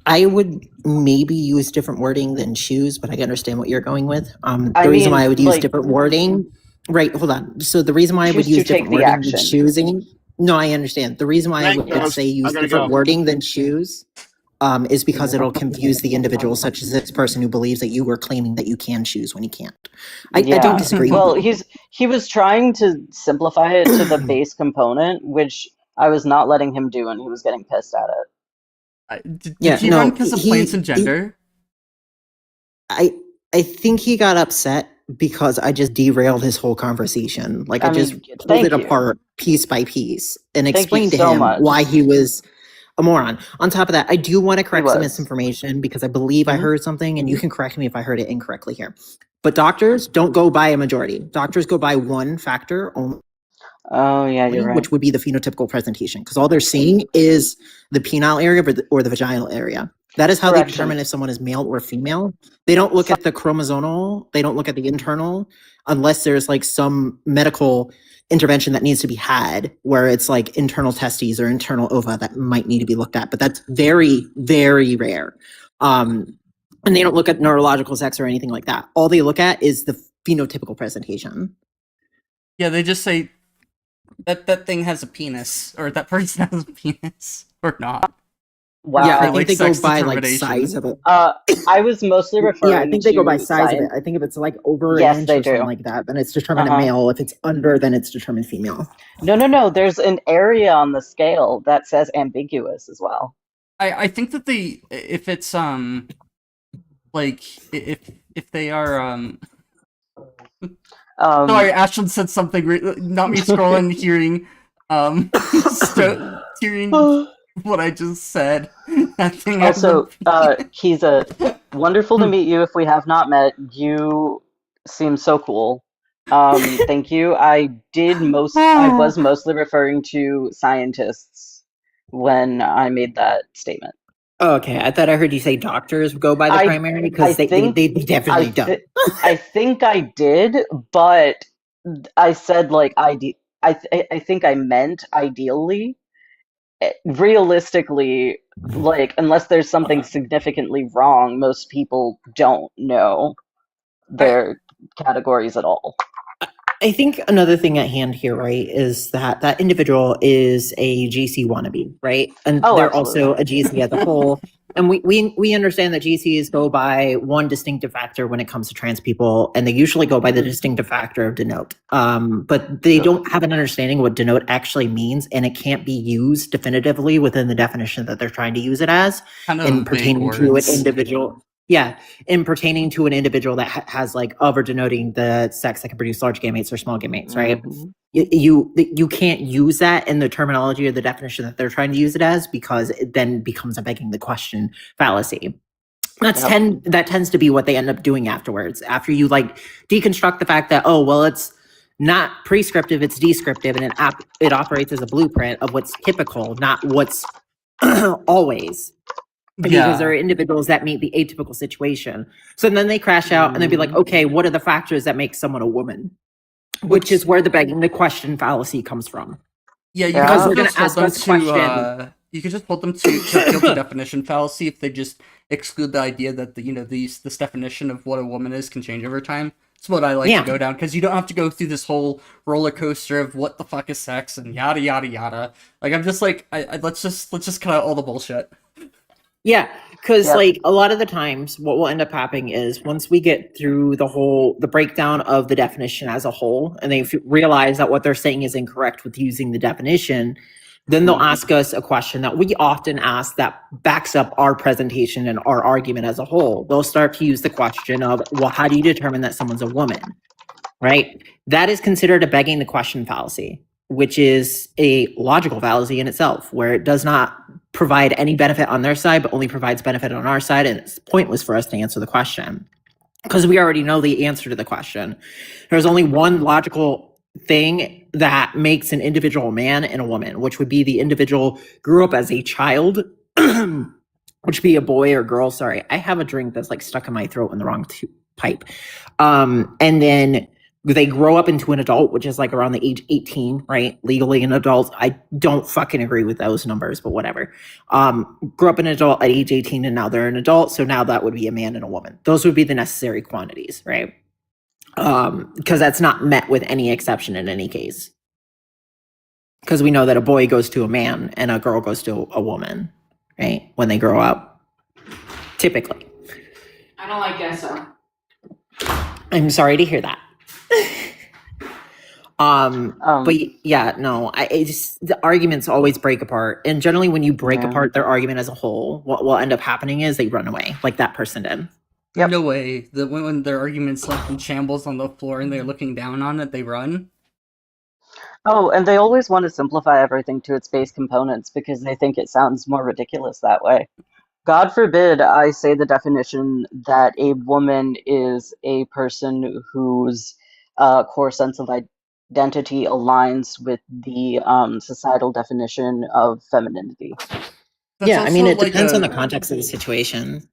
I would maybe use different wording than choose, but I understand what you're going with. The I reason why mean, I would use like, different wording, right? Hold on. So the reason why I would choose to use take different the wording than action. choosing. No, I understand. The reason why I Thank would you. say I use gotta different go. wording than choose is because it'll confuse the individual, such as this person who believes that you were claiming that you can choose when you can't. I don't disagree. Well, he was trying to simplify it to the base component, which I was not letting him do, and he was getting pissed at it. Did he run because of plants and gender? I think he got upset because I just derailed his whole conversation. Like I just pulled it apart piece by piece and explained to him why he was a moron. On top of that, I do want to correct some misinformation because I believe I heard something, and you can correct me if I heard it incorrectly here. But doctors don't go by a majority. Doctors go by one factor only. Oh, yeah, you're right. Which would be the phenotypical presentation, because all they're seeing is the penile area or the vaginal area. That is how they determine if someone is male or female. They don't look at the chromosomal. They don't look at the internal unless there's like some medical intervention that needs to be had where it's like internal testes or internal ova that might need to be looked at. But that's very, very rare. And they don't look at neurological sex or anything like that. All they look at is the phenotypical presentation. Yeah, they just say that thing has a penis, or that person has a penis, or not. Wow. Yeah, I think they go by like size of it. I was mostly referring. Yeah, I think they go by size of it. I think if it's like over an inch or something like that, then it's determined a male. If it's under, then it's determined female. No. There's an area on the scale that says ambiguous as well. I think that if it's like if they are sorry, Ashton said something. Not me scrolling, hearing hearing what I just said. Also, Kiza, wonderful to meet you. If we have not met, you seem so cool. Thank you. I was mostly referring to scientists when I made that statement. Oh, okay, I thought I heard you say doctors go by the primary, because they definitely don't. I think I did, but I said like I think I meant ideally. Realistically, like unless there's something significantly wrong, most people don't know their categories at all. I think another thing at hand here, right, is that individual is a GC wannabe, right? And they're also a GC as a whole. And we understand that GCs go by one distinctive factor when it comes to trans people, and they usually go by the distinctive factor of denote. But they don't have an understanding of what denote actually means, and it can't be used definitively within the definition that they're trying to use it as in pertaining to an individual. Yeah, in pertaining to an individual that has like of or denoting the sex that can produce large gametes or small gametes, right? You can't use that in the terminology or the definition that they're trying to use it as, because it then becomes a begging the question fallacy. That tends to be what they end up doing afterwards. After you like deconstruct the fact that, oh, well, it's not prescriptive, it's descriptive, and it operates as a blueprint of what's typical, not what's always. Because there are individuals that meet the atypical situation. So then they crash out and they'd be like, okay, what are the factors that make someone a woman? Which is where the begging the question fallacy comes from. Yeah, because we're going to ask us question. You could just hold them to guilty definition fallacy if they just exclude the idea that this definition of what a woman is can change over time. It's what I like to go down, because you don't have to go through this whole roller coaster of what the fuck is sex and yada yada yada. Like I'm just like, let's just cut out all the bullshit. Yeah, because like a lot of the times what will end up happening is once we get through the breakdown of the definition as a whole, and they realize that what they're saying is incorrect with using the definition, then they'll ask us a question that we often ask that backs up our presentation and our argument as a whole. They'll start to use the question of, well, how do you determine that someone's a woman? Right? That is considered a begging the question fallacy, which is a logical fallacy in itself, where it does not provide any benefit on their side, but only provides benefit on our side. And it's pointless for us to answer the question because we already know the answer to the question. There's only one logical thing that makes an individual a man and a woman, which would be the individual grew up as a child, which would be a boy or girl. Sorry, I have a drink that's like stuck in my throat in the wrong pipe. And then they grow up into an adult, which is like around the age 18, right? Legally an adult. I don't fucking agree with those numbers, but whatever. Grew up an adult at age 18 and now they're an adult. So now that would be a man and a woman. Those would be the necessary quantities, right? Because that's not met with any exception in any case. Because we know that a boy goes to a man and a girl goes to a woman, right? When they grow up, typically. I don't like Gesso. I'm sorry to hear that. But yeah, no, the arguments always break apart. And generally when you break apart their argument as a whole, what will end up happening is they run away like that person did. Yep. No way. When their argument's left in shambles on the floor and they're looking down on it, they run. Oh, and they always want to simplify everything to its base components because they think it sounds more ridiculous that way. God forbid I say the definition that a woman is a person whose core sense of identity aligns with the societal definition of femininity. Yeah, I mean, it depends on the context of the situation.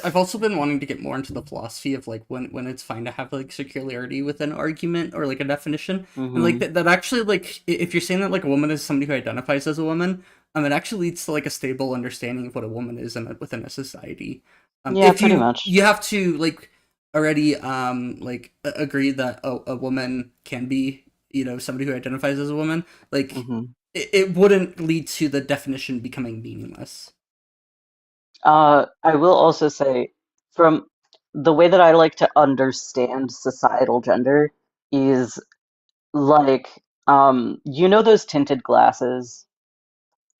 I've also been wanting to get more into the philosophy of like when it's fine to have like circularity with an argument or like a definition, and like that actually, like if you're saying that like a woman is somebody who identifies as a woman, it actually leads to like a stable understanding of what a woman is within a society. Yeah, pretty much. You have to like already like agree that a woman can be, you know, somebody who identifies as a woman. Like it wouldn't lead to the definition becoming meaningless. I will also say, from the way that I like to understand societal gender is like, you know those tinted glasses?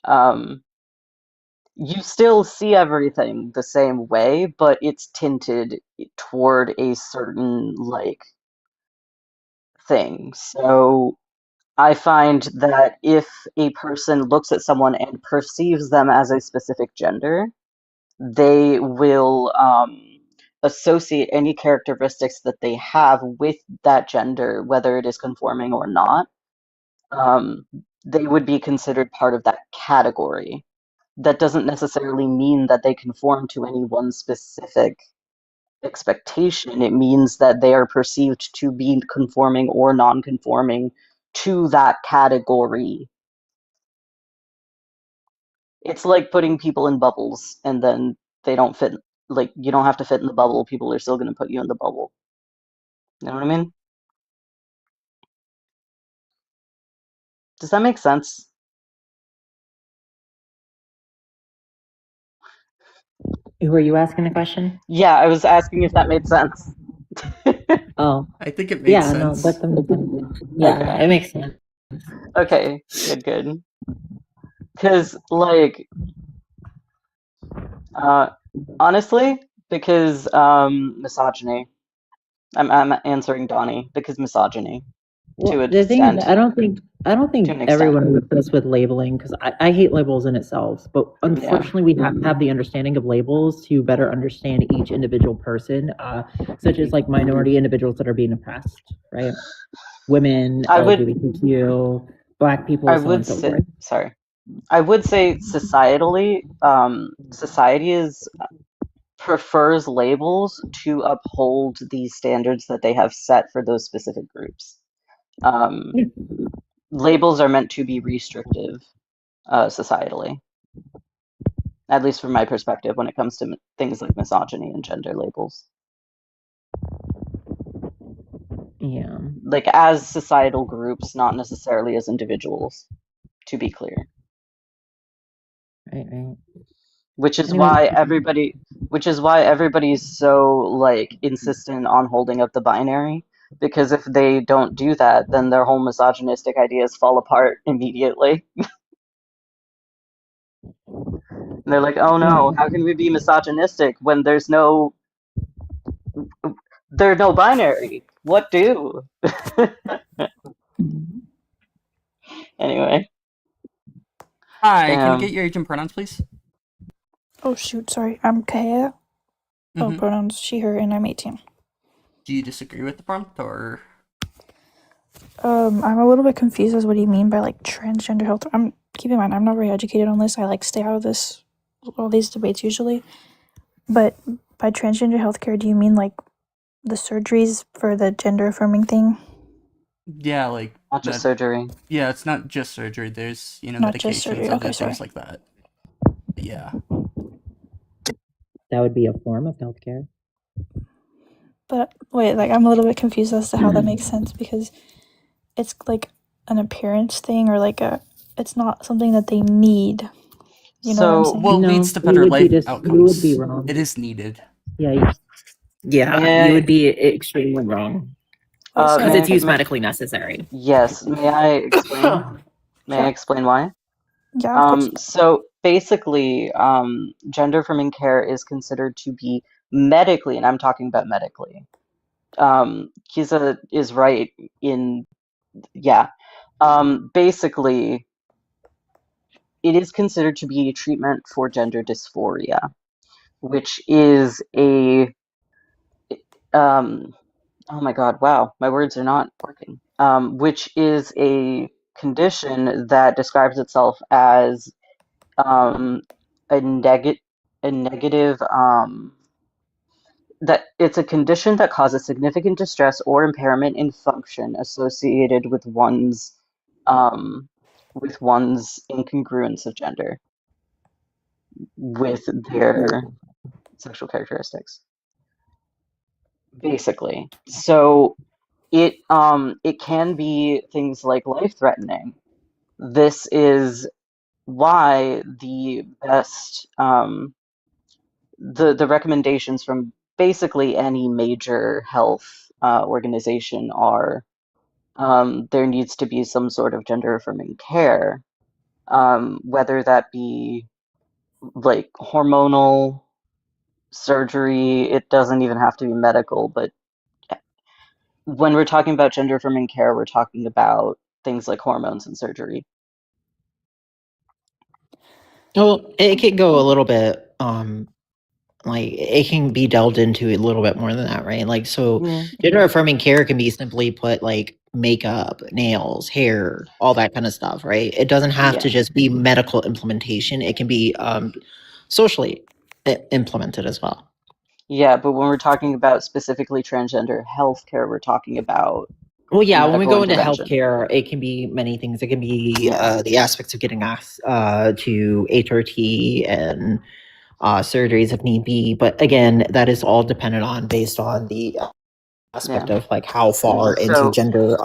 You still see everything the same way, but it's tinted toward a certain, like, thing. So I find that if a person looks at someone and perceives them as a specific gender, they will associate any characteristics that they have with that gender, whether it is conforming or not. They would be considered part of that category. That doesn't necessarily mean that they conform to any one specific expectation. It means that they are perceived to be conforming or non-conforming to that category. It's like putting people in bubbles and then they don't fit. Like, you don't have to fit in the bubble. People are still going to put you in the bubble. You know what I mean? Does that make sense? Were you asking a question? Yeah, I was asking if that made sense. Oh, I think it makes sense. No, that's yeah, it makes sense. Okay, good. Because, like, honestly, because misogyny. I'm answering Donnie because misogyny. Well, to an the thing extent. is, I don't think To an everyone would this with labeling because I hate labels in itself. But unfortunately, we have to have the understanding of labels to better understand each individual person, such as like minority individuals that are being oppressed, right? Women, LGBTQ, Black people, so on and so forth. Sorry. I would say societally, society prefers labels to uphold the standards that they have set for those specific groups. Labels are meant to be restrictive societally, at least from my perspective when it comes to things like misogyny and gender labels. Yeah. Like as societal groups, not necessarily as individuals, to be clear. Right. Which is why everybody's so like insistent on holding up the binary, because if they don't do that, then their whole misogynistic ideas fall apart immediately. And they're like, oh no, how can we be misogynistic when there's no binary? What do? Anyway. Hi, can you get your age and pronouns, please? Oh shoot, sorry. I'm Kaya. Oh, pronouns she, her, and I'm 18. Do you disagree with the prompt, or? I'm a little bit confused as what do you mean by like transgender health. Keep in mind, I'm not very educated on this. I like stay out of all these debates usually. But by transgender healthcare, do you mean like the surgeries for the gender affirming thing? Yeah, like not just surgery. Yeah, it's not just surgery. There's not medications, just surgery. other Okay, things sorry. like that. But yeah. That would be a form of healthcare. But wait, like I'm a little bit confused as to how that makes sense because it's like an appearance thing or like it's not something that they need. You know what I'm saying? Well, No, leads to you better would be life outcomes. you would be wrong. It is needed. Yeah, you would be extremely wrong. Because it's used medically necessary. Yes, may I explain? May I explain why? Yeah, of course. So basically, gender affirming care is considered to be medically, and I'm talking about medically. Kiza is right in, yeah. Basically, it is considered to be a treatment for gender dysphoria, which is oh my God, wow, my words are not working. Which is a condition that describes itself as a negative that it's a condition that causes significant distress or impairment in function associated with one's incongruence of gender with their sexual characteristics. Basically. So it can be things like life-threatening. This is why the best the recommendations from basically any major health organization are there needs to be some sort of gender affirming care, whether that be like hormonal surgery. It doesn't even have to be medical, but when we're talking about gender affirming care, we're talking about things like hormones and surgery. Well, it could go a little bit, like it can be delved into a little bit more than that, right? Like, so gender affirming care can be simply put like makeup, nails, hair, all that kind of stuff, right? It doesn't have to just be medical implementation. It can be socially implemented as well. Yeah, but when we're talking about specifically transgender healthcare, we're talking about well, yeah, when we go into intervention. healthcare, it can be many things. It can be the aspects of getting us to HRT and surgeries if need be. But again, that is all dependent on based on the aspect of like how far into gender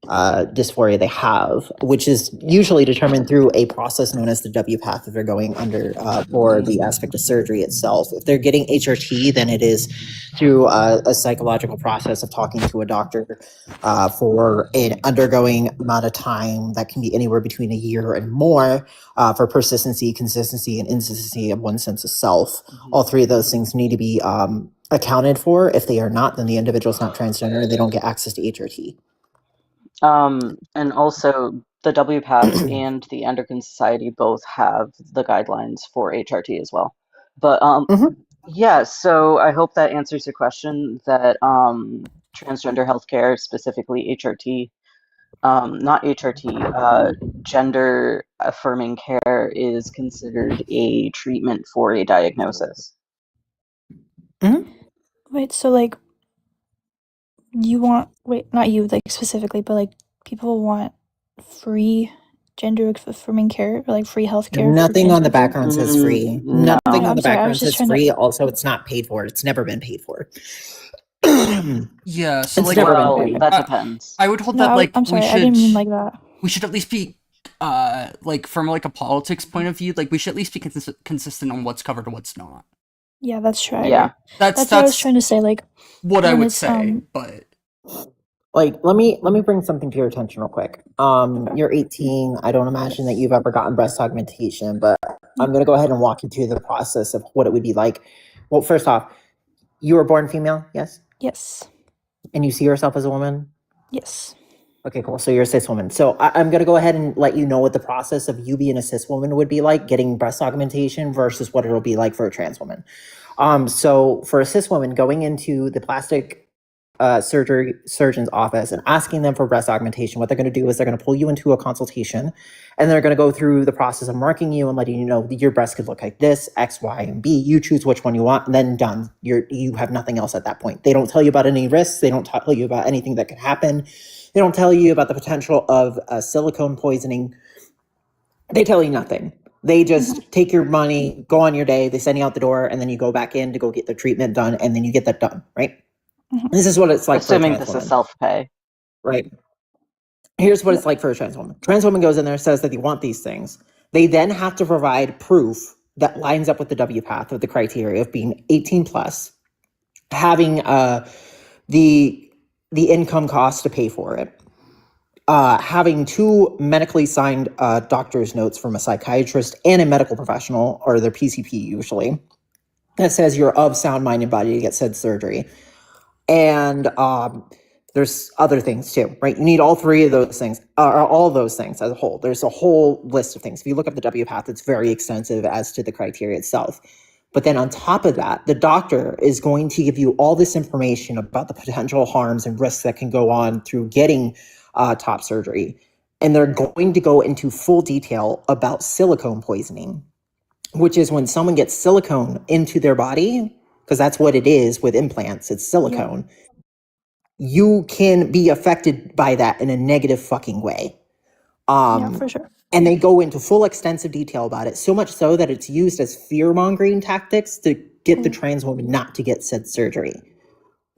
dysphoria they have, which is usually determined through a process known as the W path if they're going under for the aspect of surgery itself. If they're getting HRT, then it is through a psychological process of talking to a doctor for an undergoing amount of time that can be anywhere between a year and more for persistency, consistency, and inconsistency of one's sense of self. All three of those things need to be accounted for. If they are not, then the individual is not transgender and they don't get access to HRT. And also the WPATH and the Endocrine Society both have the guidelines for HRT as well. But yeah, so I hope that answers your question that transgender healthcare, specifically HRT, not HRT, gender affirming care is considered a treatment for a diagnosis. Wait, so like not you like specifically, but like people want free gender affirming care or like free healthcare. Nothing on the background says free. No. Nothing on the background says free. Also, it's not paid for. It's never been paid for. Yeah, so it's like, never been paid. That depends. I would hold that like I'm sorry, I didn't mean like that. We should at least be like from like a politics point of view, like we should at least be consistent on what's covered and what's not. Yeah, that's true. Yeah, that's what I was trying to say. Like what I would say, but Like, let me bring something to your attention real quick. You're 18. I don't imagine that you've ever gotten breast augmentation, but I'm gonna go ahead and walk you through the process of what it would be like. Well, first off, you were born female, yes? Yes. And you see yourself as a woman? Yes. Okay, cool. So you're a cis woman. So I'm going to go ahead and let you know what the process of you being a cis woman would be like, getting breast augmentation versus what it'll be like for a trans woman. So for a cis woman, going into the plastic surgery surgeon's office and asking them for breast augmentation, what they're going to do is they're going to pull you into a consultation, and they're going to go through the process of marking you and letting you know your breast could look like this, X, Y, and B. You choose which one you want, and then done. You have nothing else at that point. They don't tell you about any risks. They don't tell you about anything that could happen. They don't tell you about the potential of silicone poisoning. They tell you nothing. They just take your money, go on your day, they send you out the door, and then you go back in to go get the treatment done, and then you get that done, right? This is what it's like for a Assuming trans this is woman, self-pay. right? Here's what it's like for a trans woman. Trans woman goes in there, says that they want these things. They then have to provide proof that lines up with the W path of the criteria of being 18 plus, having the income cost to pay for it, having 2 medically signed doctor's notes from a psychiatrist and a medical professional, or their PCP usually, that says you're of sound mind and body to get said surgery. And there's other things too, right? You need all 3 of those things, or all those things as a whole. There's a whole list of things. If you look up the W path, it's very extensive as to the criteria itself. But then on top of that, the doctor is going to give you all this information about the potential harms and risks that can go on through getting top surgery. And they're going to go into full detail about silicone poisoning, which is when someone gets silicone into their body, because that's what it is with implants, it's silicone. Yeah. You can be affected by that in a negative fucking way. Yeah, for sure. And they go into full extensive detail about it, so much so that it's used as fear-mongering tactics to get the trans woman not to get said surgery.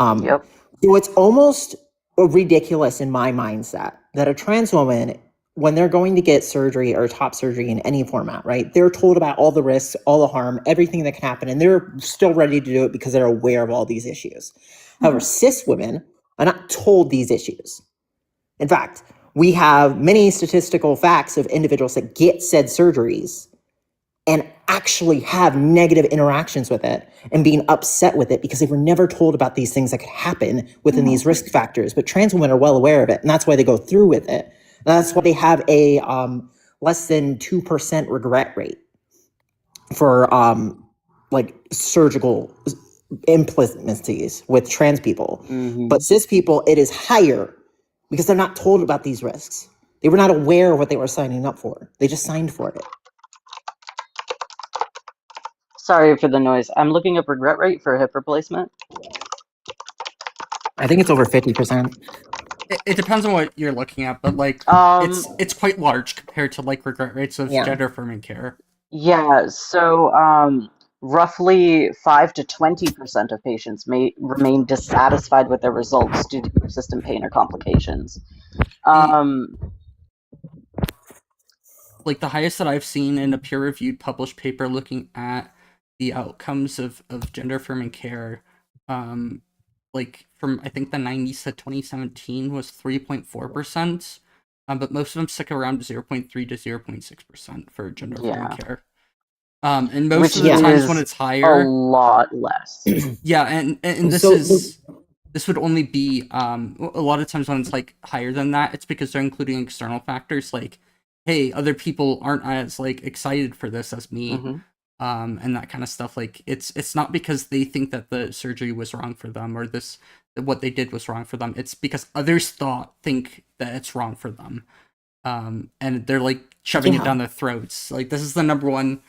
Yep. So it's almost ridiculous in my mindset that a trans woman, when they're going to get surgery or top surgery in any format, right, they're told about all the risks, all the harm, everything that can happen, and they're still ready to do it because they're aware of all these issues. However, cis women are not told these issues. In fact, we have many statistical facts of individuals that get said surgeries and actually have negative interactions with it and being upset with it because they were never told about these things that could happen within these risk factors. But trans women are well aware of it, and that's why they go through with it. And that's why they have a less than 2% regret rate for like surgical implantancies with trans people. But cis people, it is higher because they're not told about these risks. They were not aware of what they were signing up for. They just signed for it. Sorry for the noise. I'm looking up regret rate for hip replacement. I think it's over 50%. It depends on what you're looking at, but like it's quite large compared to like regret rates of gender affirming care. Yeah, so roughly 5 to 20% of patients may remain dissatisfied with their results due to persistent pain or complications. Like the highest that I've seen in a peer-reviewed published paper looking at the outcomes of gender affirming care, like from I think the 90s to 2017 was 3.4%, but most of them stick around 0.3 to 0.6% for gender affirming care. And most of the times when it's higher, a lot less. Yeah, and this would only be a lot of times when it's like higher than that, it's because they're including external factors like, hey, other people aren't as like excited for this as me, and that kind of stuff. Like it's not because they think that the surgery was wrong for them or what they did was wrong for them. It's because others think that it's wrong for them, and they're like shoving it down their throats. Like this is the number one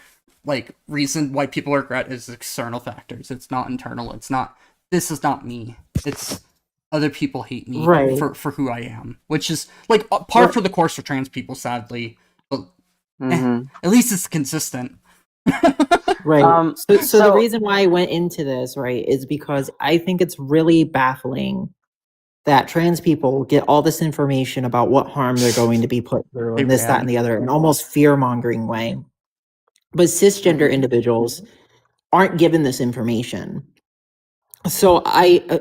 like reason why people regret is external factors. It's not internal. It's not, this is not me. It's other people hate me for who I am, which is like par for the course for trans people, sadly. But at least it's consistent. Right. So the reason why I went into this, right, is because I think it's really baffling that trans people get all this information about what harm they're going to be put through and this, that, and the other, in almost fear-mongering way. But cisgender individuals aren't given this information. So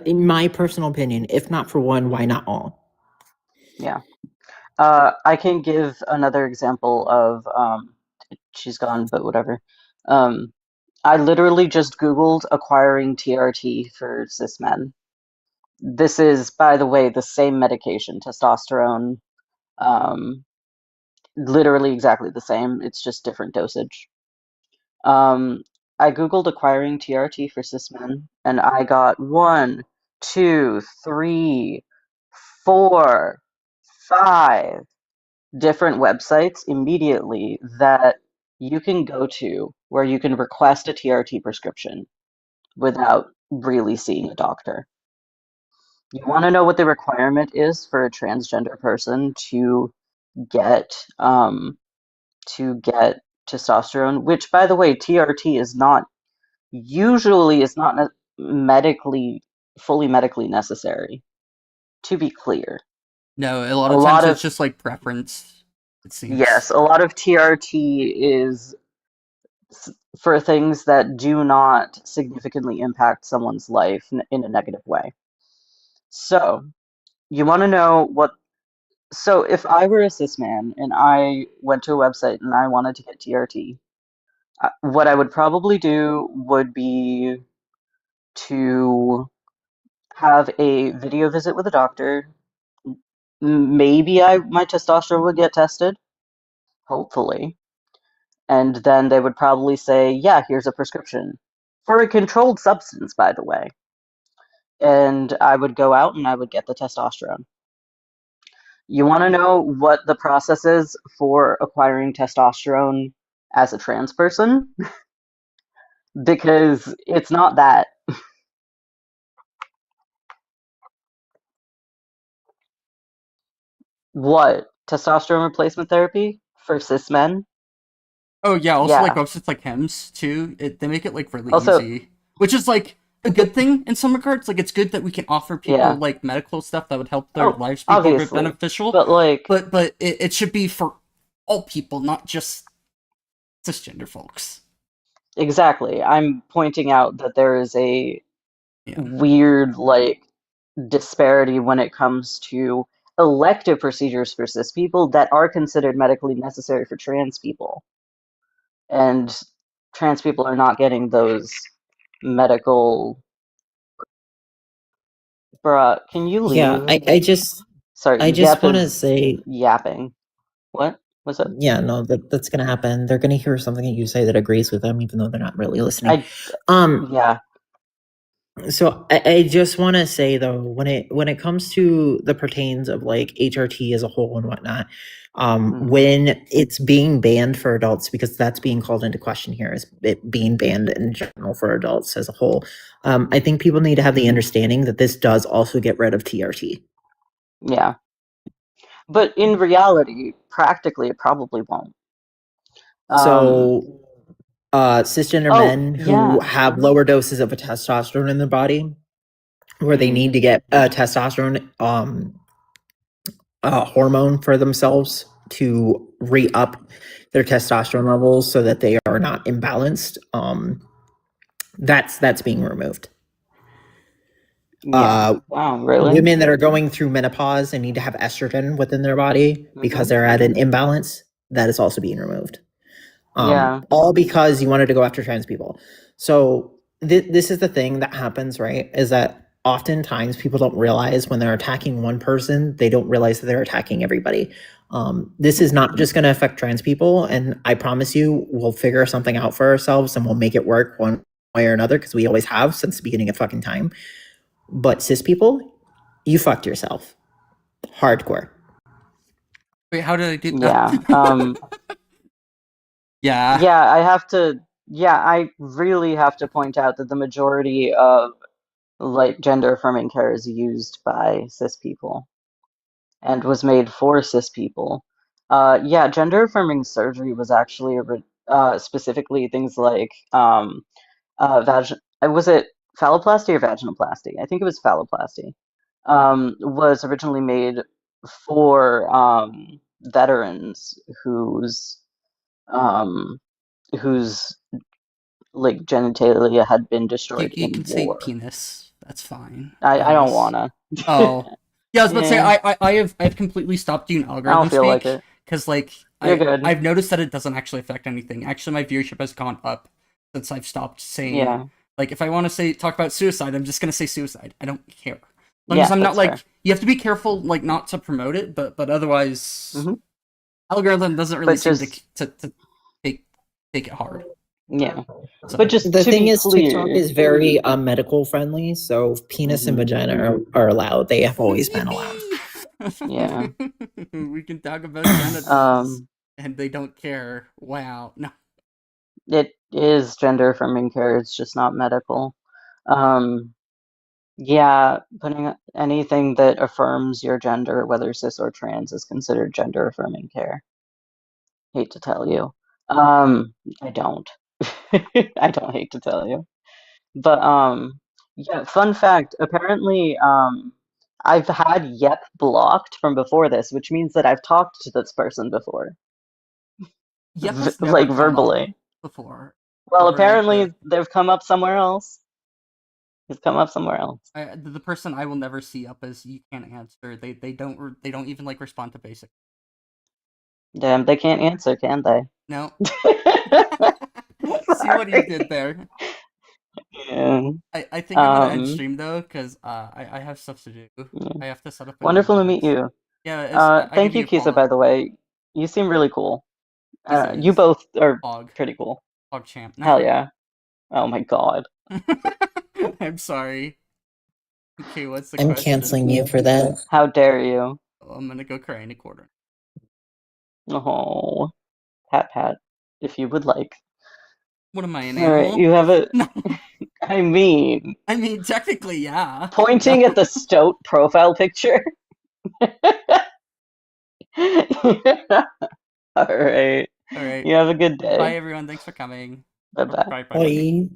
in my personal opinion, if not for one, why not all? Yeah. I can give another example of she's gone, but whatever. I literally just Googled acquiring TRT for cis men. This is, by the way, the same medication, testosterone. Literally exactly the same. It's just different dosage. I Googled acquiring TRT for cis men, and I got 1, 2, 3, 4, 5 different websites immediately that you can go to where you can request a TRT prescription without really seeing a doctor. You want to know what the requirement is for a transgender person get um, to get testosterone, which, by the way, TRT is not fully medically necessary. To be clear, No, a lot a of times lot it's of just like preference, it seems. yes, a lot of TRT is for things that do not significantly impact someone's life in a negative way. So, you want to know what. So, if I were a cis man and I went to a website and I wanted to get TRT, what I would probably do would be to have a video visit with a doctor. Maybe my testosterone would get tested, hopefully. And then they would probably say, yeah, here's a prescription for a controlled substance, by the way. And I would go out and I would get the testosterone. You want to know what the process is for acquiring testosterone as a trans person? Because it's not that. What? Testosterone replacement therapy for cis men? Oh yeah, also like Yeah. websites like Hems too. They make it like really Also, easy, which is like a good thing in some regards. Like it's good that we can offer people yeah. like medical stuff that would help their Oh, lives be more obviously. beneficial. But like, But it should be for all people, not just cisgender folks. exactly. I'm pointing out that there is a Yeah. weird like disparity when it comes to elective procedures for cis people that are considered medically necessary for trans people. And trans people are not getting those medical. Bruh, can you Yeah, leave? I Sorry, just Yep want to is say, yapping. What? What's up? yeah, no, that's gonna happen. They're gonna hear something that you say that agrees with them, even though they're not really listening. I Um, yeah. so I just want to say though, when it comes to the pertains of like HRT as a whole and whatnot, when it's being banned for adults, because that's being called into question here, is it being banned in general for adults as a whole. I think people need to have the understanding that this does also get rid of TRT. Yeah. But in reality, practically, it probably won't. So, cisgender Oh, men who yeah. have lower doses of a testosterone in their body, where they need to get a testosterone hormone for themselves to re-up their testosterone levels so that they are not imbalanced, that's being removed. Yeah. Wow, really? Women that are going through menopause and need to have estrogen within their body because they're at an imbalance, that is also being removed. Yeah. All because you wanted to go after trans people. So this is the thing that happens, right? Is that oftentimes people don't realize when they're attacking one person, they don't realize that they're attacking everybody. This is not just going to affect trans people, and I promise you, we'll figure something out for ourselves and we'll make it work one way or another because we always have since the beginning of fucking time. But cis people, you fucked yourself, hardcore. Wait, how did I do Yeah. that? Yeah. Yeah, I really have to point out that the majority of like gender affirming care is used by cis people and was made for cis people. Yeah, gender affirming surgery was actually specifically things like was it phalloplasty or vaginoplasty? I think it was phalloplasty. Was originally made for veterans um, whose like genitalia had been destroyed You in can say war. penis That's fine. I don't wanna. Oh. Yeah, I was about to say Yeah. I have completely stopped doing I don't algorithm feel like speak it. because like You're good. I've noticed that it doesn't actually affect anything. Actually, my viewership has gone up since I've stopped saying Yeah. like if I want to talk about suicide, I'm just gonna say suicide. I don't care. As long Yeah, as I'm not that's like fair. you have to be careful like not to promote it, but otherwise Mhm. algorithm doesn't really But seem just to take it hard. yeah. So But just The to thing be is, TikTok clear, is very medical friendly, so penis and Mhm. vagina are allowed. They have always been allowed. Yeah. we can talk about genitals and they don't care. Wow. No. It is gender affirming care, it's just not medical. Yeah, putting anything that affirms your gender, whether cis or trans, is considered gender affirming care. Hate to tell you. I don't. I don't hate to tell you. But yeah, fun fact, apparently I've had Yep blocked from before this, which means that I've talked to this person before. Yep has never Like come up verbally. before. Well, Over like apparently they've come up somewhere else. He's come up somewhere else. the person I will never see up as you can't answer. They don't even like respond to basic. Damn, they can't answer, can they? No. See what you did there. Yeah. I think I'm gonna end stream though because I have stuff to do. Yeah. I have to set up a new Wonderful to meet device. you. Yeah, I Thank give you, you a Kisa, pog. by the way. You seem really cool. You Kisa both are pog. pretty cool. Pog champ. Hell yeah. Oh my god. I'm sorry. Okay, what's the I'm question? canceling you for that. How dare you? Oh, I'm gonna go cry in a corner. Oh. Pat pat, if you would like. What am I, an Alright, animal? you have a No. I mean Technically, yeah. pointing No. at the Stoat profile picture. Alright. Alright. You have a good day. Bye everyone, thanks for coming. Bye bye. Bye.